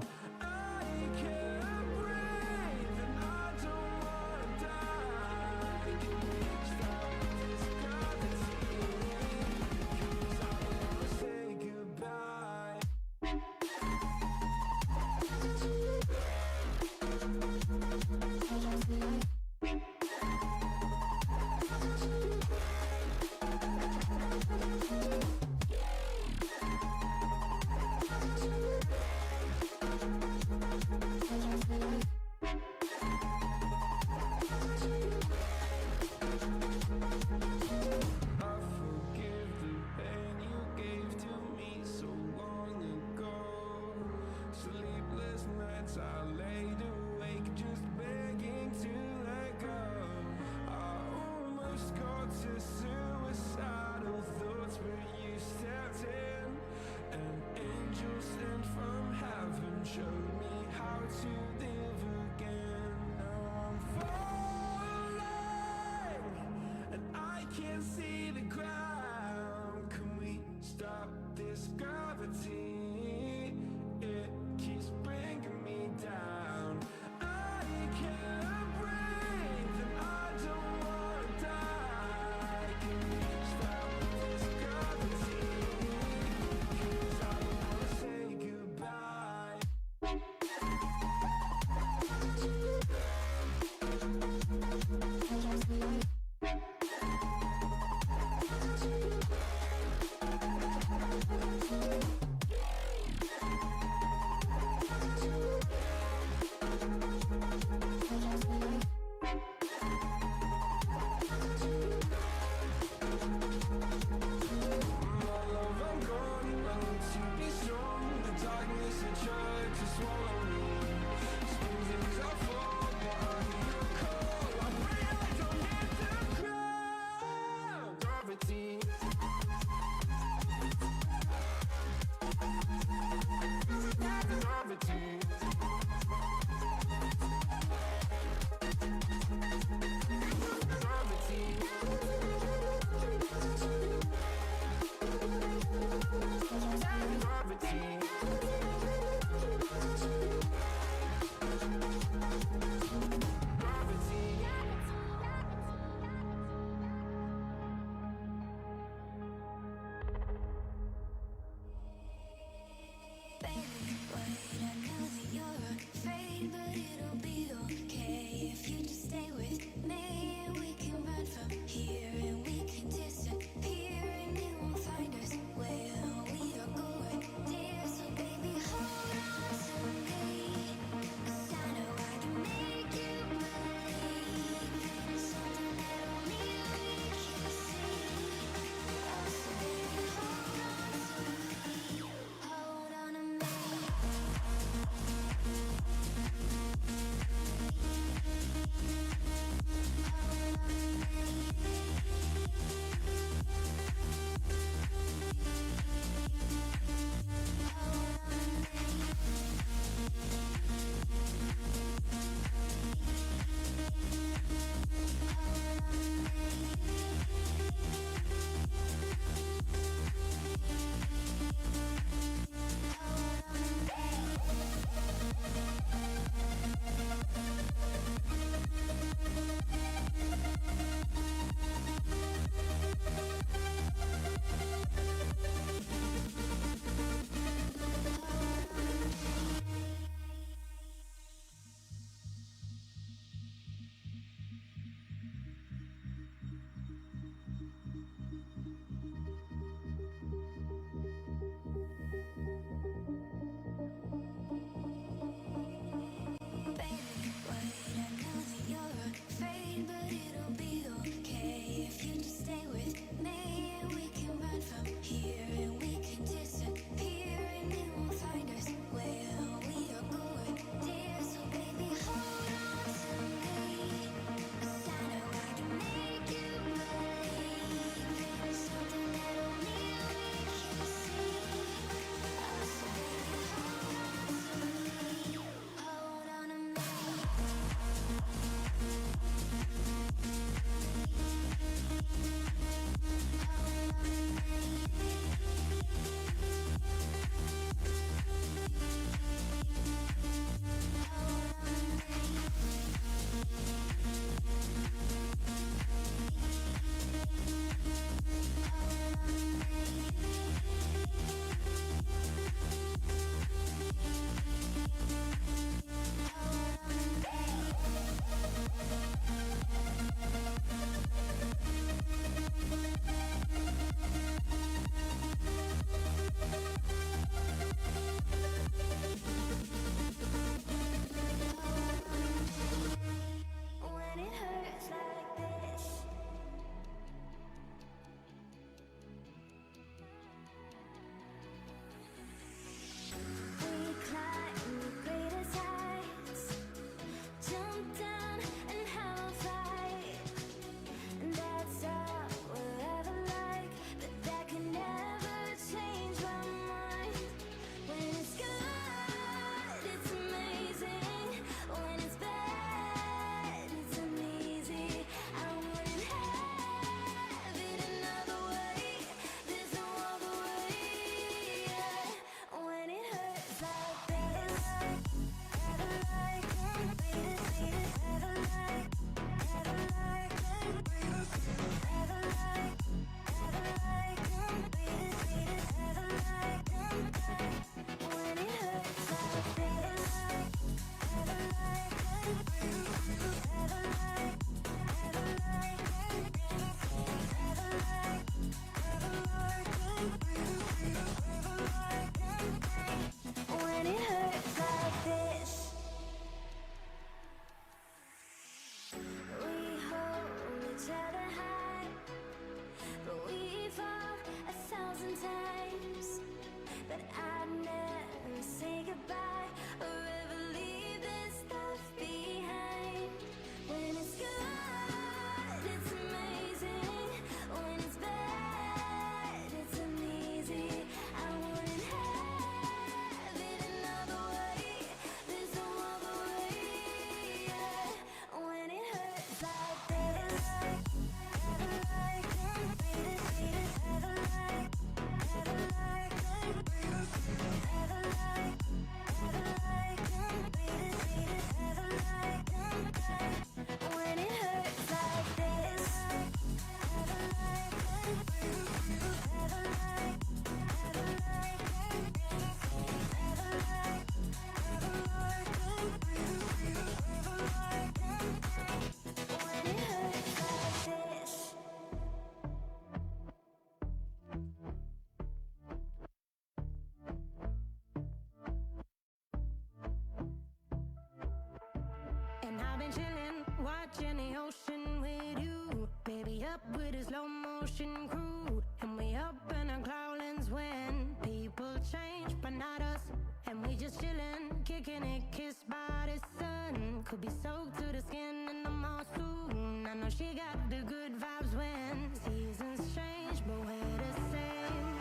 S: I've been chilling, watching the ocean with you. Baby, up with a slow motion crew. And we up in our cloudlands when people change, but not us. And we just chilling, kicking it, kissed by the sun. Could be soaked to the skin in the mall soon. I know she got the good vibes when seasons change, but we're the same.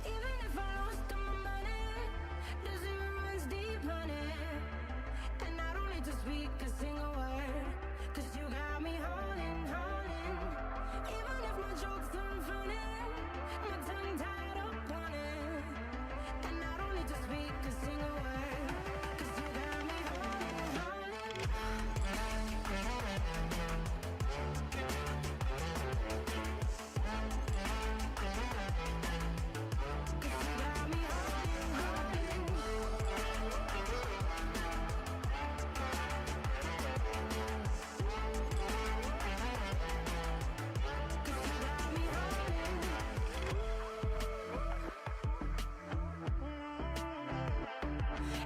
S: Even if I lost all my money, the zero runs deep, honey. And I don't need to speak a single word, 'cause you got me holding, holding. Even if my jokes aren't funny, my tongue tied up on it. And I don't need to speak a single word, 'cause you got me holding, holding.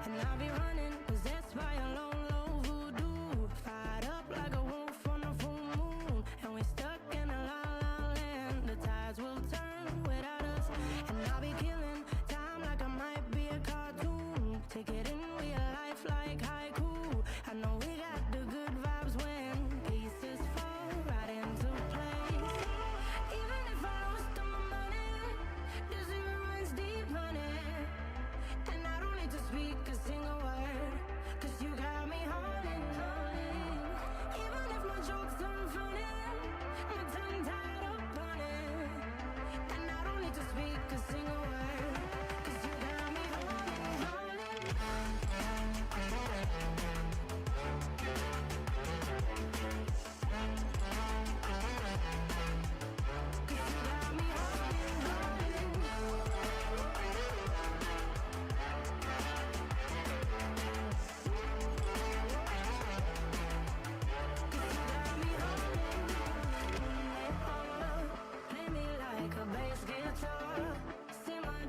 S: And I'll be running, possessed by a low, low voodoo. Fired up like a wolf on a full moon. And we're stuck in a la la land. The tides will turn without us. And I'll be killing time like I might be a cartoon. Take it in real life like haiku. I know we got the good vibes when pieces fall right into place. Even if I lost all my money, the zero runs deep, honey. And I don't need to speak a single word, 'cause you got me holding, holding. Even if my jokes aren't funny, my tongue tied up on it. And I don't need to speak a single word, 'cause you got me holding, holding. Play me like a bass guitar. See my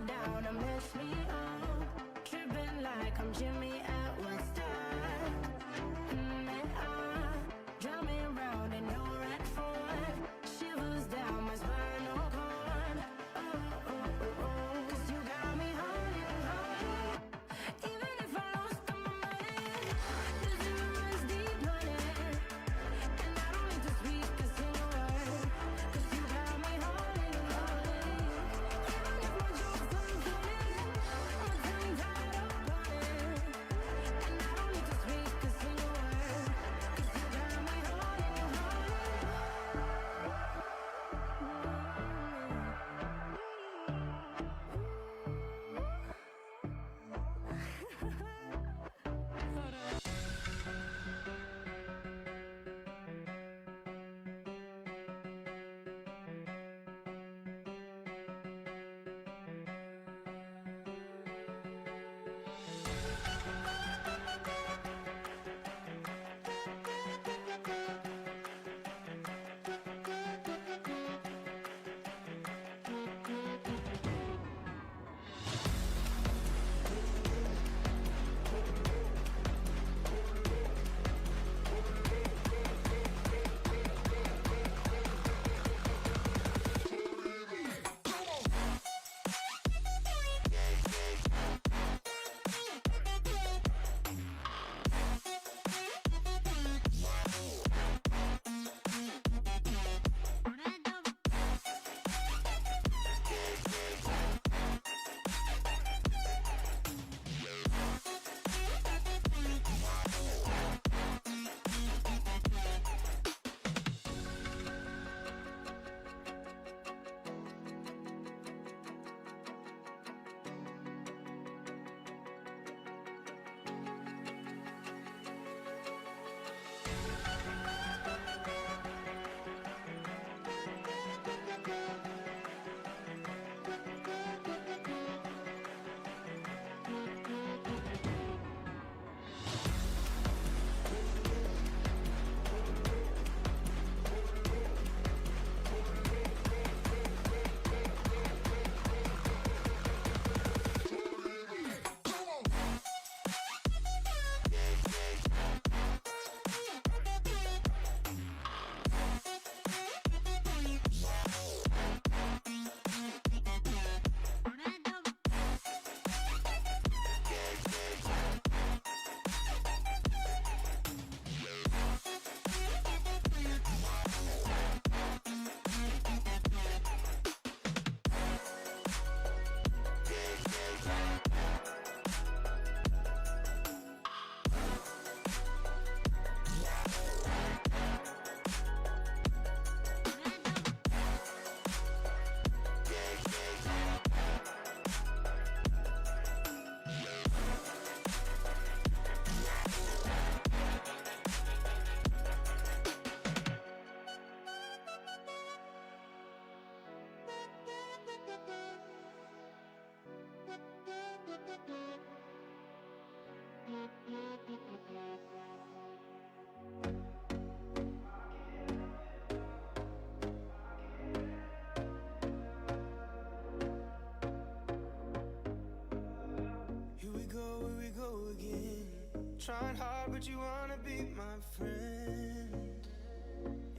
T: trying hard, but you wanna be my friend.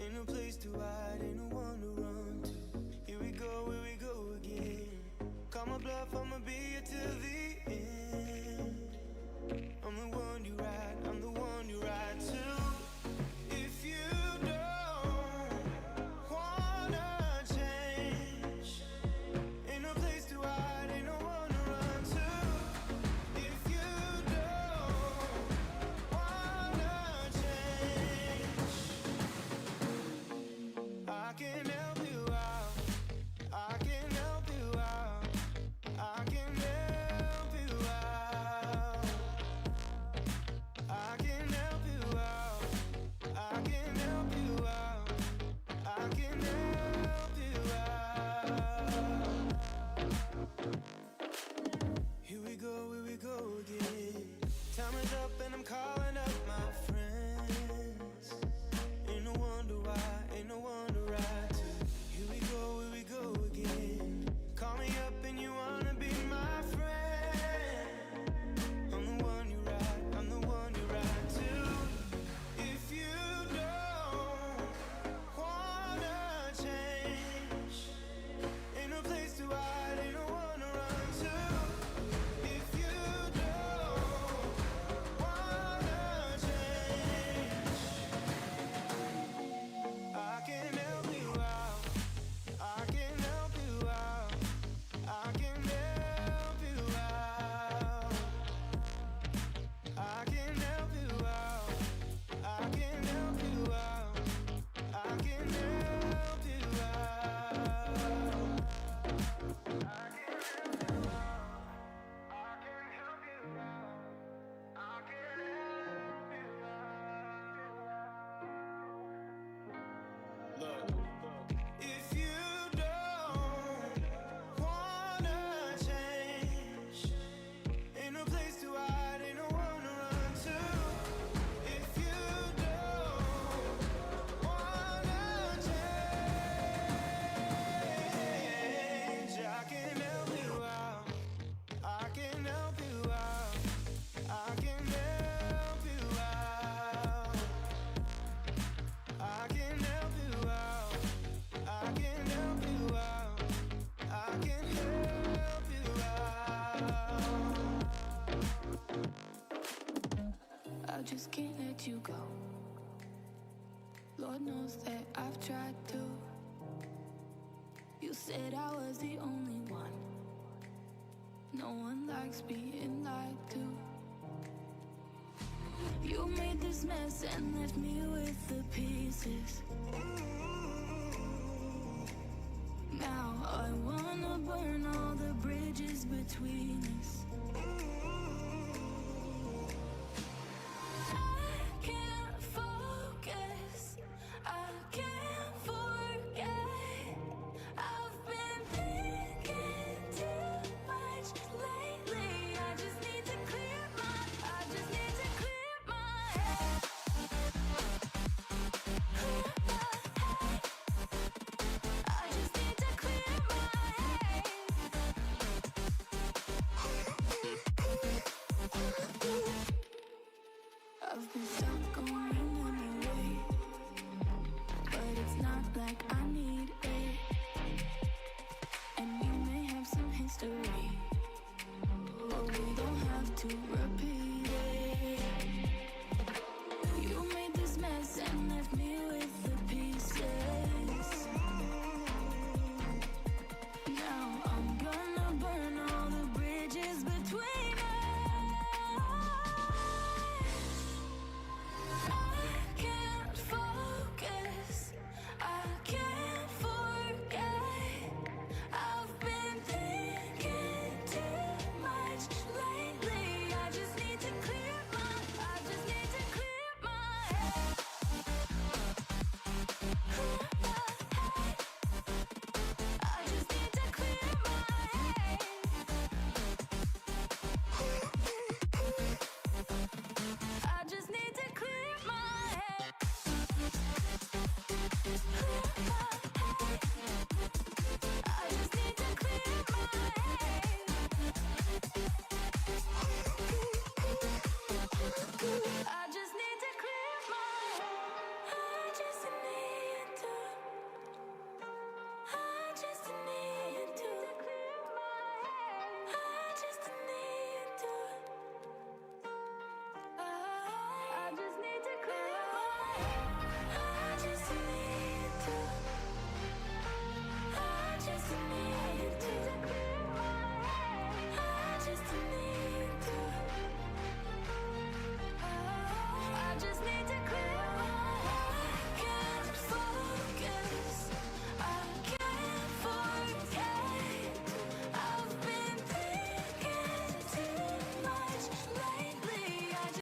T: Ain't no place to hide, ain't no one to run to. Here we go again. Call my bluff, I'ma be here till the end. I'm the one you ride, I'm the one you ride to. If you don't wanna change, ain't no place to hide, ain't no one to run to. If you don't wanna change, I can help you out, I can help you out, I can help you out, I can help you out, I can help you out, I can help you out. Here we go again. Time is up and I'm calling up my friends. Ain't no wonder why, ain't no one to ride to. Here we go again. Call me up and you wanna be my friend. I'm the one you ride, I'm the one you ride to. If you don't wanna change, ain't no place to hide, ain't no one to run to. If you don't wanna change, I can help you out, I can help you out, I can help you out, I can help you out, I can help you out, I can help you out. If you don't wanna change, ain't no place to hide, ain't no one to run to. If you don't wanna change, I can help you out, I can help you out, I can help you out, I can help you out, I can help you out, I can help you out.
S: I just can't let you go. Lord knows that I've tried to. You said I was the only one. No one likes being lied to. You made this mess and left me with the pieces. Now I wanna burn all the bridges between us. I can't focus, I can't forget. I've been thinking too much lately. I just need to clear my head. I just need to clear my head. I've been stuck on memory, but it's not like I need it. And we may have some history, but we don't have to